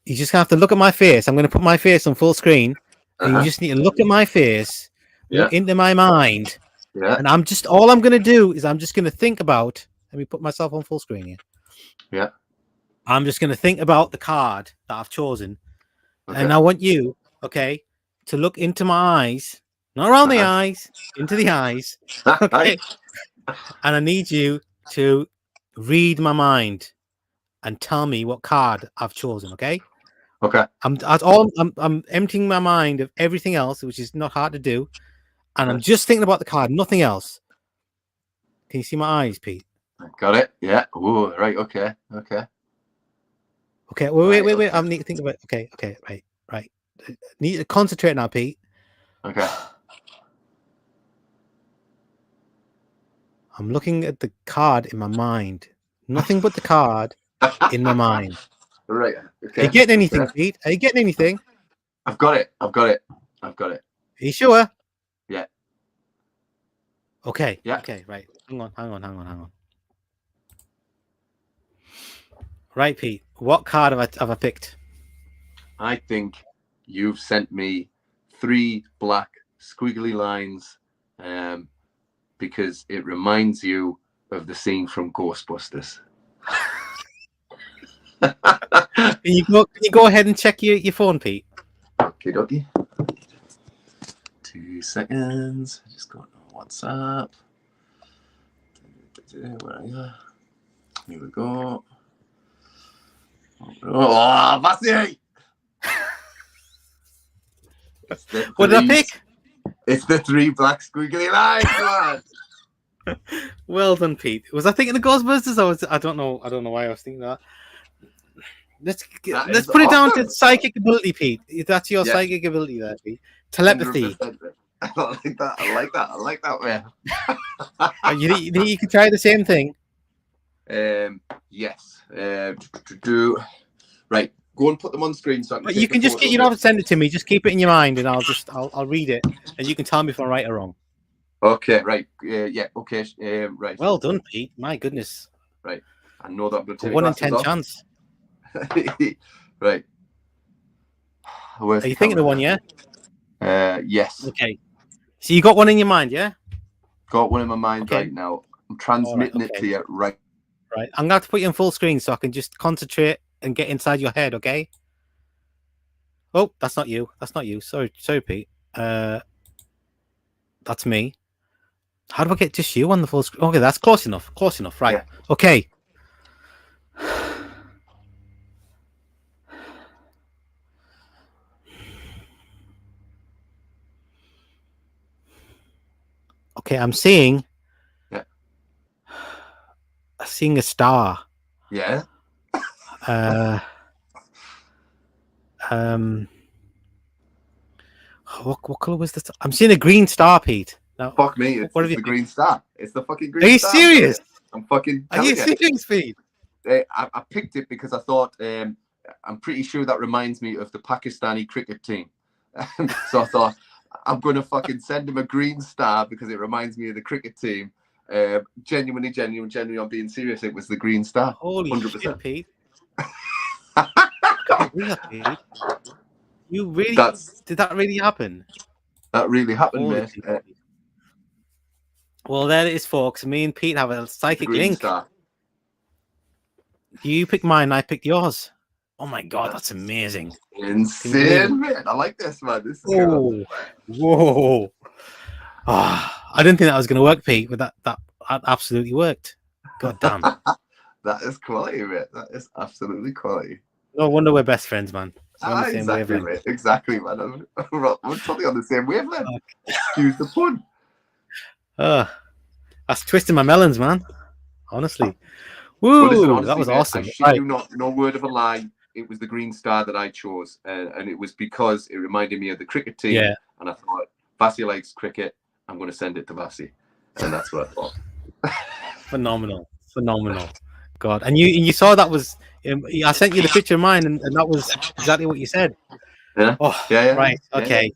you just have to look at my face. I'm going to put my face on full screen. And you just need to look at my face, look into my mind. Yeah. And all I'm going to do is I'm just going to think about, let me put myself on full screen here. Yeah. I'm just going to think about the card that I've chosen. Okay. And I want you, to look into my eyes not around the eyes, into the eyes. Okay. And I need you to read my mind and tell me what card I've chosen. Okay. Okay. I'm emptying my mind of everything else, which is not hard to do, and I'm just thinking about the card, nothing else. Can you see my eyes, Pete? Got it. Yeah. Ooh, right. Okay. Okay. Okay. Wait. Okay. I need to think about it. Okay. Right. Need to concentrate now, Pete. Okay. I'm looking at the card in my mind. Nothing but the card in my mind. Right. Okay. Are you getting anything, Pete? Are you getting anything? I've got it. Are you sure? Yeah. Okay. Yeah. Okay. Right. Hang on. Right, Pete. What card have I picked? I think you've sent me 3 black squiggly lines, because it reminds you of the scene from Ghostbusters. Can you go ahead and check your phone, Pete? Okay, dokie. 2 seconds. I just got on WhatsApp. Where are you? Here we go. Oh, Vassie! What did I pick? It's the 3 black squiggly lines, man. Well done, Pete. Was I thinking of Ghostbusters? I don't know why I was thinking that. Let's put it down to psychic ability, Pete. That's your psychic ability there, Pete. Telepathy. 100%. I like that, man. You think you can try the same thing? Yes. Right. Go and put them on screen so I can. You can just you don't have to send it to me. Just keep it in your mind, and I'll read it, and you can tell me if I'm right or wrong. Okay. Right. Yeah. Okay. Right. Well done, Pete. My goodness. Right. I know that I'm going to take 1 in 10 chance. Right. Are you thinking of one? Yeah. Yes. Okay. So you got one in your mind, yeah? Got one in my mind right now. I'm transmitting it to you right. Right. I'm gonna have to put you on full screen so I can just concentrate and get inside your head. Okay. Oh, that's not you. Sorry, Pete. That's me. How do I get just you on the full screen? Okay, that's close enough. Right. Yeah. Okay. Okay, I'm seeing. Yeah. I'm seeing a star. Yeah. What color was this? I'm seeing a green star, Pete. Now, fuck me. It's the green star. It's the fucking green star. Are you serious? I'm fucking. Are you serious, Pete? I picked it because I thought I'm pretty sure that reminds me of the Pakistani cricket team. So I thought I'm going to fucking send him a green star because it reminds me of the cricket team. Genuinely, I'm being serious. It was the green star. Holy 100%. shit, Pete. You really did that really happen? That really happened, mate. Well, there it is, folks. Me and Pete have a psychic link. Star. You picked mine, I picked yours. Oh my god, that's amazing. Insane, man. I like this, man. This is cool. Whoa. Oh, I didn't think that was going to work, Pete, but that absolutely worked. God damn. That is quality, mate. That is absolutely quality. No wonder we're best friends, man. Exactly, mate. Exactly, man. We're totally on the same wavelength. Excuse the pun. That's twisting my melons, man. Honestly. Woo! Well, listen, honestly, that was awesome. I shit you not, no word of a lie. It was the green star that I chose, and it was because it reminded me of the cricket team. Yeah. And I thought, Vassie likes cricket. I'm going to send it to Vassie, and that's what I thought. Phenomenal. God, and you saw that was. I sent you the picture of mine, and that was exactly what you said. Yeah. Oh, yeah. Right. Okay. Yeah.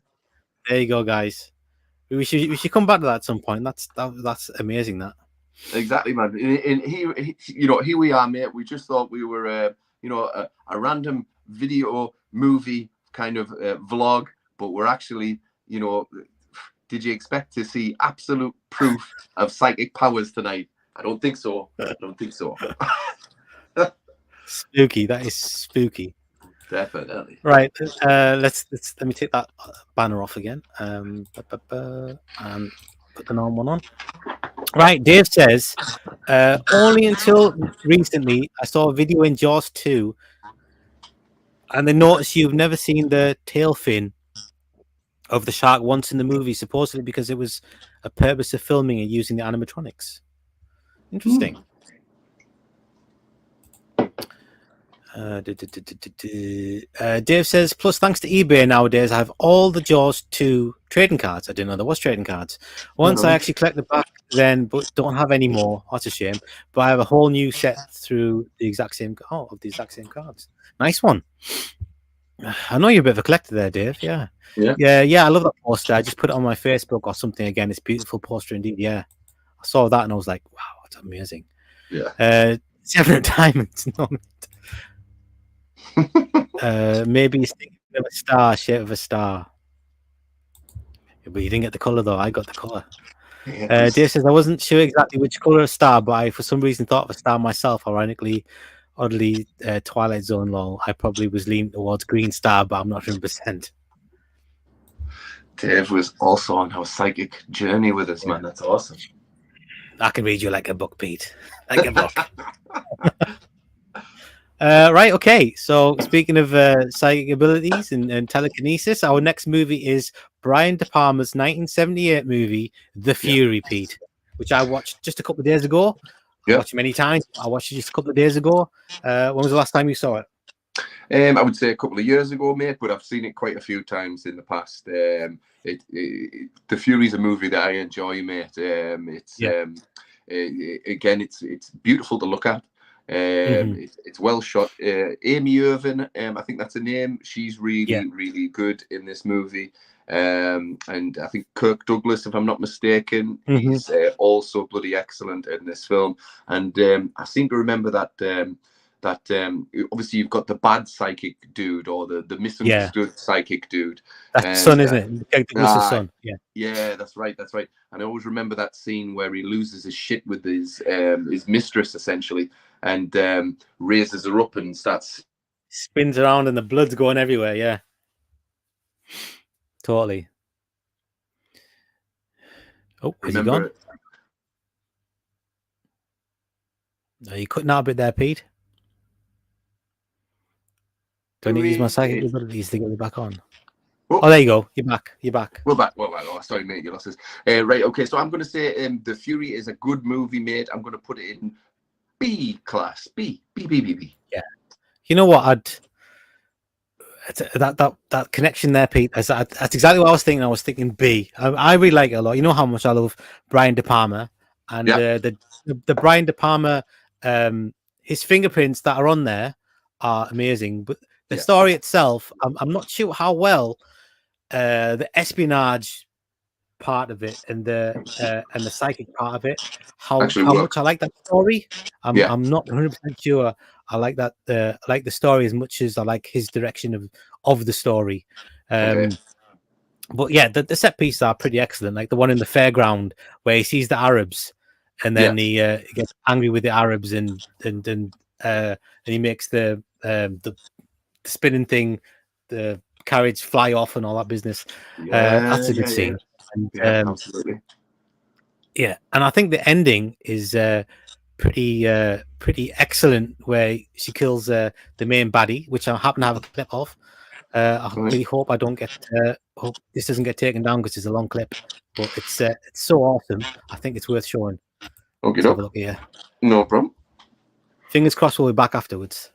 There you go, guys. We should come back to that at some point. That's amazing. That. Exactly, man. And here we are, mate. We just thought we were, a random video movie kind of vlog, but we're actually, did you expect to see absolute proof of psychic powers tonight? I don't think so. Spooky. That is spooky. Definitely. Right. Let me take that banner off again. And put the normal one on. Right. Dave says, only until recently I saw a video in Jaws 2, and they noticed you've never seen the tail fin of the shark once in the movie, supposedly because it was a purpose of filming and using the animatronics. Interesting. Dave says, plus thanks to eBay nowadays, I have all the Jaws 2 trading cards. I didn't know there was trading cards. Once I actually collect the back then, but don't have any more. That's a shame. But I have a whole new set through the exact same of the exact same cards. Nice one. I know you're a bit of a collector there, Dave. Yeah. I love that poster. I just put it on my Facebook or something again. It's a beautiful poster indeed. Yeah. I saw that and I was like, wow, that's amazing. Yeah. 7 diamonds. No. Maybe he's thinking of a star, shape of a star. But you didn't get the color though. I got the color. Dave says, I wasn't sure exactly which color of star, but I for some reason thought of a star myself. Ironically, oddly, Twilight Zone lol. I probably was leaning towards green star, but I'm not 100%. Dave was also on our psychic journey with us, man. That's awesome. I can read you like a book, Pete. Like a book. Right, okay. So speaking of psychic abilities and telekinesis, our next movie is Brian De Palma's 1978 movie, The Fury, Pete, which I watched just a couple of days ago. I watched it many times. I watched it just a couple of days ago. When was the last time you saw it? I would say a couple of years ago, mate, but I've seen it quite a few times in the past. The Fury's a movie that I enjoy, mate. It's beautiful to look at. It's well shot. Amy Irvin, I think that's her name. She's really good in this movie. And I think Kirk Douglas, if I'm not mistaken, he's also bloody excellent in this film. And I seem to remember that obviously you've got the bad psychic dude or the misunderstood psychic dude. That's son, isn't it? Douglas's son. Yeah, that's right. And I always remember that scene where he loses his shit with his mistress essentially, and raises her up and spins around and the blood's going everywhere. Yeah, totally. Oh, is he gone? Are you cutting out a bit there, Pete? Do I need to use my psychic abilities to get me back on? Oh, there you go. You're back. We're back. Oh, sorry, mate. You lost us. Right. Okay. So I'm going to say The Fury is a good movie, mate. I'm going to put it in B class. B. Yeah. You know what? That connection there, Pete. That's exactly what I was thinking. I was thinking B. I really like it a lot. You know how much I love Brian De Palma, and the Brian De Palma, his fingerprints that are on there are amazing. But the story itself, I'm not sure how well the espionage part of it and the psychic part of it, how much I like that story. I'm not 100% sure I like that. I like the story as much as I like his direction of the story. But yeah, the set pieces are pretty excellent. Like the one in the fairground where he sees the Arabs and then he gets angry with the Arabs and he makes the spinning thing, the carriage fly off and all that business. That's a good scene. And, absolutely. Yeah, and I think the ending is pretty excellent, where she kills the main baddie, which I happen to have a clip of. I really hope I don't get hope this doesn't get taken down because it's a long clip, but it's so awesome. I think it's worth showing. Okay, have a look here. No problem. Fingers crossed we'll be back afterwards.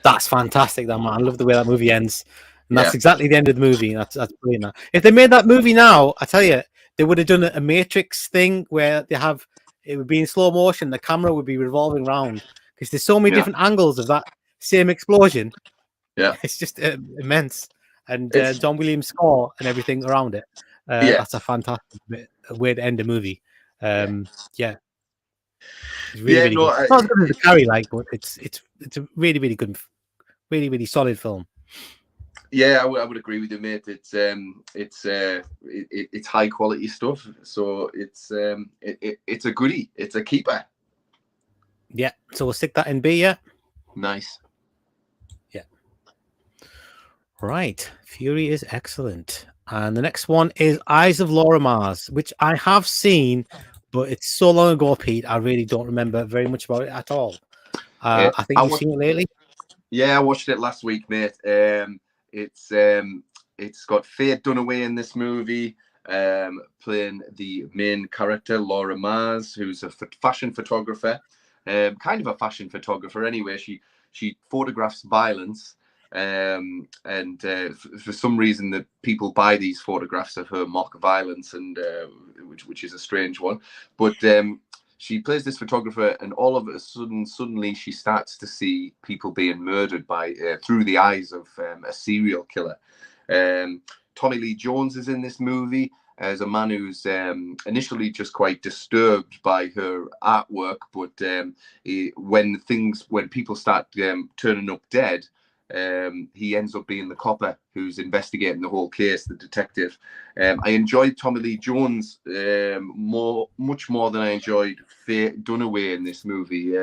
That's fantastic, that man. I love the way that movie ends. And that's exactly the end of the movie. That's brilliant. If they made that movie now, I tell you, they would have done a Matrix thing where it would be in slow motion, the camera would be revolving around because there's so many different angles of that same explosion. Yeah, it's just immense. And It's- John Williams' score and everything around it. That's a fantastic way to end a movie. Yeah. It's really, really good. It's not as good as the Carrie, but it's a really, really good, really, really solid film. Yeah, I would agree with you, mate. It's high quality stuff, so it's a goodie. It's a keeper. Yeah, so we'll stick that in B. Yeah, nice. Yeah, right. Fury is excellent, and the next one is Eyes of Laura Mars, which I have seen, but it's so long ago, Pete. I really don't remember very much about it at all. I think you've seen it lately. Yeah, I watched it last week, mate. It's got Faye Dunaway in this movie, playing the main character, Laura Mars, who's a fashion photographer, kind of a fashion photographer anyway. She photographs violence, and for some reason, the people buy these photographs of her mock violence, and which is a strange one, but. She plays this photographer, and all of a sudden, suddenly she starts to see people being murdered by through the eyes of a serial killer. Tommy Lee Jones is in this movie as a man who's initially just quite disturbed by her artwork, but when people start turning up dead, he ends up being the copper who's investigating the whole case, the detective. I enjoyed Tommy Lee Jones much more than I enjoyed Faye Dunaway in this movie.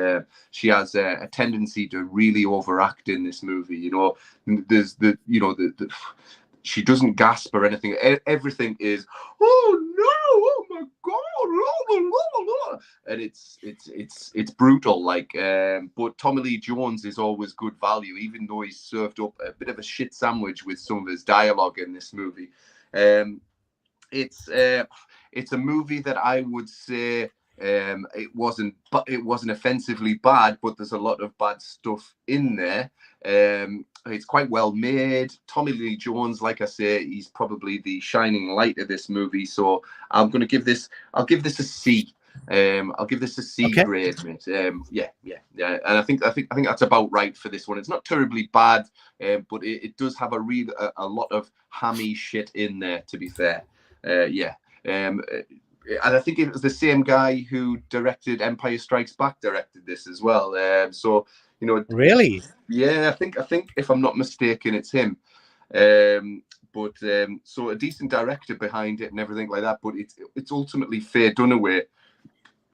She has a tendency to really overact in this movie. There's she doesn't gasp or anything. Everything is, oh no, oh my god, and it's brutal. But Tommy Lee Jones is always good value, even though he's served up a bit of a shit sandwich with some of his dialogue in this movie. It's a movie that I would say it wasn't offensively bad, but there's a lot of bad stuff in there. It's quite well made. Tommy Lee Jones, like I say, he's probably the shining light of this movie. So I'll give this a C. I'll give this a C grade, mate. Yeah. And I think that's about right for this one. It's not terribly bad, but it does have a lot of hammy shit in there, to be fair. And I think it was the same guy who directed Empire Strikes Back directed this as well. Really? Yeah, I think if I'm not mistaken, it's him. So a decent director behind it and everything like that. But it's ultimately Faye Dunaway,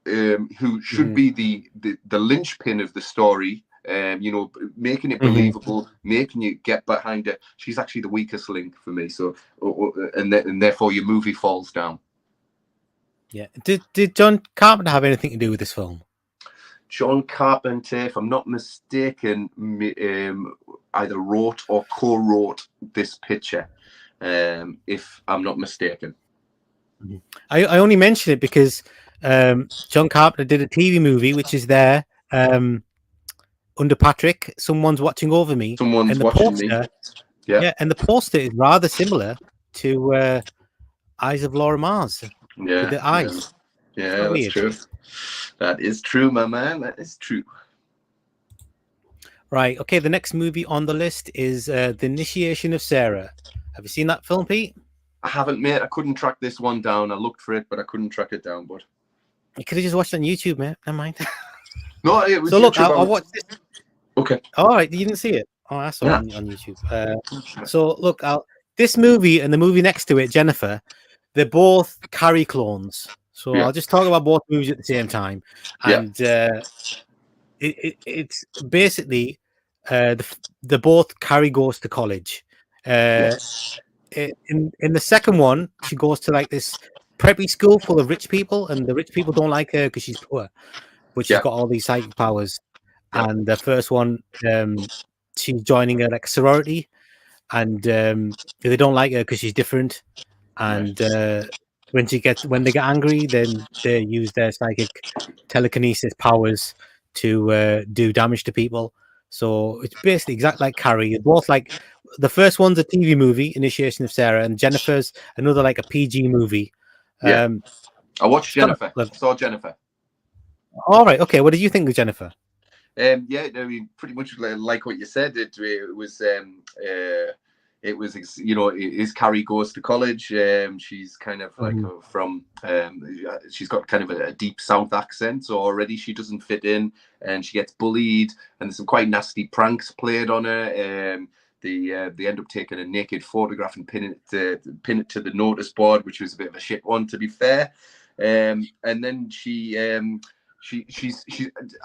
who should be the linchpin of the story. Making it believable, making you get behind it. She's actually the weakest link for me. So, and therefore your movie falls down. Yeah. Did John Carpenter have anything to do with this film? John Carpenter, if I'm not mistaken, either wrote or co-wrote this picture. If I'm not mistaken. I only mention it because John Carpenter did a TV movie which is there under Patrick. Someone's watching over me. Someone's watching me. Yeah, and the poster is rather similar to Eyes of Laura Mars. Yeah, with the eyes. Yeah, that's true. That is true, my man. That is true. Right. Okay. The next movie on the list is The Initiation of Sarah. Have you seen that film, Pete? I haven't, mate. I couldn't track this one down. I looked for it, but I couldn't track it down. But you could have just watched it on YouTube, mate. Never mind. No, it was. So look, I watched this. Okay. All right. You didn't see it? Oh, I saw it on YouTube. So look, this movie and the movie next to it, Jennifer, they're both Carrie clones. So I'll just talk about both movies at the same time. And it's basically the both Carrie goes to college. In the second one, she goes to like this preppy school full of rich people, and the rich people don't like her because she's poor, but she's got all these psychic powers. And the first one, she's joining a like sorority, and they don't like her because she's different. And when they get angry, then they use their psychic telekinesis powers to do damage to people. So it's basically exactly like Carrie. Both like the first one's a TV movie, Initiation of Sarah, and Jennifer's another like a PG movie. Yeah. I watched Jennifer. Saw Jennifer. All right. Okay. What did you think of Jennifer? Yeah, I mean, pretty much like what you said. It was, you know, is Carrie goes to college. She's kind of like from, she's got kind of a deep South accent, so already she doesn't fit in, and she gets bullied, and there's some quite nasty pranks played on her. They end up taking a naked photograph and pin it to the notice board, which was a bit of a shit one, to be fair. And then she's I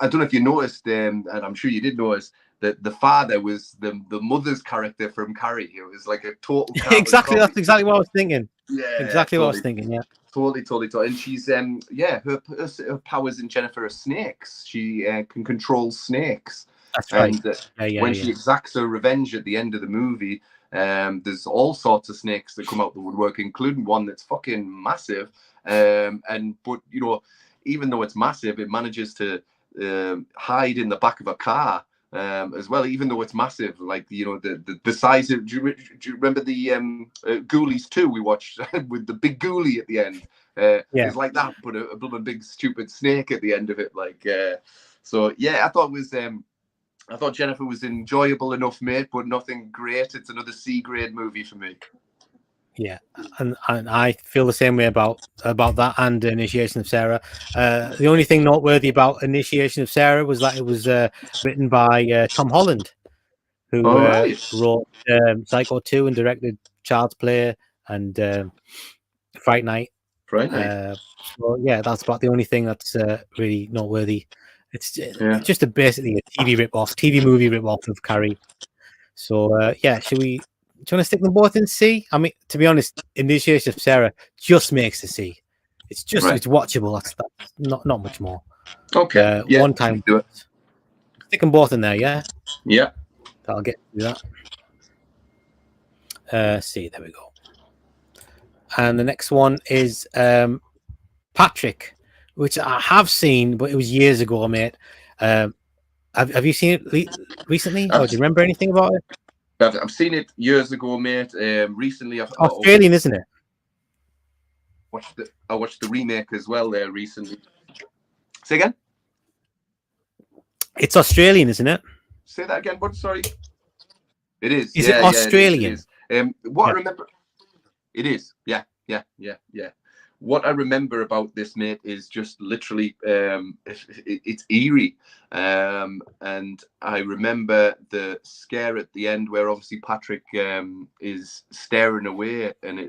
don't know if you noticed, and I'm sure you did notice, that the father was the mother's character from Carrie. It was like a total exactly. That's exactly what I was thinking. Yeah, exactly totally. What I was thinking. Yeah, totally. And she's her powers in Jennifer are snakes. She can control snakes. That's right. And when she exacts her revenge at the end of the movie, there's all sorts of snakes that come out the woodwork, including one that's fucking massive. But you know, even though it's massive, it manages to hide in the back of a car as well. Even though it's massive, like, you know, the size of. Do you remember the Ghoulies 2 we watched with the big ghoulie at the end? It's like that, but a big stupid snake at the end of it. Like, so yeah, I thought Jennifer was enjoyable enough, mate, but nothing great. It's another C grade movie for me. Yeah, and I feel the same way about that and Initiation of Sarah. The only thing noteworthy about Initiation of Sarah was that it was written by Tom Holland, who wrote Psycho 2 and directed Child's Play and Fright Night. So yeah, that's about the only thing that's really noteworthy. It's just basically a TV movie rip-off of Carrie. So yeah, do you want to stick them both in C? I mean, to be honest, Initiation of Sarah just makes a C. It's just it's watchable. That's not much more. Okay. One time. Do it. Stick them both in there. Yeah. Yeah. That'll get to that. C. There we go. And the next one is Patrick, which I have seen, but it was years ago, mate. Have you seen it recently? Or do you remember anything about it? I've seen it years ago, mate. Recently, Australian, isn't it? I watched the remake as well there recently. Say again? It's Australian, isn't it? Say that again, bud. Sorry. It is. Is it Australian? It is. What I remember, it is. Yeah. What I remember about this, mate, is just literally it's eerie. And I remember the scare at the end where obviously Patrick is staring away, and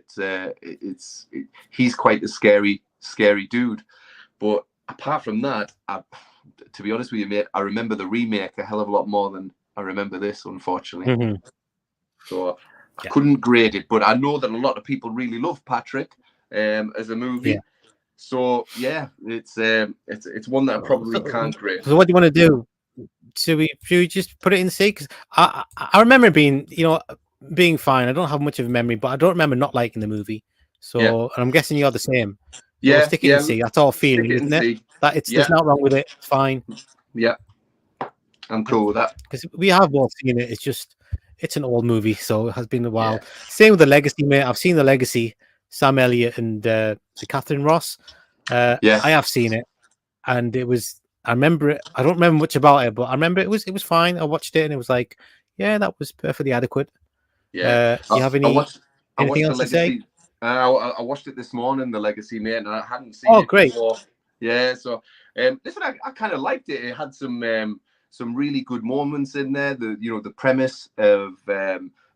he's quite a scary dude. But apart from that, to be honest with you, mate, I remember the remake a hell of a lot more than I remember this, unfortunately. So I couldn't grade it, but I know that a lot of people really love Patrick as a movie. So yeah, it's one that I probably can't grade. So what do you want to do? Should we just put it in C? Because I remember being fine. I don't have much of a memory, but I don't remember not liking the movie. So and I'm guessing you're the same. So we'll stick it in C. That's all feeling, isn't it? There's nothing wrong with it. It's fine. Yeah, I'm cool with that. Because we have both seen it. It's an old movie, so it has been a while. Same with The Legacy, mate. I've seen The Legacy, Sam Elliott and Catherine Ross. I have seen it, and it was. I remember it. I don't remember much about it, but I remember it was fine. I watched it, and it was like, yeah, that was perfectly adequate. Yeah. Do you have anything else to say? I watched it this morning, The Legacy, mate, and I hadn't seen it great. before. Yeah, so listen, I kind of liked it. It had some really good moments in there. The premise of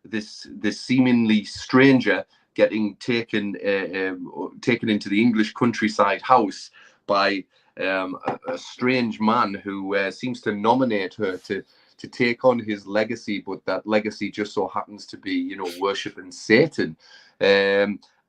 this seemingly stranger getting taken into the English countryside house by a strange man who seems to nominate her to take on his legacy, but that legacy just so happens to be, worshipping Satan.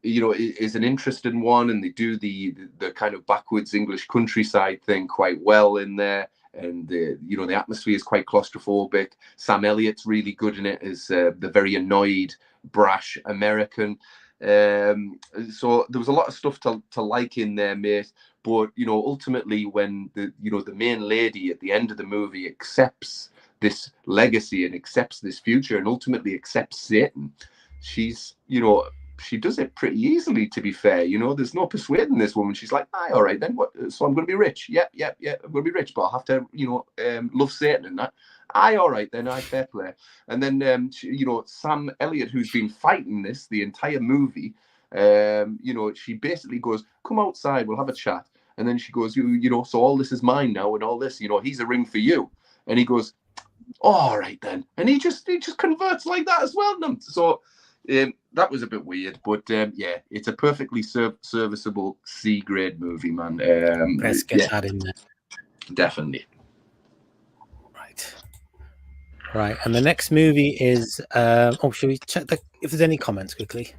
Is an interesting one, and they do the kind of backwards English countryside thing quite well in there. And the atmosphere is quite claustrophobic. Sam Elliott's really good in it as the very annoyed, brash American. So there was a lot of stuff to like in there, mate. But ultimately, when the main lady at the end of the movie accepts this legacy and accepts this future and ultimately accepts Satan, she's she does it pretty easily, to be fair. You know, there's no persuading this woman. She's like, aye, all right, then what? So I'm going to be rich. Yep, I'm going to be rich, but I'll have to, you know, love Satan and that. Aye, all right, then, aye, fair play. And then, you know, Sam Elliott, who's been fighting this the entire movie, you know, she basically goes, come outside, we'll have a chat. And then she goes, you know, so all this is mine now and all this, you know, he's a ring for you. And he goes, oh, all right then. And he just converts like that as well. So that was a bit weird, but yeah, it's a perfectly serviceable C-grade movie, man. Let's get that in there. Definitely. Right, and the next movie is should we check if there's any comments quickly?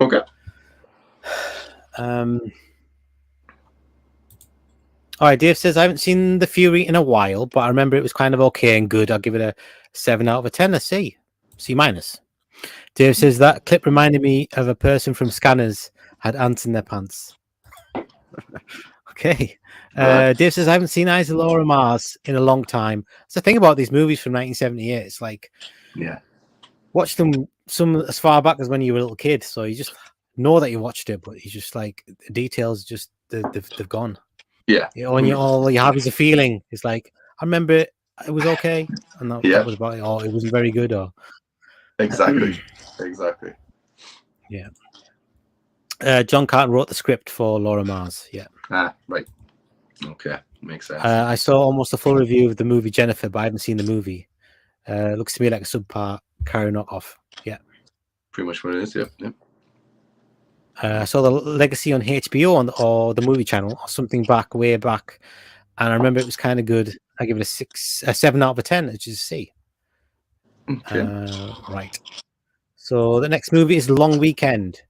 Okay. All right, Dave says I haven't seen The Fury in a while, but I remember it was kind of okay and good. I'll give it a 7 out of 10, a C minus. Dave says that clip reminded me of a person from Scanners had ants in their pants. Okay. Dave says I haven't seen Eyes of Laura Mars in a long time. It's the thing about these movies from 1978. It's like, yeah, watch them some as far back as when you were a little kid, so you just know that you watched it, but you just like the details just they've gone. Yeah. You know, and all you have is a feeling. It's like, I remember it was okay, and that was about it, or it wasn't very good, or exactly. Yeah. John Carter wrote the script for Laura Mars. Yeah. Right. Okay, makes sense. I saw almost a full review of the movie Jennifer, but I haven't seen the movie. Looks to me like a subpar Carrie knockoff. Yeah. Pretty much what it is. Yeah. I saw The Legacy on HBO or the movie channel or something way back, and I remember it was kind of good. I give it a 7 out of 10, which is a C. Okay. Right. So the next movie is Long Weekend.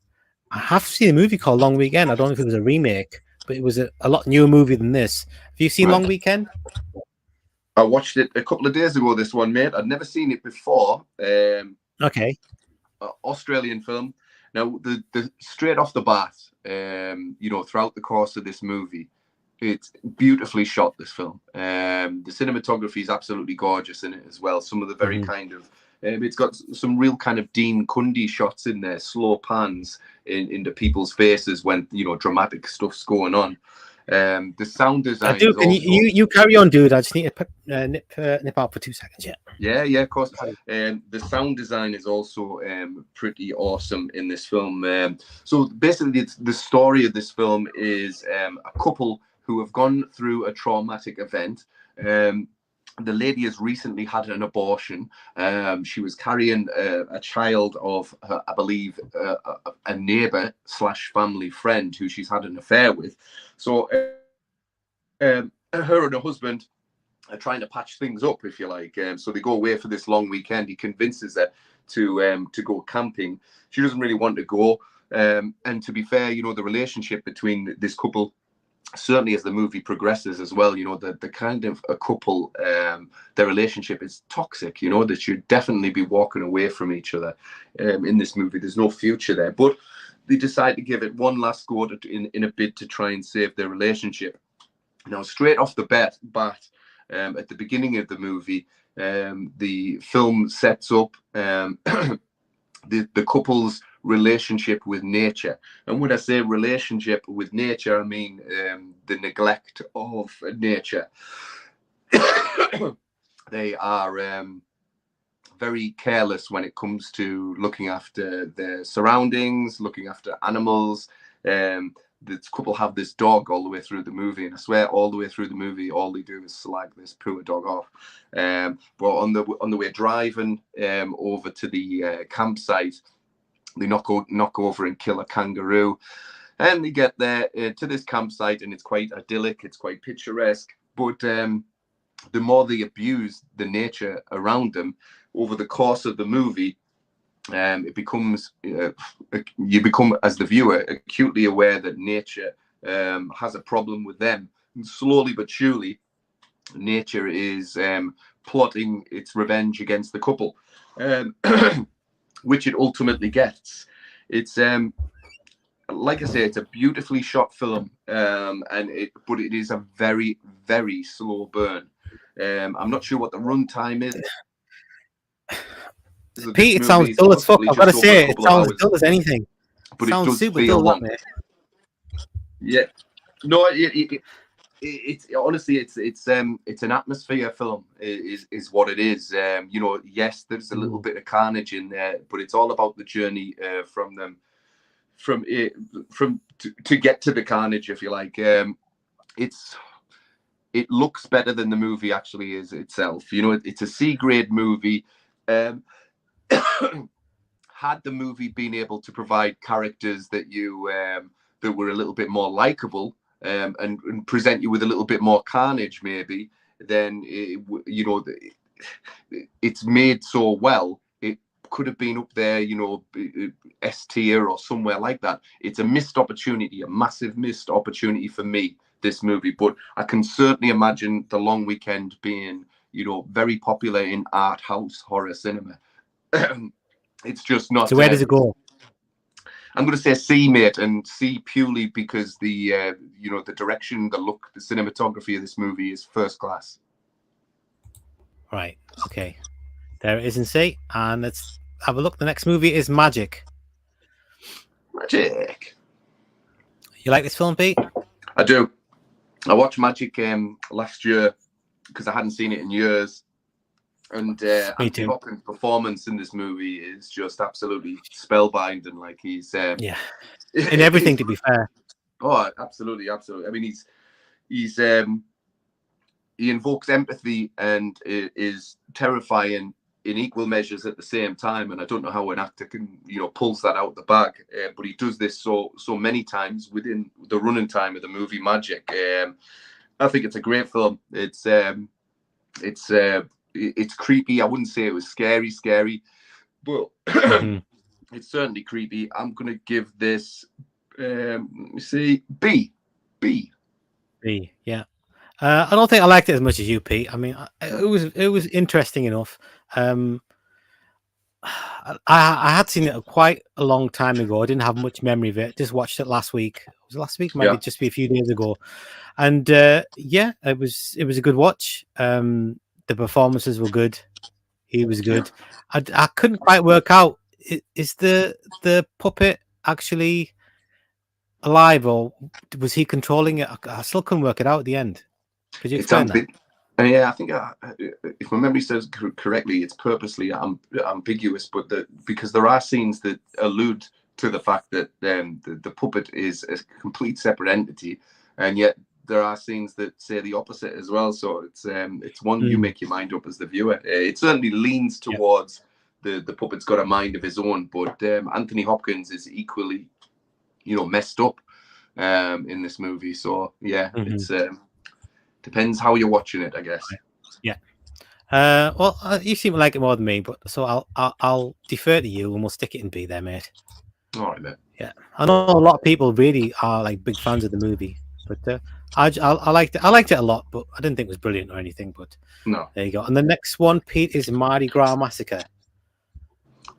I have seen a movie called Long Weekend. I don't know if it was a remake, but it was a lot newer movie than this. Have you seen Long Weekend? I watched it a couple of days ago, this one, mate. I'd never seen it before. Okay. Australian film. Now, the straight off the bat, you know, throughout the course of this movie, it's beautifully shot, this film. The cinematography is absolutely gorgeous in it as well. Some of the very kind of, it's got some real kind of Dean Cundy shots in there, slow pans into people's faces when, you know, dramatic stuff's going on. The sound design. Can you carry on, dude? I just need to nip out for 2 seconds. Yeah, of course. The sound design is also pretty awesome in this film. So basically, the story of this film is a couple who have gone through a traumatic event. The lady has recently had an abortion. She was carrying a child of, I believe, a neighbor / family friend who she's had an affair with. So her and her husband are trying to patch things up, if you like. So they go away for this long weekend. He convinces her to go camping. She doesn't really want to go. And to be fair, you know, the relationship between this couple, certainly as the movie progresses as well, you know, the kind of a couple, their relationship is toxic, you know, that should definitely be walking away from each other. In this movie, there's no future there, but they decide to give it one last go in a bid to try and save their relationship. Now, straight off the bat, at the beginning of the movie, the film sets up the couple's relationship with nature. And when I say relationship with nature, I mean the neglect of nature. They are very careless when it comes to looking after their surroundings, looking after animals. This couple have this dog all the way through the movie, and I swear all the way through the movie, all they do is slag this poor dog off. But on the way driving over to the campsite, they knock over and kill a kangaroo, and they get there to this campsite, and it's quite idyllic, it's quite picturesque. But the more they abuse the nature around them over the course of the movie, it becomes you become, as the viewer, acutely aware that nature has a problem with them. And slowly but surely, nature is plotting its revenge against the couple, which it ultimately gets. It's like I say, it's a beautifully shot film, but it is a very, very slow burn. I'm not sure what the runtime is. Pete, it sounds dull as fuck. I've got to say, it sounds dull as anything. but it Sounds does super feel dull, long. doesn't it? Yeah, no, it's honestly it's an atmosphere film is what it is. You know, yes, there's a little bit of carnage in there, but it's all about the journey from them to get to the carnage, if you like. It looks better than the movie actually is itself. You know, it's a C-grade movie. Had the movie been able to provide characters that you that were a little bit more likable and present you with a little bit more carnage, maybe, then you know, it's made so well. It could have been up there, you know, S tier or somewhere like that. It's a missed opportunity, a massive missed opportunity for me, this movie. But I can certainly imagine The Long Weekend being, you know, very popular in art house horror cinema. It's just not. So where does it go? I'm going to say C, mate, and C purely because the you know, the direction, the look, the cinematography of this movie is first class. Right. Okay. There it is in C, and let's have a look. The next movie is Magic. Magic. You like this film, Pete? I do. I watched Magic last year because I hadn't seen it in years. And Anthony Hopkins' performance in this movie is just absolutely spellbinding. Like he's yeah, in everything. To be fair, oh, absolutely. I mean, he invokes empathy and is terrifying in equal measures at the same time. And I don't know how an actor can, you know, pulls that out the bag, but he does this so many times within the running time of the movie Magic. I think it's a great film. It's creepy. I wouldn't say it was scary, but it's certainly creepy. I'm going to give this, let me see, B. Yeah. I don't think I liked it as much as you, Pete. I mean, it was interesting enough. I had seen it quite a long time ago. I didn't have much memory of it. Just watched it last week. Was it last week? Maybe just be a few days ago. And yeah, it was a good watch. The performances were good. He was good. I couldn't quite work out, is the puppet actually alive, or was he controlling it? I still couldn't work it out at the end. Could you explain that? Yeah, I think if my memory serves correctly, it's purposely ambiguous, but because there are scenes that allude to the fact that the puppet is a complete separate entity, and yet there are scenes that say the opposite as well. So it's one you make your mind up as the viewer. It certainly leans towards the puppet's got a mind of his own, but Anthony Hopkins is equally, you know, messed up in this movie. So yeah, it's depends how you're watching it, I guess. Yeah. Well, you seem to like it more than me, but so I'll defer to you, and we'll stick it in B there, mate. All right, mate. Yeah, I know a lot of people really are like big fans of the movie, but I liked it. I liked it a lot, but I didn't think it was brilliant or anything. But no, there you go. And the next one, Pete, is Mardi Gras Massacre.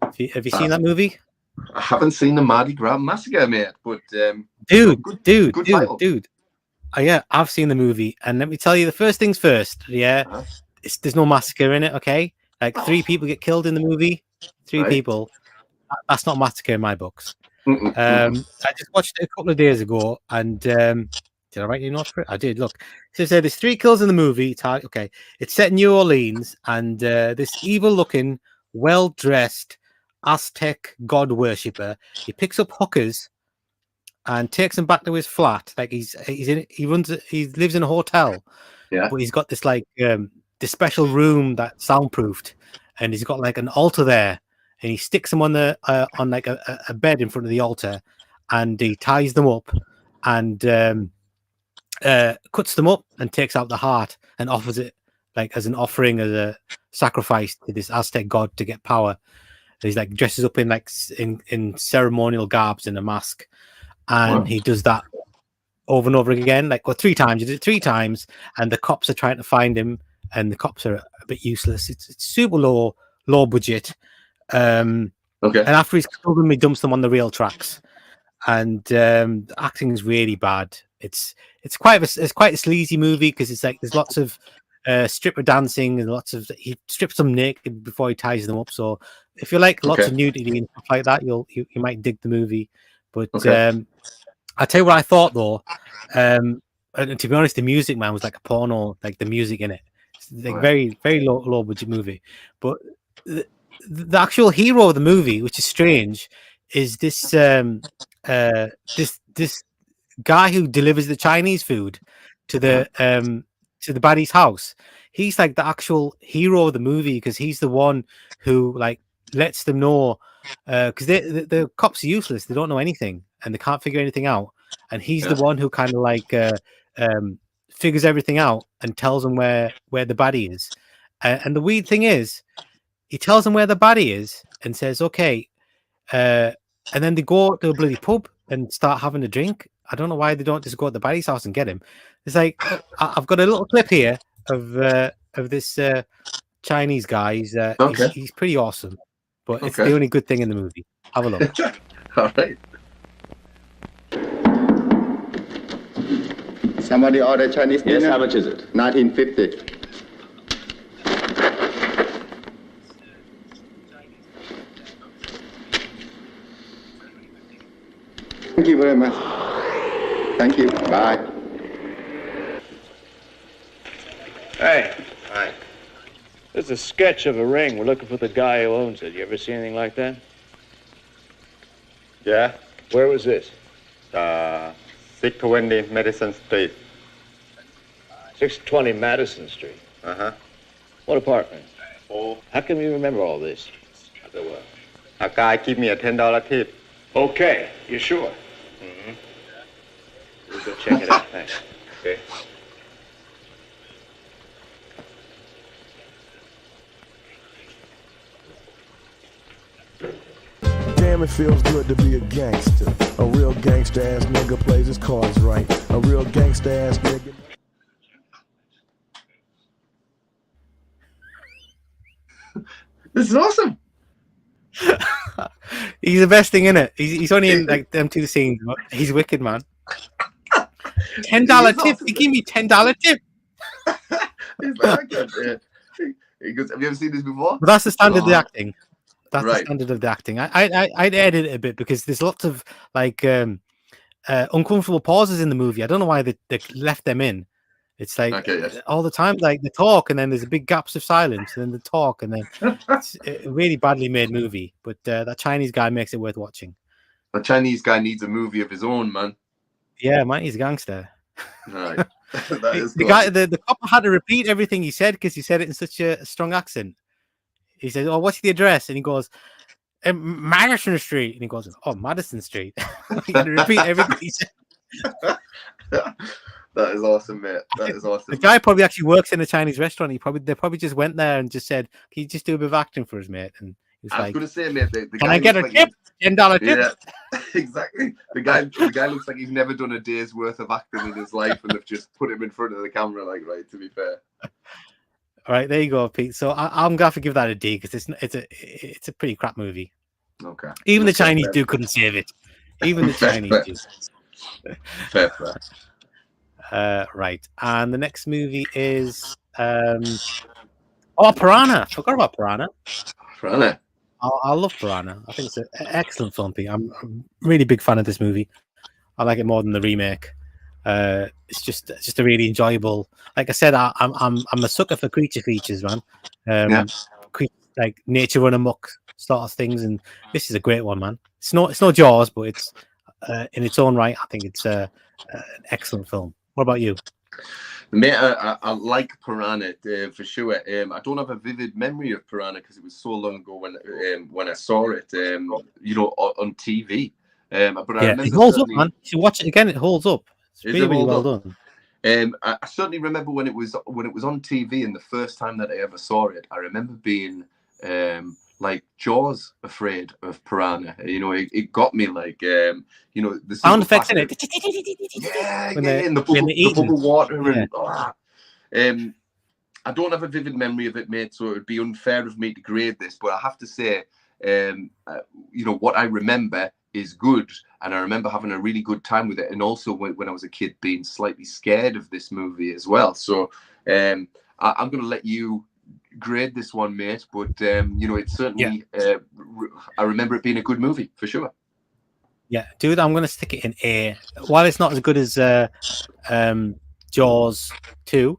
Have you seen that movie? I haven't seen the Mardi Gras Massacre, mate. But dude. Oh, yeah, I've seen the movie, and let me tell you, the first things first. Yeah, there's no massacre in it. Okay, like 3 people get killed in the movie. 3 people. That's not massacre in my books. I just watched it a couple of days ago, and did I write your notes for it? I did. Look, so there's 3 kills in the movie. Okay, it's set in New Orleans, and this evil-looking, well-dressed Aztec god worshipper, he picks up hookers and takes them back to his flat. Like he lives in a hotel, but he's got this like this special room that's soundproofed, and he's got like an altar there, and he sticks them on the on like a bed in front of the altar, and he ties them up and cuts them up and takes out the heart and offers it like as an offering, as a sacrifice to this Aztec god to get power. He's like dresses up in like in ceremonial garbs and a mask. And he does that over and over again, like 3 times. He did it 3 times, and the cops are trying to find him, and the cops are a bit useless. It's super low budget. And after he's killed them, he dumps them on the rail tracks, and the acting is really bad. It's quite a sleazy movie because it's like there's lots of stripper dancing and he strips them naked before he ties them up. So if you like lots of nudity and stuff like that, you might dig the movie. But Okay. I tell you what I thought though. And to be honest, the music, man, was like a porno. Like the music in it, it's like very low budget movie. But the actual hero of the movie, which is strange, is this this guy who delivers the Chinese food to the baddie's house. He's like the actual hero of the movie because he's the one who like lets them know because the cops are useless. They don't know anything and they can't figure anything out. And he's the one who kind of like figures everything out and tells them where the baddie is. And the weird thing is, he tells them where the baddie is and says, "Okay," and then they go to a bloody pub and start having a drink. I don't know why they don't just go to the baddie's house and get him. It's like I've got a little clip here of this Chinese guy. He's pretty awesome, but it's the only good thing in the movie. Have a look. All right. Somebody order Chinese dinner? Yes, how much is it? 1950. Thank you very much. Thank you. Bye. Hey. Hi. This is a sketch of a ring. We're looking for the guy who owns it. You ever see anything like that? Yeah. Where was this? 620 Madison Street. 620 Madison Street. Uh-huh. What apartment? Oh. How come you remember all this? A guy give me a $10 tip. Okay. You sure? Mm-hmm. We'll go check it out. Thanks. Okay. Damn, it feels good to be a gangster. A real gangster ass nigga plays his cards right. A real gangster ass nigga. This is awesome. He's the best thing in it. He's only in like them two scenes. But he's wicked, man. $10 tip. He gave me $10 tip. He's like, he goes, have you ever seen this before? But that's the standard of the acting. That's the Right. standard of the acting. I'd edit it a bit because there's lots of like uncomfortable pauses in the movie. I don't know why they left them in. It's like all the time, like they talk and then there's big gaps of silence and then they talk and then it's a really badly made movie. But that Chinese guy makes it worth watching. The Chinese guy needs a movie of his own, man. Yeah, man, he's a gangster. Right. That is The guy, the cop had to repeat everything he said because he said it in such a strong accent. He says, "Oh, what's the address?" And he goes, "Madison Street." And he goes, "Oh, Madison Street." He had to repeat everything he said. That is awesome, mate. That is awesome. The guy probably actually works in a Chinese restaurant. They probably just went there and just said, "Can you just do a bit of acting for us, mate?" And he was I was like, going to say, mate, the "Can guy I get a looks tip? $10 tip?" Yeah, exactly. The guy looks like he's never done a day's worth of acting in his life, and they've just put him in front of the camera. Like, right, to be fair. All right, there you go, Pete. So I'm gonna have to give that a D because it's a pretty crap movie. Okay. Even the Chinese dude couldn't save it. Even the Chinese dude. Fair. Right, and the next movie is Piranha. I forgot about Piranha. Piranha. I love Piranha. I think it's an excellent film, Pete. I'm a really big fan of this movie. I like it more than the remake. It's just a really enjoyable. Like I said, I'm a sucker for creature features, man. Like nature run amok sort of things, and this is a great one, man. It's no Jaws, but it's in its own right. I think it's an excellent film. What about you? Mate, I like Piranha for sure. I don't have a vivid memory of Piranha because it was so long ago when I saw it. On TV. But I remember it holds up, man. If you watch it again, it holds up. It's really well done. I certainly remember when it was on TV, and the first time that I ever saw it, I remember being like Jaws afraid of Piranha. It got me like the sound effects in it. In the bubble water and I don't have a vivid memory of it, mate, so it would be unfair of me to grade this, but I have to say what I remember is good, and I remember having a really good time with it, and also when I was a kid being slightly scared of this movie as well. So I'm going to let you grade this one, mate, but it's certainly I remember it being a good movie for sure. Yeah, dude, I'm gonna stick it in A. While it's not as good as Jaws 2,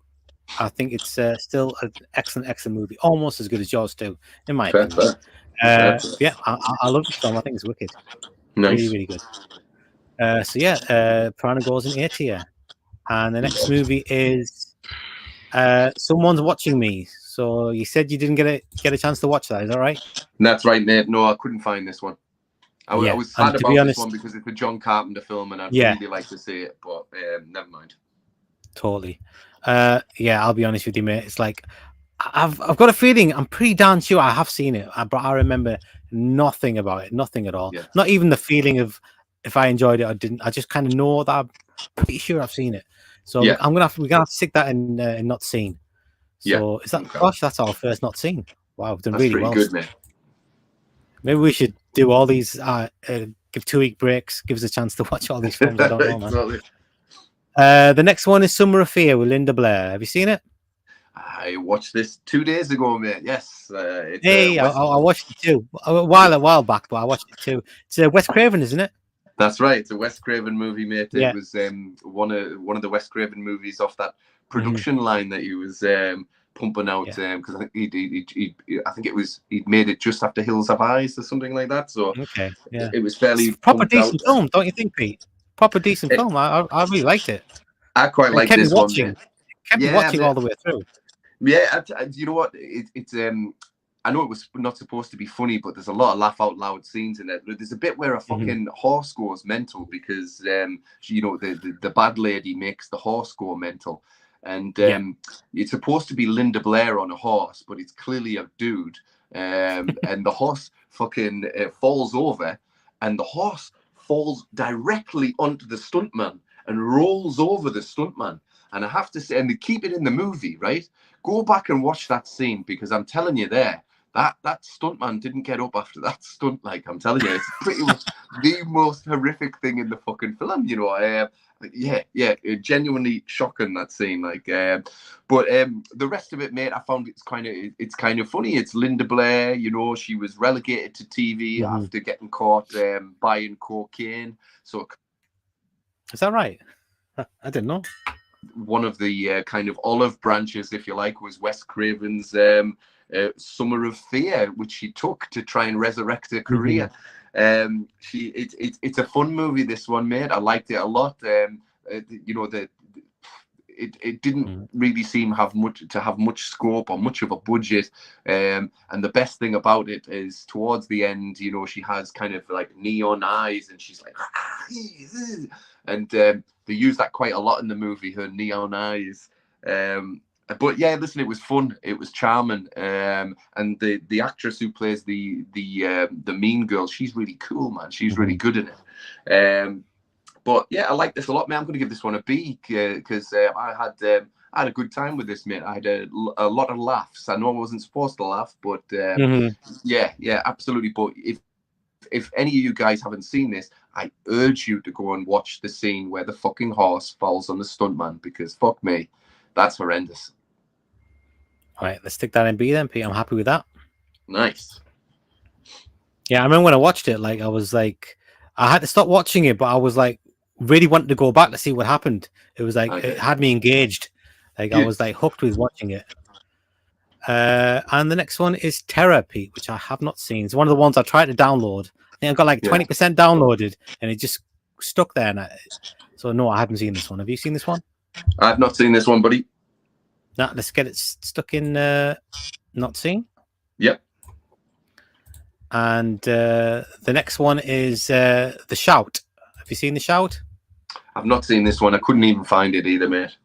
I think it's still an excellent movie, almost as good as Jaws 2, in my Fair, opinion. fair. Yeah, I love this film. I think it's wicked. Nice. Really good. So yeah, Piranha goes in A tier, and the next movie is Someone's Watching Me. So you said you didn't get a chance to watch that. Is that right? That's right, mate. No, I couldn't find this one. I was sad and to about be this honest, one because it's a John Carpenter film, and I'd Yeah. really like to see it, but never mind. Totally. Yeah, I'll be honest with you, mate. It's like I've got a feeling, I'm pretty darn sure I have seen it, but I remember nothing about it, nothing at all. Yeah. Not even the feeling of if I enjoyed it or didn't. I just kind of know that I'm pretty sure I've seen it. So Yeah. we're gonna have to stick that in not seen. So is that gosh, that's our first not seen. Wow, we've done That's really pretty well. good, mate. Maybe we should do all these. Give 2-week breaks. Give us a chance to watch all these films. I don't know, man. Exactly. The next one is Summer of Fear with Linda Blair. Have you seen it? I watched this 2 days ago, mate. Yes. It's, Hey, I watched it too. A while back, but I watched it too. It's Wes Craven, isn't it? That's right. It's a Wes Craven movie, mate. Yeah. It was one of the Wes Craven movies off that production line that he was pumping out, because I think I think he'd made it just after Hills Have Eyes or something like that. So okay, yeah, it was fairly it's a proper pumped decent out. film, don't you think, Pete? Proper decent film. I really liked it. I quite like kept this me watching. one. Kept me watching all the way through. Yeah, you know what? It's I know it was not supposed to be funny, but there's a lot of laugh out loud scenes in it. There's a bit where a fucking horse goes mental because you know the bad lady makes the horse go mental, and it's supposed to be Linda Blair on a horse, but it's clearly a dude, and the horse fucking falls over, and the horse falls directly onto the stuntman and rolls over the stuntman. And I have to say, and they keep it in the movie, right? Go back and watch that scene, because I'm telling you that stuntman didn't get up after that stunt. Like, I'm telling you, it's pretty much the most horrific thing in the fucking film, you know. Genuinely shocking, that scene. Like, but the rest of it, mate, I found it's kind of funny. It's Linda Blair, you know. She was relegated to TV after getting caught buying cocaine. So, is that right? I didn't know. One of the kind of olive branches, if you like, was Wes Craven's Summer of Fear, which she took to try and resurrect her career. It's a fun movie, this one, mate. I liked it a lot. You know, it didn't really seem to have much scope or much of a budget. And the best thing about it is towards the end, you know, she has kind of like neon eyes, and she's like, and they use that quite a lot in the movie, her neon eyes. But yeah, listen, it was fun. It was charming. And the actress who plays the mean girl, she's really cool, man. She's really good in it. But yeah, I like this a lot, man. I'm going to give this one a B because I had a good time with this, mate. I had a lot of laughs. I know I wasn't supposed to laugh, but yeah, absolutely. But if any of you guys haven't seen this, I urge you to go and watch the scene where the fucking horse falls on the stuntman, because fuck me, that's horrendous. All right, let's stick that in B then, Pete. I'm happy with that. Nice. Yeah, I remember when I watched it, like I was like, I had to stop watching it, but I was like really wanted to go back to see what happened. It was like it had me engaged. Like I was like hooked with watching it. And the next one is Terror, Pete, which I have not seen. It's one of the ones I tried to download. I think I got like 20% downloaded, and it just stuck there. And so no, I haven't seen this one. Have you seen this one? I've not seen this one, buddy. No, let's get it stuck in not seen. Yep. And the next one is The Shout. Have you seen The Shout? I've not seen this one. I couldn't even find it either, mate.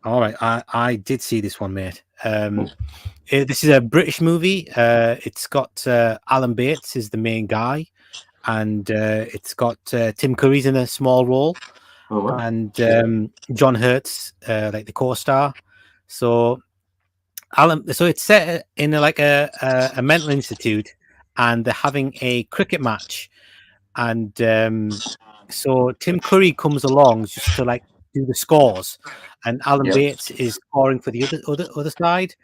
All right, I did see this one, mate. This is a British movie. It's got Alan Bates is the main guy, and it's got Tim Curry's in a small role, and John Hurt's like the co-star. So it's set in a mental institute, and they're having a cricket match, and so Tim Curry comes along just to like do the scores, and Alan Bates is scoring for the other side.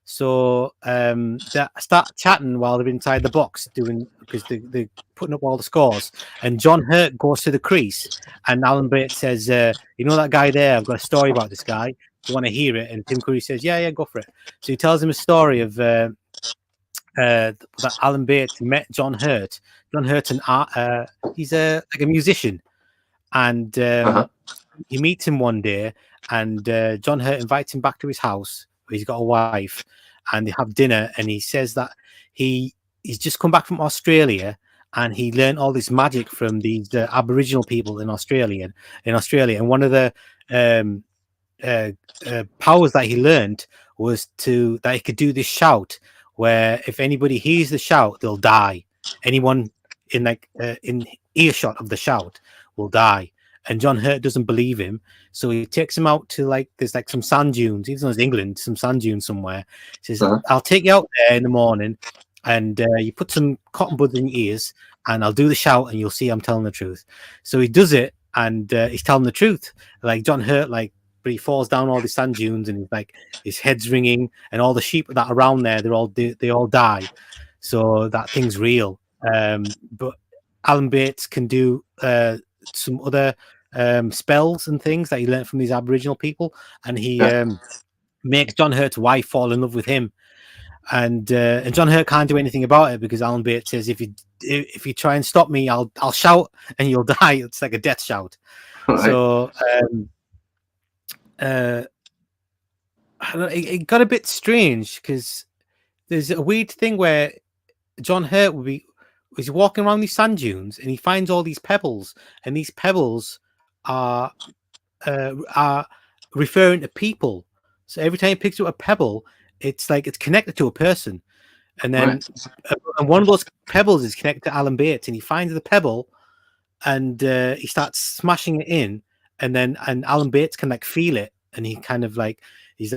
So they start chatting while they're inside the box because they're putting up all the scores. And John Hurt goes to the crease, and Alan Bates says, "You know that guy there? I've got a story about this guy. Do you want to hear it?" And Tim Curry says, "Yeah, go for it." So he tells him a story of that Alan Bates met John Hurt. John Hurt, and he's like a musician, and he meets him one day, and John Hurt invites him back to his house where he's got a wife, and they have dinner. And he says that he's just come back from Australia, and he learned all this magic from these Aboriginal people in Australia. And one of the powers that he learned was that he could do this shout, where if anybody hears the shout, they'll die. Anyone in in earshot of the shout will die. And John Hurt doesn't believe him, so he takes him out to there's some sand dunes. Even though it's England, some sand dunes somewhere. He says, "I'll take you out there in the morning, and you put some cotton buds in your ears, and I'll do the shout, and you'll see I'm telling the truth." So he does it, and he's telling the truth. Like John Hurt, but he falls down all the sand dunes, and he's his head's ringing, and all the sheep that are around there, they all die. So that thing's real. But Alan Bates can do some other spells and things that he learned from these Aboriginal people, and he makes John Hurt's wife fall in love with him. And John Hurt can't do anything about it because Alan Bates says, if you try and stop me, I'll shout and you'll die. It's like a death shout. Right. So it got a bit strange because there's a weird thing where John Hurt was walking around these sand dunes, and he finds all these pebbles, and these pebbles are referring to people. So every time he picks up a pebble, it's connected to a person, and then and one of those pebbles is connected to Alan Bates, and he finds the pebble, and he starts smashing it in, and Alan Bates can feel it, and he kind of he's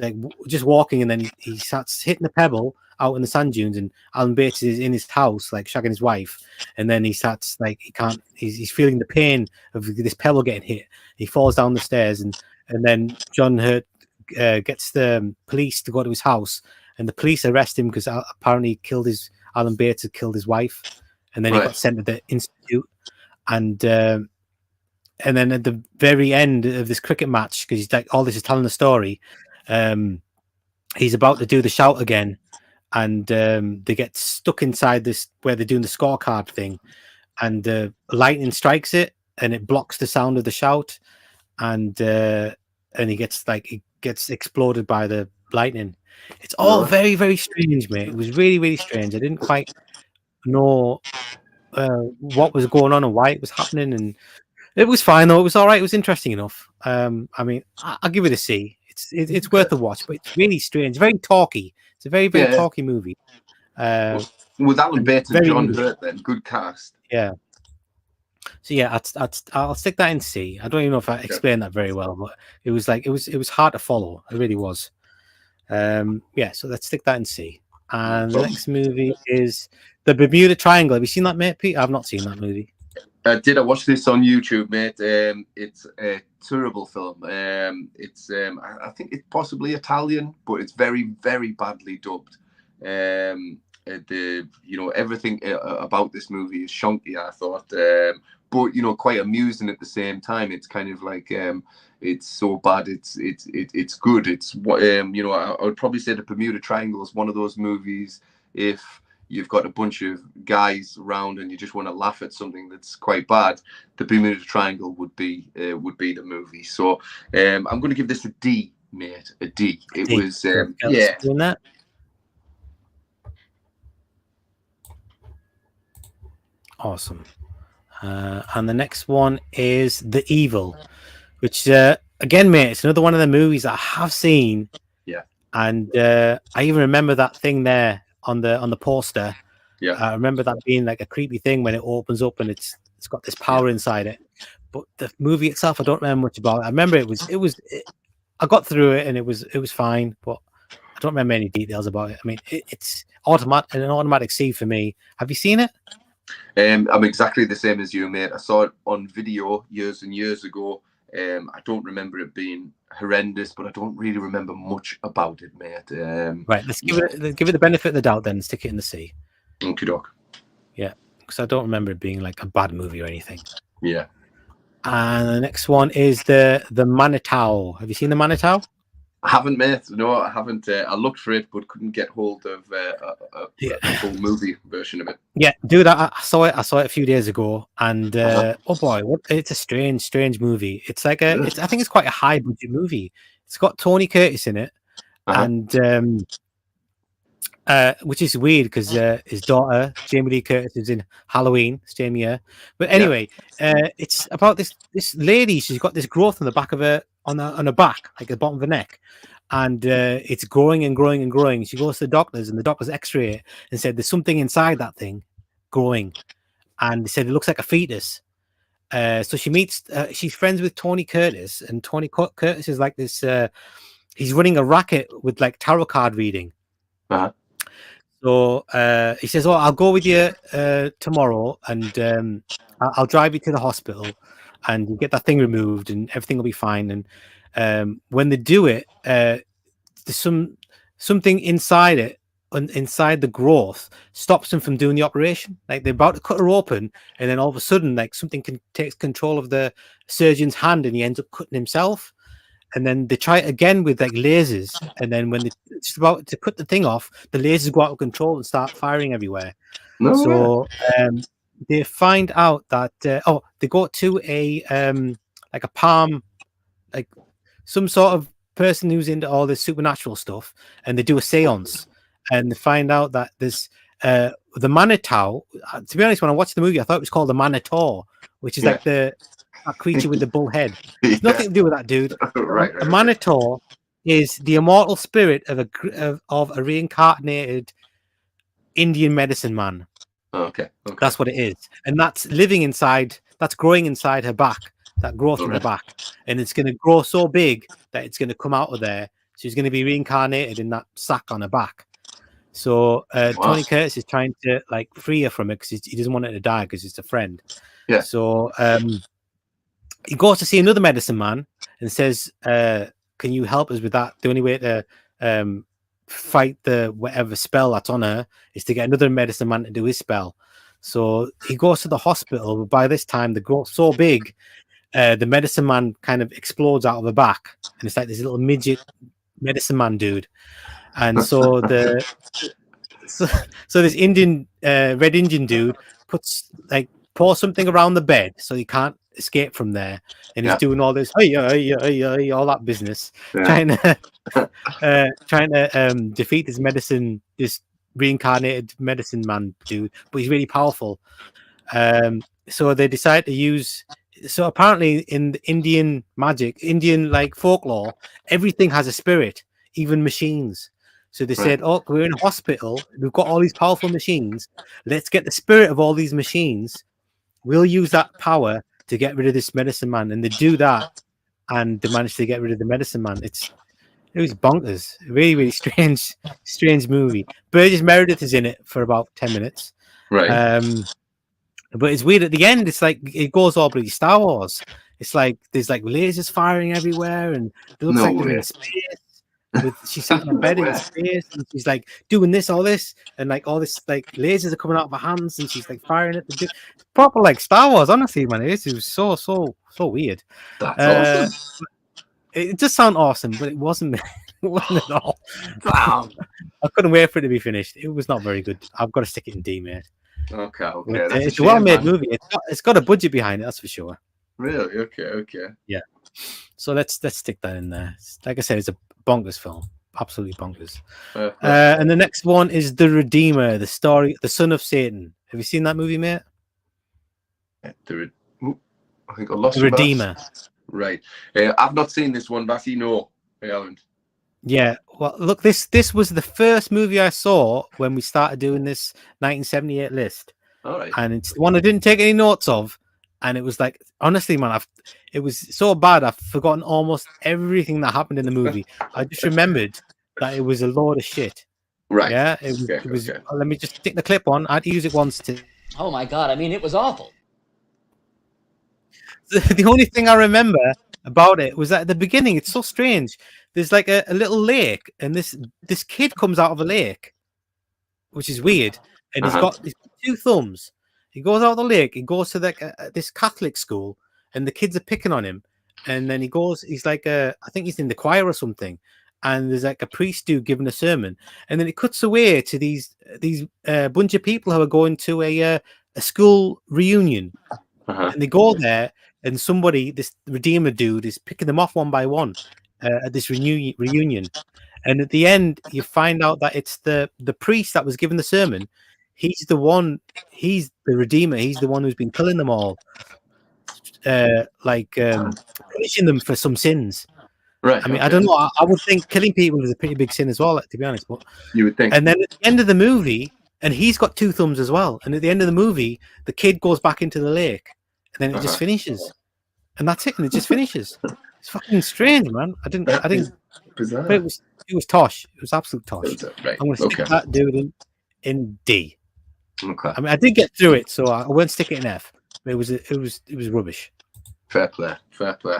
just walking, and then he starts hitting the pebble out in the sand dunes, and Alan Bates is in his house shagging his wife, and then he starts he's feeling the pain of this pebble getting hit. He falls down the stairs, and then John Hurt gets the police to go to his house, and the police arrest him because apparently Alan Bates had killed his wife, and then he got sent to the institute, and then at the very end of this cricket match, because he's all this is telling the story, he's about to do the shout again, and they get stuck inside this where they're doing the scorecard thing, and lightning strikes it, and it blocks the sound of the shout, and he gets exploded by the lightning. It's all very, very strange, mate. It was really, really strange. I didn't quite know what was going on and why it was happening, and it was fine though. It was all right. It was interesting enough. I mean, I'll give it a C. It's worth a watch, but it's really strange, very talky. It's a very, very talky movie. With Alan Bates and John Hurt, then good cast. Yeah. So yeah, I'll stick that in C. I don't even know if I explained that very well, but it was it was hard to follow. It really was. Yeah, so let's stick that in C. And the next movie is The Bermuda Triangle. Have you seen that, mate, Pete? I've not seen that movie. I watch this on YouTube, mate. It's a terrible film. It's I think it's possibly Italian, but it's very, very badly dubbed. Everything about this movie is shonky, I thought, but quite amusing at the same time. It's kind of it's so bad it's good. It's I would probably say The Bermuda Triangle is one of those movies if you've got a bunch of guys around and you just want to laugh at something that's quite bad, The Bermuda Triangle would be the movie. So I'm going to give this a D, mate. A D. It D. Was yeah. Doing that. Awesome. And the next one is The Evil, which again, mate, it's another one of the movies I have seen. Yeah. And I even remember that thing there on the poster. Yeah. I remember that being a creepy thing when it opens up and it's got this power inside it. But the movie itself, I don't remember much about it. I remember I got through it and it was fine, but I don't remember any details about it. I mean, it's an automatic C for me. Have you seen it? I'm exactly the same as you, mate. I saw it on video years and years ago. I don't remember it being horrendous, but I don't really remember much about it, mate. Right, let's give it the benefit of the doubt then. Stick it in the C. Okie doke. Yeah, because I don't remember it being like a bad movie or anything. Yeah. And the next one is the Manitou. Have you seen the Manitou? I haven't, mate. No, I haven't. I looked for it, but couldn't get hold of a full movie version of it. Yeah, dude, I saw it. I saw it a few days ago, and oh boy, it's a strange movie. It's like I think it's quite a high budget movie. It's got Tony Curtis in it, and which is weird because his daughter Jamie Lee Curtis is in Halloween same year. But anyway, it's about this lady. She's got this growth on the back of her on her back, like the bottom of her neck, and it's growing and growing and growing. She goes to the doctors, and the doctors X-ray it and said there's something inside that thing growing, and they said it looks like a fetus. So she meets. She's friends with Tony Curtis, and Tony Curtis is like this. He's running a racket with like tarot card reading. So he says, "Oh, I'll go with you tomorrow, and I'll drive you to the hospital, and you get that thing removed, and everything will be fine." And when they do it, there's something inside it, inside the growth, stops them from doing the operation. Like they're about to cut her open, and then all of a sudden, like something takes control of the surgeon's hand, and he ends up cutting himself. And then they try it again with like lasers, and then when they're just about to cut the thing off, the lasers go out of control and start firing everywhere. They find out that they go to a like a palm, like some sort of person who's into all this supernatural stuff, and they do a seance, and they find out that there's the Manitou. To be honest, when I watched the movie, I thought it was called the Manitou, which is like that creature with the bull head. It's nothing to do with that, dude. A Manitou is the immortal spirit of a reincarnated Indian medicine man. Okay. That's what it is, and that's living inside. That's growing inside her back. That growth in the back, and it's going to grow so big that it's going to come out of there. She's going to be reincarnated in that sack on her back. So Tony Curtis is trying to like free her from it because he doesn't want her to die because it's a friend. Yeah. So he goes to see another medicine man and says, "Can you help us with that? The only way to fight the whatever spell that's on her is to get another medicine man to do his spell." So he goes to the hospital, but by this time the growth's so big, the medicine man kind of explodes out of the back, and it's like this little midget medicine man dude. And so so this Indian red Indian dude pours something around the bed so he can't escape from there, and he's doing all this all that business, trying to defeat this reincarnated medicine man dude, but he's really powerful. So they decide to use. So apparently in the Indian magic, Indian like folklore, everything has a spirit, even machines. So they said, "Oh, we're in a hospital. We've got all these powerful machines. Let's get the spirit of all these machines. We'll use that power to get rid of this medicine man." And they do that, and they manage to get rid of the medicine man. It was bonkers. Really, really strange movie. Burgess Meredith is in it for about 10 minutes. Right. But it's weird at the end. It's like it goes all bloody Star Wars. It's like there's like lasers firing everywhere, and it looks like they're in space. She's sitting in bed in space, and she's like doing all this, and like all this like lasers are coming out of her hands, and she's like firing at the proper like Star Wars. Honestly, man, it was so weird. That's awesome. It does sound awesome, but it wasn't. It wasn't at all. I couldn't wait for it to be finished. It was not very good. I've got to stick it in D, mate. Okay. It's a well-made movie. It's got a budget behind it, that's for sure. Really? Okay. Yeah. So let's stick that in there. Like I said, it's a bonkers film. Absolutely bonkers. And the next one is The Redeemer, the son of Satan. Have you seen that movie, mate? I think I lost The Redeemer. Right. I've not seen this one, Batty. No, I haven't. Yeah. Well, look, this was the first movie I saw when we started doing this 1978 list. All right. And it's the one I didn't take any notes of. And it was like, honestly, man, it was so bad. I've forgotten almost everything that happened in the movie. I just remembered that it was a load of shit. Right. Yeah. It was. Let me just stick the clip on. I had to use it once to. Oh my God. I mean, it was awful. The only thing I remember about it was that at the beginning, it's so strange. There's like a little lake, and this kid comes out of a lake, which is weird, and he's got 2 thumbs. He goes out of the lake. He goes to this Catholic school, and the kids are picking on him. And then he goes. He's like I think he's in the choir or something. And there's like a priest who giving a sermon, and then it cuts away to these bunch of people who are going to a school reunion, and they go there, and this Redeemer dude is picking them off one by one at this reunion, and at the end you find out that it's the priest that was giving the sermon. He's the Redeemer. He's the one who's been killing them all, punishing them for some sins. Right. I mean, I don't know. I would think killing people is a pretty big sin as well, to be honest. But you would think. And then at the end of the movie, and he's got 2 thumbs as well. And at the end of the movie, the kid goes back into the lake, and then it just finishes, and that's it. And it just finishes. It's fucking strange, man. I didn't. Bizarre. But it was tosh. It was absolute tosh. Right. I'm gonna stick that dude in D. Okay. I mean, I did get through it, so I won't stick it in F. But it was rubbish. Fair play. Fair play.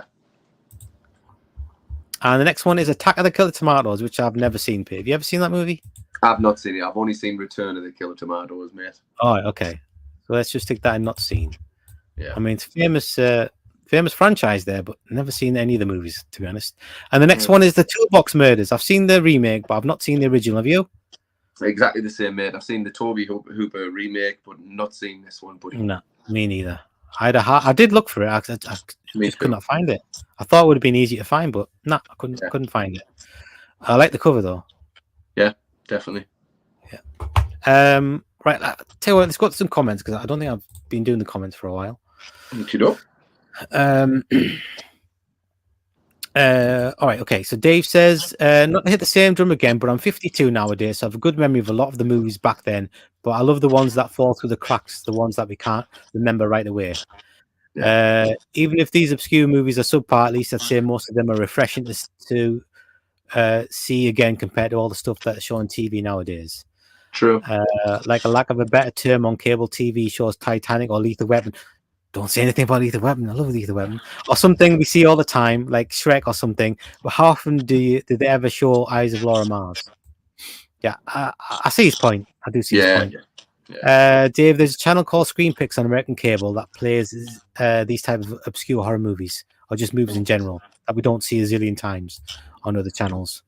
And the next one is Attack of the Killer Tomatoes, which I've never seen. Pete, have you ever seen that movie? I've not seen it. I've only seen Return of the Killer Tomatoes, mate. Oh, okay. So let's just stick that in not seen. Yeah. I mean, it's famous franchise there, but never seen any of the movies, to be honest. And the next one is the Toolbox Murders. I've seen the remake, but I've not seen the original. Have you? Exactly the same, mate. I've seen the Toby Hooper remake, but not seen this one, buddy. No, me neither. I did look for it. I just could not find it. I thought it would have been easy to find, but no, I couldn't find it. I like the cover though. Yeah, definitely. Yeah. Right. Tell you what, let's go to some comments because I don't think I've been doing the comments for a while. All right. Okay. So Dave says, not to hit the same drum again, but I'm 52 nowadays, so I have a good memory of a lot of the movies back then. But I love the ones that fall through the cracks, the ones that we can't remember right away. Even if these obscure movies are subpar, at least I'd say most of them are refreshing to see again compared to all the stuff that's shown on TV nowadays. True. Like a lack of a better term on cable TV shows, Titanic or Lethal Weapon. Don't say anything about Lethal Weapon. I love Lethal Weapon. Or something we see all the time, like Shrek or something. But how often did they ever show Eyes of Laura Mars? Yeah, I see his point. I do see his point. Dave, there's a channel called Screen Picks on American cable that plays these type of obscure horror movies, or just movies in general, that we don't see a zillion times on other channels.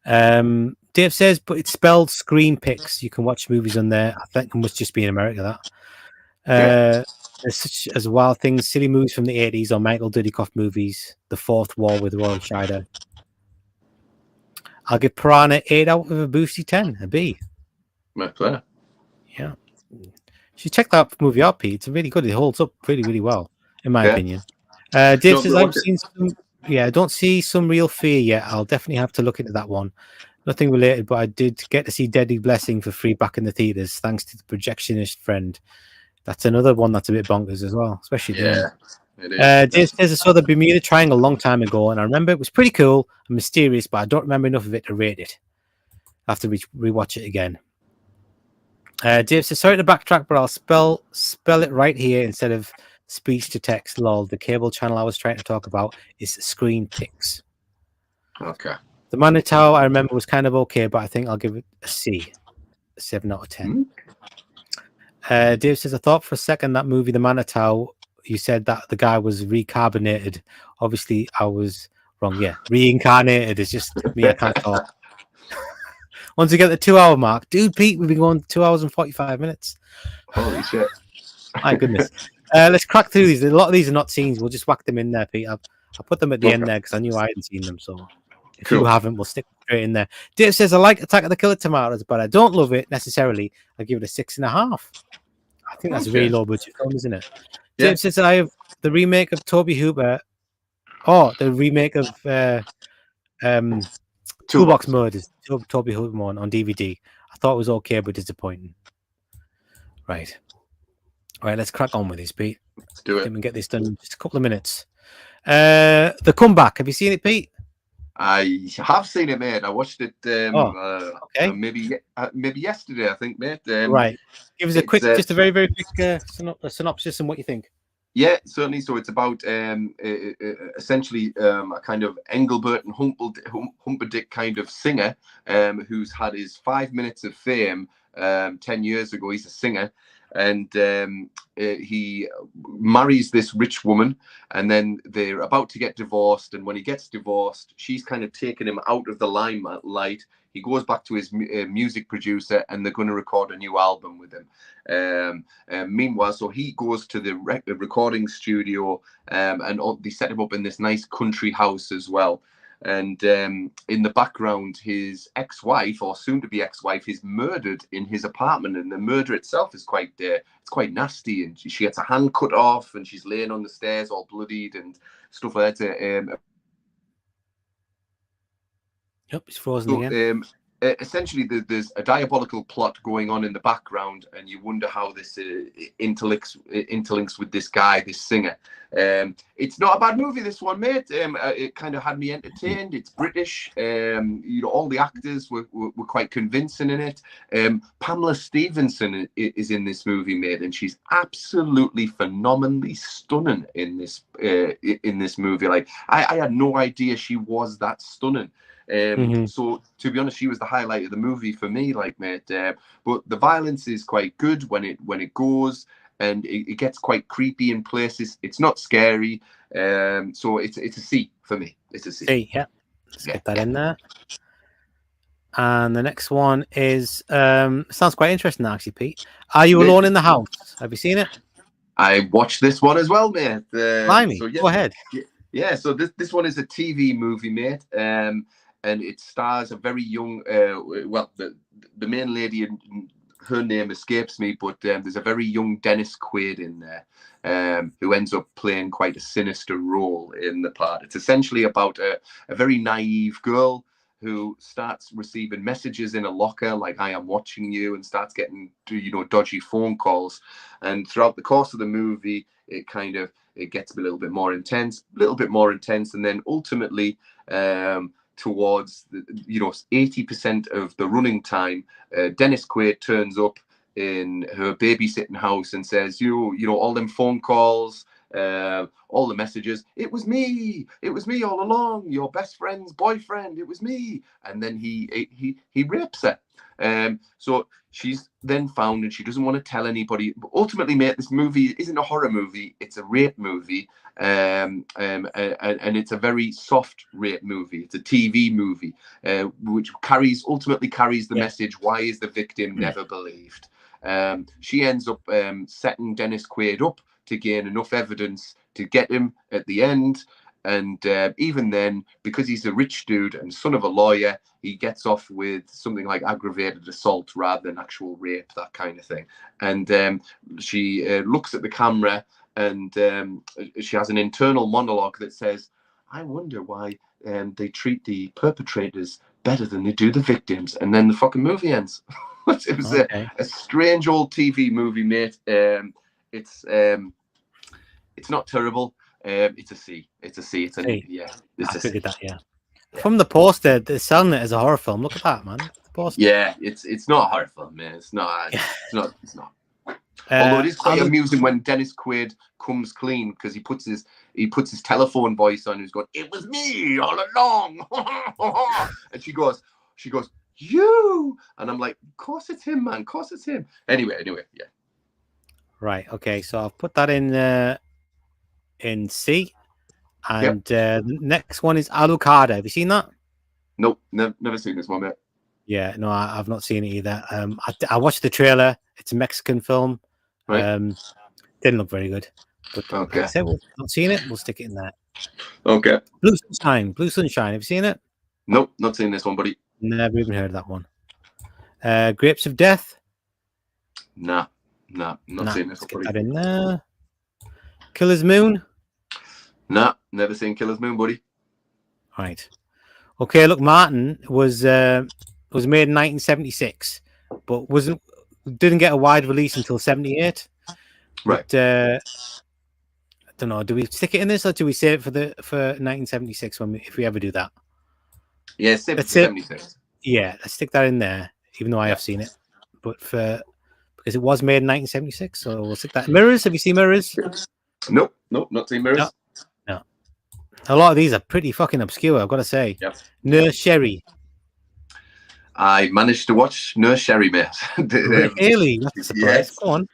Dave says, but it's spelled Screen Picks. You can watch movies on there. I think it must just be in America, that. There's such as Wild Things, silly movies from the 80s, or Michael Dudikoff movies, The Fourth Wall with Roy Scheider. I'll give Piranha 8 out of a boosty 10, a B. My player. Yeah. You should check that movie out, Pete. It's really good. It holds up really, really well, in my opinion. Dave says, I've seen some, I don't see Some Real Fear yet. I'll definitely have to look into that one. Nothing related, but I did get to see Deadly Blessing for free back in the theaters, thanks to the projectionist friend. That's another one that's a bit bonkers as well, especially it is. Dave says I saw the Bermuda Triangle a long time ago, and I remember it was pretty cool and mysterious, but I don't remember enough of it to rate it. I have to rewatch it again. Dave says, sorry to backtrack, but I'll spell it right here instead of speech to text. Lol. The cable channel I was trying to talk about is Screen Picks. Okay. The Manitou I remember was kind of okay, but I think I'll give it a C, a 7 out of 10. Dave says, I thought for a second that movie, The Manitou, you said that the guy was recarbonated. Obviously, I was wrong. Yeah, reincarnated is just me. I can't talk. Once we get the 2-hour mark, dude, Pete, we've been going 2 hours and 45 minutes. Holy shit. My goodness. Let's crack through these. A lot of these are not scenes. We'll just whack them in there, Pete. I'll put them at the end there because I knew I hadn't seen them. So if you haven't, we'll stick straight in there. Dave says, I like Attack of the Killer Tomatoes, but I don't love it necessarily. I give it a 6.5. I think that's a really low budget film, isn't it? Dave says, I have the remake of Toby Hooper. Oh, the remake of Toolbox Murders, Toby Hooper one on DVD. I thought it was okay, but disappointing. Right. All right, let's crack on with this, Pete. Let's do it. We can get this done in just a couple of minutes. The Comeback. Have you seen it, Pete? I have seen it, mate. I watched it maybe yesterday, I think, mate. Right. Give us a quick, just a very, very quick synopsis and what you think. Yeah, certainly. So it's about essentially a kind of Engelbert and Humperdinck kind of singer who's had his 5 minutes of fame 10 years ago. He's a singer, and he marries this rich woman, and then they're about to get divorced. And when he gets divorced, she's kind of taken him out of the limelight. He goes back to his music producer, and they're going to record a new album with him. Meanwhile, so he goes to the recording studio, and they set him up in this nice country house as well. And in the background, his ex-wife, or soon-to-be ex-wife, is murdered in his apartment, and the murder itself is quite it's quite nasty. And she gets a hand cut off, and she's laying on the stairs all bloodied and stuff like that. Yep, it's frozen again. Essentially, there's a diabolical plot going on in the background, and you wonder how this interlinks with this guy, this singer. It's not a bad movie, this one, mate. It kind of had me entertained. It's British. All the actors were quite convincing in it. Pamela Stevenson is in this movie, mate, and she's absolutely phenomenally stunning in this movie. Like, I had no idea she was that stunning. So to be honest, she was the highlight of the movie for me, like, mate. But the violence is quite good when it goes, and it gets quite creepy in places. It's not scary, so it's a C for me. It's a C. Yeah, let's get that in there. And the next one is sounds quite interesting, actually, Pete. Are You Alone in the House? Have you seen it? I watched this one as well, mate. Blimey, so, yeah, go ahead. Yeah, so this one is a TV movie, mate. And it stars a very young, the main lady, her name escapes me, but there's a very young Dennis Quaid in there, who ends up playing quite a sinister role in the part. It's essentially about a very naive girl who starts receiving messages in a locker like, "I am watching you," and starts getting, dodgy phone calls. And throughout the course of the movie, it gets a little bit more intense, and then ultimately, towards 80% of the running time, Dennis Quaid turns up in her babysitting house and says, all them phone calls, all the messages, it was me all along, your best friend's boyfriend, it was me. And then he rapes her. So she's then found, and she doesn't want to tell anybody. But ultimately, mate, this movie isn't a horror movie; it's a rape movie, and it's a very soft rape movie. It's a TV movie, which ultimately carries the message: why is the victim never believed? She ends up setting Dennis Quaid up to gain enough evidence to get him at the end. And even then, because he's a rich dude and son of a lawyer, he gets off with something like aggravated assault rather than actual rape, that kind of thing. And she looks at the camera, and she has an internal monologue that says, "I wonder why they treat the perpetrators better than they do the victims." And then the fucking movie ends. It was a strange old TV movie, mate. It's not terrible. It's a C. It's a C. It's a C. Yeah. It's I figured that. Yeah. From the poster, they're selling it as a horror film. Look at that, man. The poster. Yeah, it's not a horror film, man. It's not. It's not. Although it is quite amusing when Dennis Quaid comes clean, because he puts his telephone voice on. He's going, "It was me all along," and she goes, "You," and I'm like, "Of course it's him, man. Of course it's him." Anyway, yeah. Right. Okay. So I've put that in C, and the next one is Alucard. Have you seen that? Nope, never seen this one yet. Yeah, no, I've not seen it either. I watched the trailer. It's a Mexican film. Right. Didn't look very good, but okay. Like I said, we've not seen it. We'll stick it in there. Okay. Blue Sunshine. Have you seen it? Nope, not seen this one, buddy. Never even heard of that one. Grapes of Death. Not seen this one, buddy. Get that in there. Killer's Moon. Nah, never seen Killer's Moon, buddy. Right. Okay, look, Martin was made in 1976, but didn't get a wide release until 78. Right. But, I don't know. Do we stick it in this, or do we save it for 1976 if we ever do that? Yeah, save it for 76. Yeah, let's stick that in there, even though I have seen it. But because it was made in 1976, so we'll stick that. Mirrors. Have you seen Mirrors? Nope, not seen Mirrors. No. A lot of these are pretty fucking obscure, I've got to say. Yep. Nurse Sherry. I managed to watch Nurse Sherry, mate. Really? That's a surprise. Yes. Go on.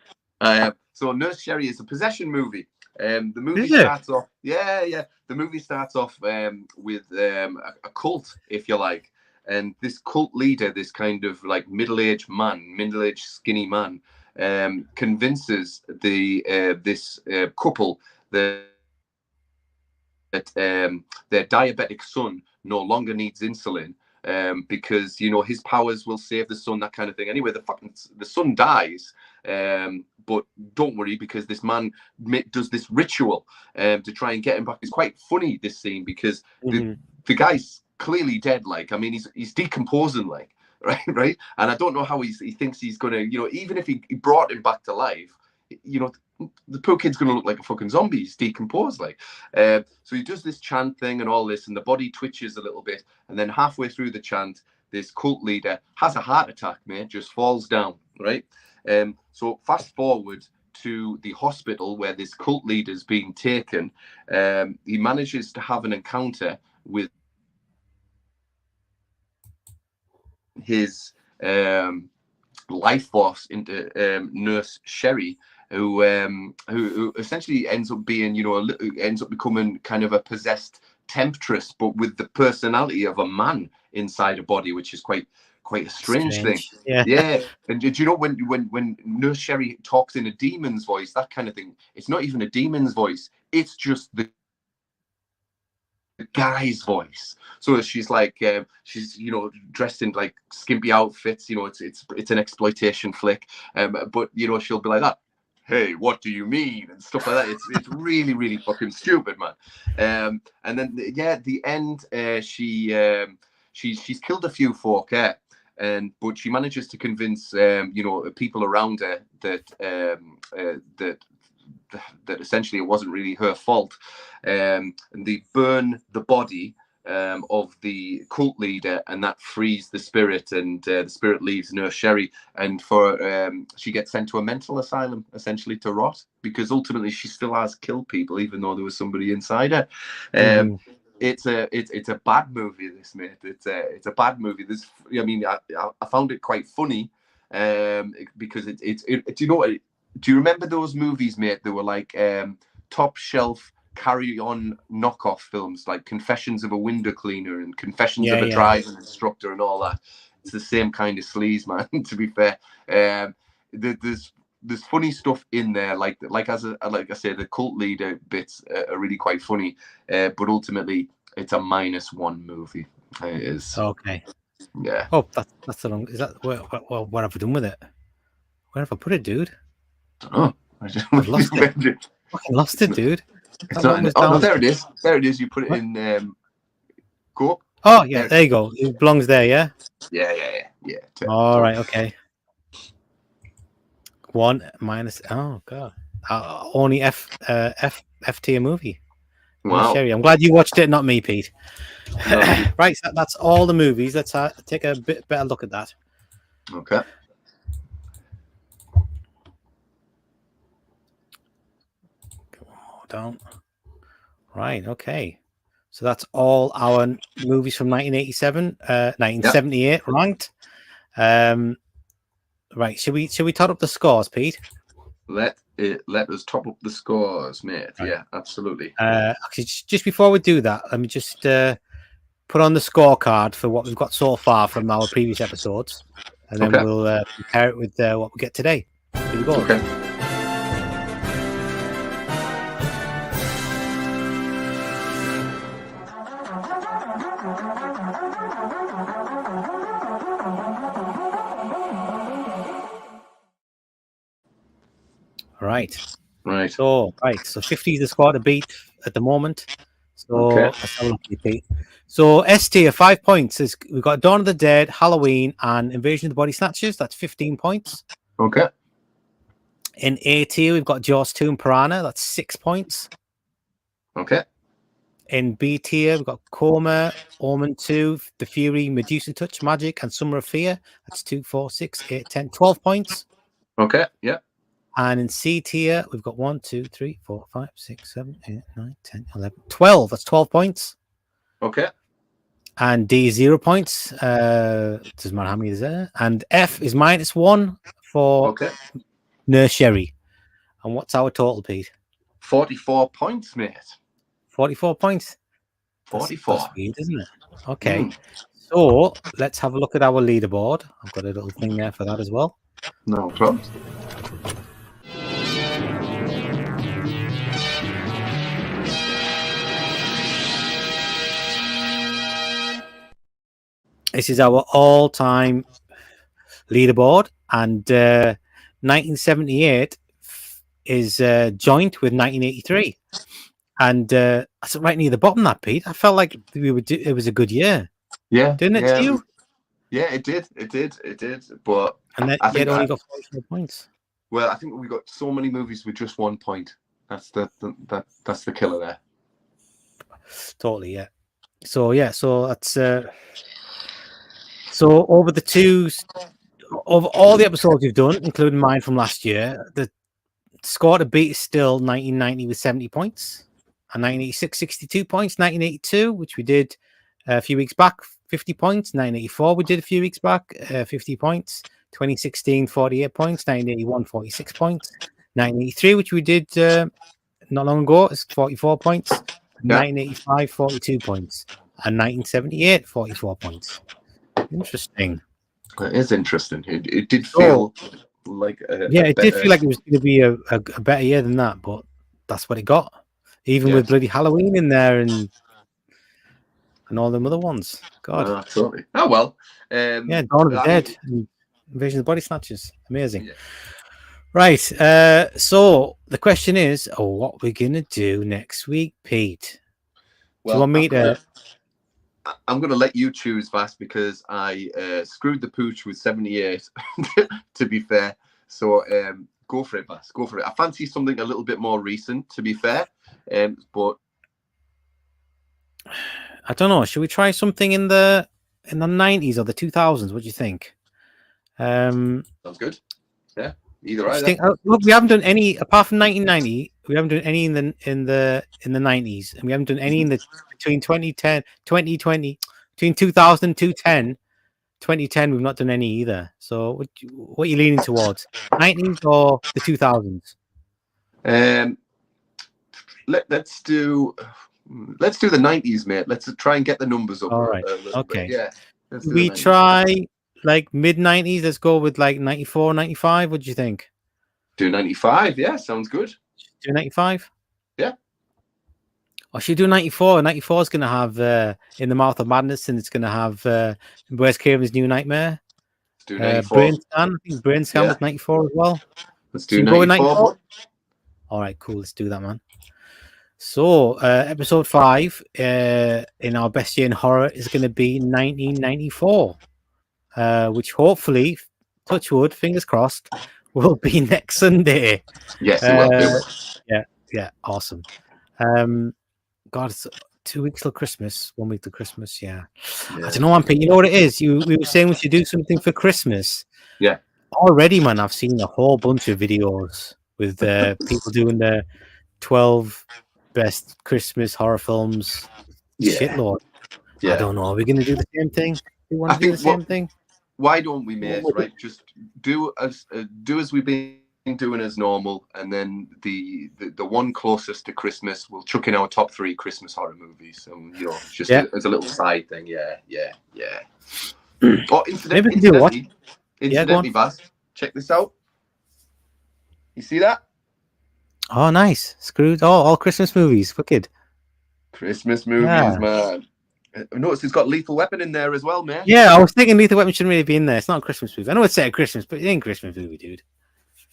So Nurse Sherry is a possession movie. The movie Is it? starts off. Yeah. The movie starts off with a cult, if you like, and this cult leader, this kind of like middle-aged skinny man, convinces this couple that their diabetic son no longer needs insulin. Because his powers will save the son, that kind of thing. Anyway, the son dies, but don't worry, because this man does this ritual to try and get him back. It's quite funny, this scene, because the guy's clearly dead. Like, I mean, he's decomposing, like, right. And I don't know how he thinks he's gonna, even if he brought him back to life, the poor kid's gonna look like a fucking zombie. He's decomposed, like. So he does this chant thing and all this, and the body twitches a little bit, and then halfway through the chant, this cult leader has a heart attack, mate, just falls down, right? So fast forward to the hospital where this cult leader's being taken. He manages to have an encounter with his life force into Nurse Sherry, who essentially ends up being, ends up becoming kind of a possessed temptress, but with the personality of a man inside a body, which is quite a strange thing. Yeah. And did you know when Nurse Sherry talks in a demon's voice, that kind of thing? It's not even a demon's voice. It's just the guy's voice. So she's like, she's dressed in like skimpy outfits. It's an exploitation flick. But she'll be like that. Hey, what do you mean? And stuff like that. It's really, really fucking stupid, man. And then the end, she's killed a few folk, but she manages to convince people around her that essentially it wasn't really her fault. And they burn the body of the cult leader, and that frees the spirit, and the spirit leaves Nurse Sherry, and she gets sent to a mental asylum, essentially, to rot, because ultimately she still has killed people, even though there was somebody inside her. It's a bad movie, this, mate. It's a bad movie. I found it quite funny, because do you remember those movies, mate? They were like top shelf carry-on knockoff films, like Confessions of a Window Cleaner and Confessions of a Driving Instructor and all that. It's the same kind of sleaze, man. To be fair, there's funny stuff in there, like I said, the cult leader bits are really quite funny, but ultimately it's a -1 movie. It is. Okay. Yeah. Oh, that's the wrong. Is that what have I done with it? Where have I put it, dude? I don't know. I've lost it. Fucking lost it, dude. No, there it is. There it is. You put it in. Go up. Oh yeah, there you go. It belongs there, yeah. Yeah. All right, okay. 1 minus. Oh god, only F tier movie. Wow. Sherry, I'm glad you watched it, not me, Pete. No. Right, so that's all the movies. Let's take a bit better look at that. Okay. Down. Right, okay. So that's all our movies from 1987, 1978 ranked. Right, should we top up the scores, Pete? Let us top up the scores, mate. Right. Yeah, absolutely. Actually, just before we do that, let me just put on the scorecard for what we've got so far from our previous episodes, and then we'll compare it with what we get today. Here we go. Okay. Right. So 50 is the score to beat at the moment. So let's have a look at Pete. So S tier 5 points is we've got Dawn of the Dead, Halloween, and Invasion of the Body Snatchers. That's 15 points. Okay. In A tier, we've got Jaws 2 and Piranha. That's 6 points. Okay. In B tier, we've got Coma, Omen 2, The Fury, Medusa Touch, Magic, and Summer of Fear. That's 2, 4, 6, 8, 10, 12 points. Okay. Yeah. And in C tier, we've got 1, 2, 3, 4, 5, 6, 7, 8, 9, 10, 11, 12. That's 12 points. Okay. And D, 0 points. Doesn't matter how many is there. And F is -1 for Nursery. And what's our total, Pete? 44 points, mate. 44 points. 44. That's weird, isn't it? Okay. So let's have a look at our leaderboard. I've got a little thing there for that as well. No problem. This is our all-time leaderboard, and 1978 is joint with 1983, and that's right near the bottom. That, Pete, I felt like it was a good year. Yeah, didn't it to you? Yeah, it did. But and then I think only got 44 points. Well, I think we got so many movies with just 1 point. That's the killer there. Totally, yeah. So that's so over the of all the episodes we've done, including mine from last year, the score to beat is still 1990 with 70 points, and 1986 62 points, 1982, which we did a few weeks back, 50 points, 1984 we did a few weeks back, 50 points, 2016 48 points, 1981 46 points, 1983, which we did not long ago, is 44 points, 1985 42 points, and 1978 44 points. Interesting. It is interesting. It did feel like it did feel like it was going to be a better year than that, but that's what it got. Even with bloody Halloween in there and all them other ones. God. Absolutely. Oh well. Dawn of the Dead, and Invasion of the Body Snatchers. Amazing. Yeah. Right. So the question is, what are we gonna do next week, Pete? Well, do you want me to? I'm going to let you choose, Vass, because I screwed the pooch with 78, to be fair. So go for it, Vass. Go for it. I fancy something a little bit more recent, to be fair. But I don't know. Should we try something in the 90s or the 2000s? What do you think? Sounds good. Yeah. Either way. Look, we haven't done any apart from 1990. We haven't done any in the 90s, and we haven't done any in the between 2010, 2020, between 2000 and 2010. We've not done any either. So, what are you leaning towards? 90s or the 2000s? Let's do the 90s, mate. Let's try and get the numbers up. All right. Okay. Bit. Yeah. We try like mid 90s. Let's go with like 94, 95. What do you think? Do 95. Yeah, sounds good. Do 95. Yeah. Or should we do 94? 94 is going to have In the Mouth of Madness, and it's going to have Wes Craven's New Nightmare. Let's do 94. Brain Scan. I think Brain Scan was 94 as well. Let's do 94. All right, cool. Let's do that, man. So, episode 5 in our best year in horror is going to be 1994, which hopefully, touch wood, fingers crossed, will be next Sunday. Yes, it will. Yeah, awesome. God, it's 2 weeks till Christmas, 1 week till Christmas. Yeah. I don't know, Pete. You know what it is? We were saying we should do something for Christmas. Yeah. Already, man, I've seen a whole bunch of videos with people doing the 12 best Christmas horror films. Shitload. Yeah. I don't know. Are we going to do the same thing? We want to do the same thing? Why don't we, mate? Right, just do as we've been doing as normal, and then the one closest to Christmas, we'll chuck in our top 3 Christmas horror movies. And just as a little side thing. Yeah. Oh, incidentally, Vass, check this out. You see that? Oh, nice. Screwed. All Christmas movies. Wicked. Christmas movies, man. I noticed it's got Lethal Weapon in there as well, man. Yeah, I was thinking Lethal Weapon shouldn't really be in there. It's not a Christmas movie. I know it's set at Christmas, but it ain't a Christmas movie, dude.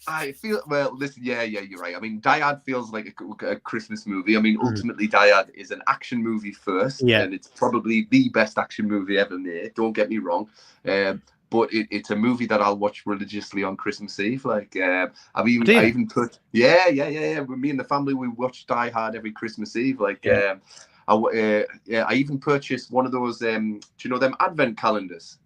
I feel, listen, yeah, you're right. I mean, Die Hard feels like a Christmas movie. I mean, ultimately, Die Hard is an action movie first, and it's probably the best action movie ever made. Don't get me wrong. But it's a movie that I'll watch religiously on Christmas Eve. Like, I even put, yeah. With me and the family, we watch Die Hard every Christmas Eve. Like, I even purchased one of those. Do you know them Advent calendars?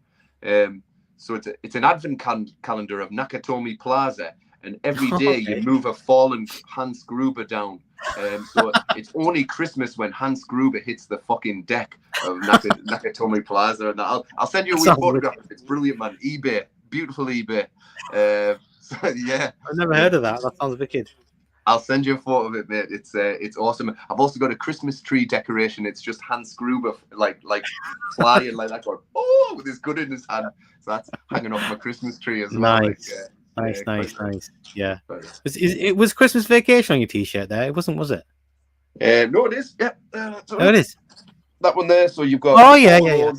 So it's an Advent calendar of Nakatomi Plaza, and every day you move a fallen Hans Gruber down. So it's only Christmas when Hans Gruber hits the fucking deck of Nakatomi Plaza. And I'll send you a wee photograph. It's brilliant, man. eBay, beautiful eBay. So, yeah, I've never heard of that. That sounds wicked. I'll send you a photo of it, mate. It's awesome. I've also got a Christmas tree decoration. It's just Hans Gruber like flying like that, going with his gun in his hand. So that's hanging off my Christmas tree as well. Nice. Yeah. It was Christmas Vacation on your T-shirt there. It wasn't, was it? No, it is. Yeah. It is. That one there. So you've got. Oh yeah.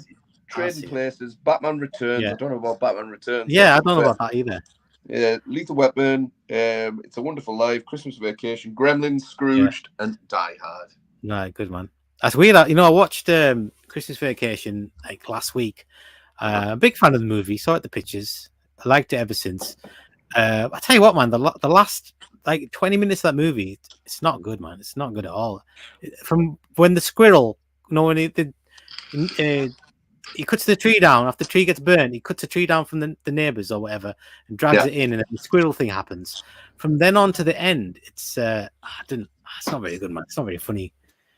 Trading Places, Batman Returns. Yeah. I don't know about Batman Returns. Yeah, I don't know about that either. Yeah, Lethal Weapon, It's a Wonderful Life, Christmas Vacation, Gremlins, Scrooged, and Die Hard. No, good man. That's weird. I watched Christmas Vacation like last week. Big fan of the movie. Saw it the pictures. I liked it ever since. I tell you what, man. The last like 20 minutes of that movie, it's not good, man. It's not good at all. From when the squirrel, when he cuts the tree down after the tree gets burnt. He cuts the tree down from the neighbors or whatever and drags it in, and then the squirrel thing happens. From then on to the end, it's not very good, man. It's not very funny.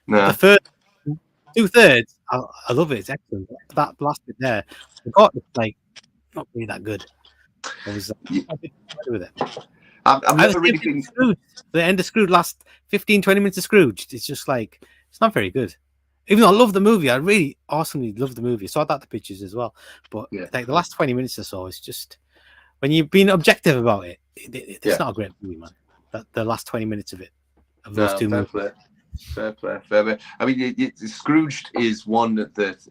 No. The first 2/3, I love it. It's excellent. That last bit there, I got like not really that good. I was with it. I've never really been. The end of Scrooge, last 15-20 minutes of Scrooge. It's just like it's not very good. Even though I love the movie, I really awesomely love the movie. I saw that the pictures as well. But like the last 20 minutes or so, it's just when you've been objective about it, it's not a great movie, man. The last 20 minutes of it, of those two movies. Fair play. I mean, Scrooged is one that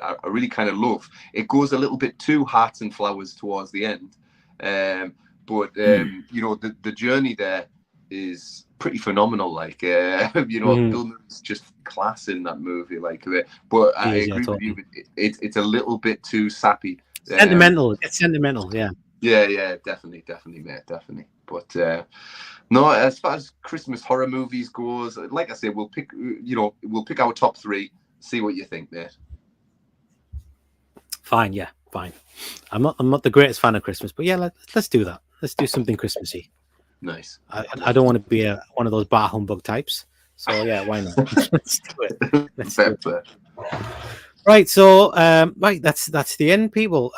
I really kind of love. It goes a little bit too hearts and flowers towards the end, but the journey there is pretty phenomenal. Like Bill Murray's just class in that movie. Like, but I agree with you. It's a little bit too sappy. Sentimental. It's sentimental. Yeah. Yeah, definitely, mate, definitely. But no, as far as Christmas horror movies goes, like I say, we'll pick our top 3. See what you think, mate. Fine. I'm not the greatest fan of Christmas, but yeah, let's do that. Let's do something Christmassy. Nice. I don't want to be one of those bar humbug types. So yeah, why not? Let's do it. Let's do it. Right, so that's the end, people.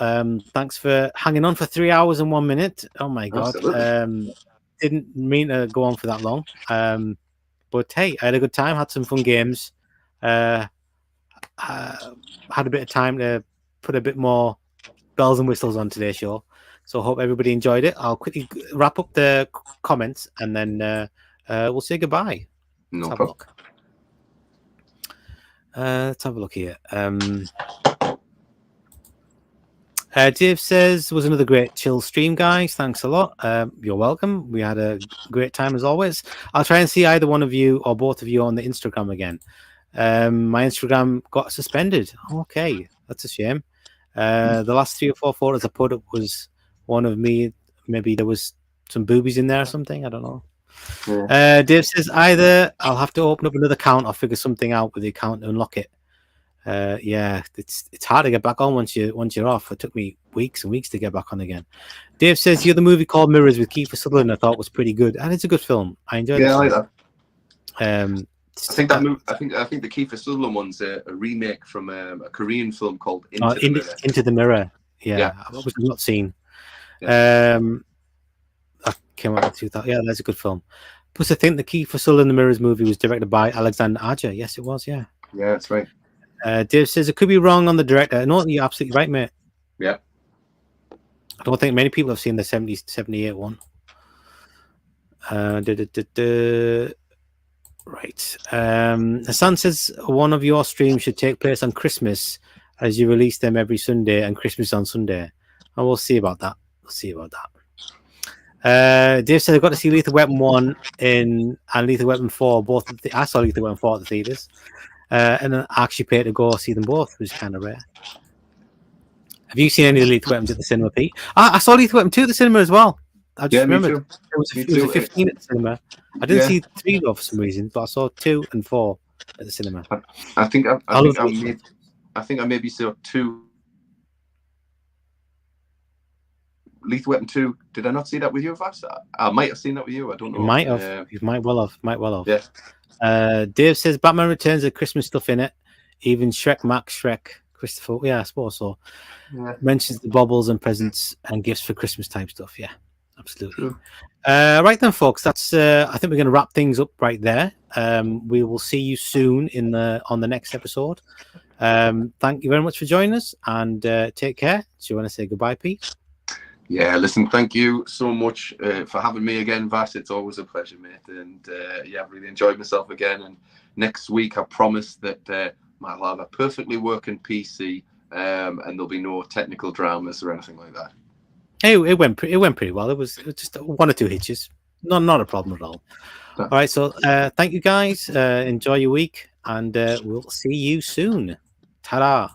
Thanks for hanging on for 3 hours and 1 minute. Oh my god. Didn't mean to go on for that long. But hey, I had a good time, had some fun games. Had a bit of time to put a bit more bells and whistles on today's show. So I hope everybody enjoyed it. I'll quickly wrap up the comments and then we'll say goodbye. No problem. Let's have a look here. Dave says, was another great chill stream, guys. Thanks a lot. You're welcome. We had a great time as always. I'll try and see either one of you or both of you on the Instagram again. My Instagram got suspended. Okay, that's a shame. The last 3 or 4 photos I put up was one of me. Maybe there was some boobies in there or something. I don't know. Yeah. Dave says either I'll have to open up another account or figure something out with the account to unlock it. Yeah, it's hard to get back on once you're off. It took me weeks and weeks to get back on again. Dave says the other movie called Mirrors with Kiefer Sutherland I thought was pretty good, and it's a good film. I enjoyed it. Yeah, I like that. I think that movie. I think the Kiefer Sutherland one's a remake from a Korean film called Into the Mirror. Yeah. I've not seen. Yeah. That came out in 2000. Yeah, that's a good film. Plus, I think the Kiefer Sutherland Mirrors movie was directed by Alexander Aja. Yes, it was. Yeah. Yeah, that's right. Dave says it could be wrong on the director. No, you're absolutely right, mate. Yeah. I don't think many people have seen the 78 one. Right. Hassan says one of your streams should take place on Christmas as you release them every Sunday and Christmas on Sunday. And we'll see about that. Dave said I got to see Lethal Weapon 1 and Lethal Weapon 4 both. I saw Lethal Weapon 4 at the theaters. And then I actually paid to go see them both, which is kind of rare. Have you seen any of the Lethal Weapons at the cinema, Pete? I saw Lethal Weapon 2 at the cinema as well. I just remembered it was a 15 at the cinema. I didn't see 3 though for some reason, but I saw 2 and 4 at the cinema. I think I maybe saw 2 Lethal Weapon 2. Did I not see that with you, Vass? I might have seen that with you. I don't know. You might have. You might well have. Might well have. Yeah. Dave says Batman Returns has Christmas stuff in it. Even Shrek, Max, Shrek, Christopher. Yeah, I suppose so. Yeah. Mentions the baubles and presents and gifts for Christmas type stuff. Yeah, absolutely. Right then, folks. That's. I think we're going to wrap things up right there. We will see you soon on the next episode. Thank you very much for joining us, and take care. Do you want to say goodbye, Pete? Yeah, listen, thank you so much for having me again, Vass. It's always a pleasure, mate. And yeah, I've really enjoyed myself again. And next week, I promise that I'll have a perfectly working PC, and there'll be no technical dramas or anything like that. Hey, it went pretty well. It was just one or two hitches. Not a problem at all. All right, so thank you guys. Enjoy your week, and we'll see you soon. Ta-da.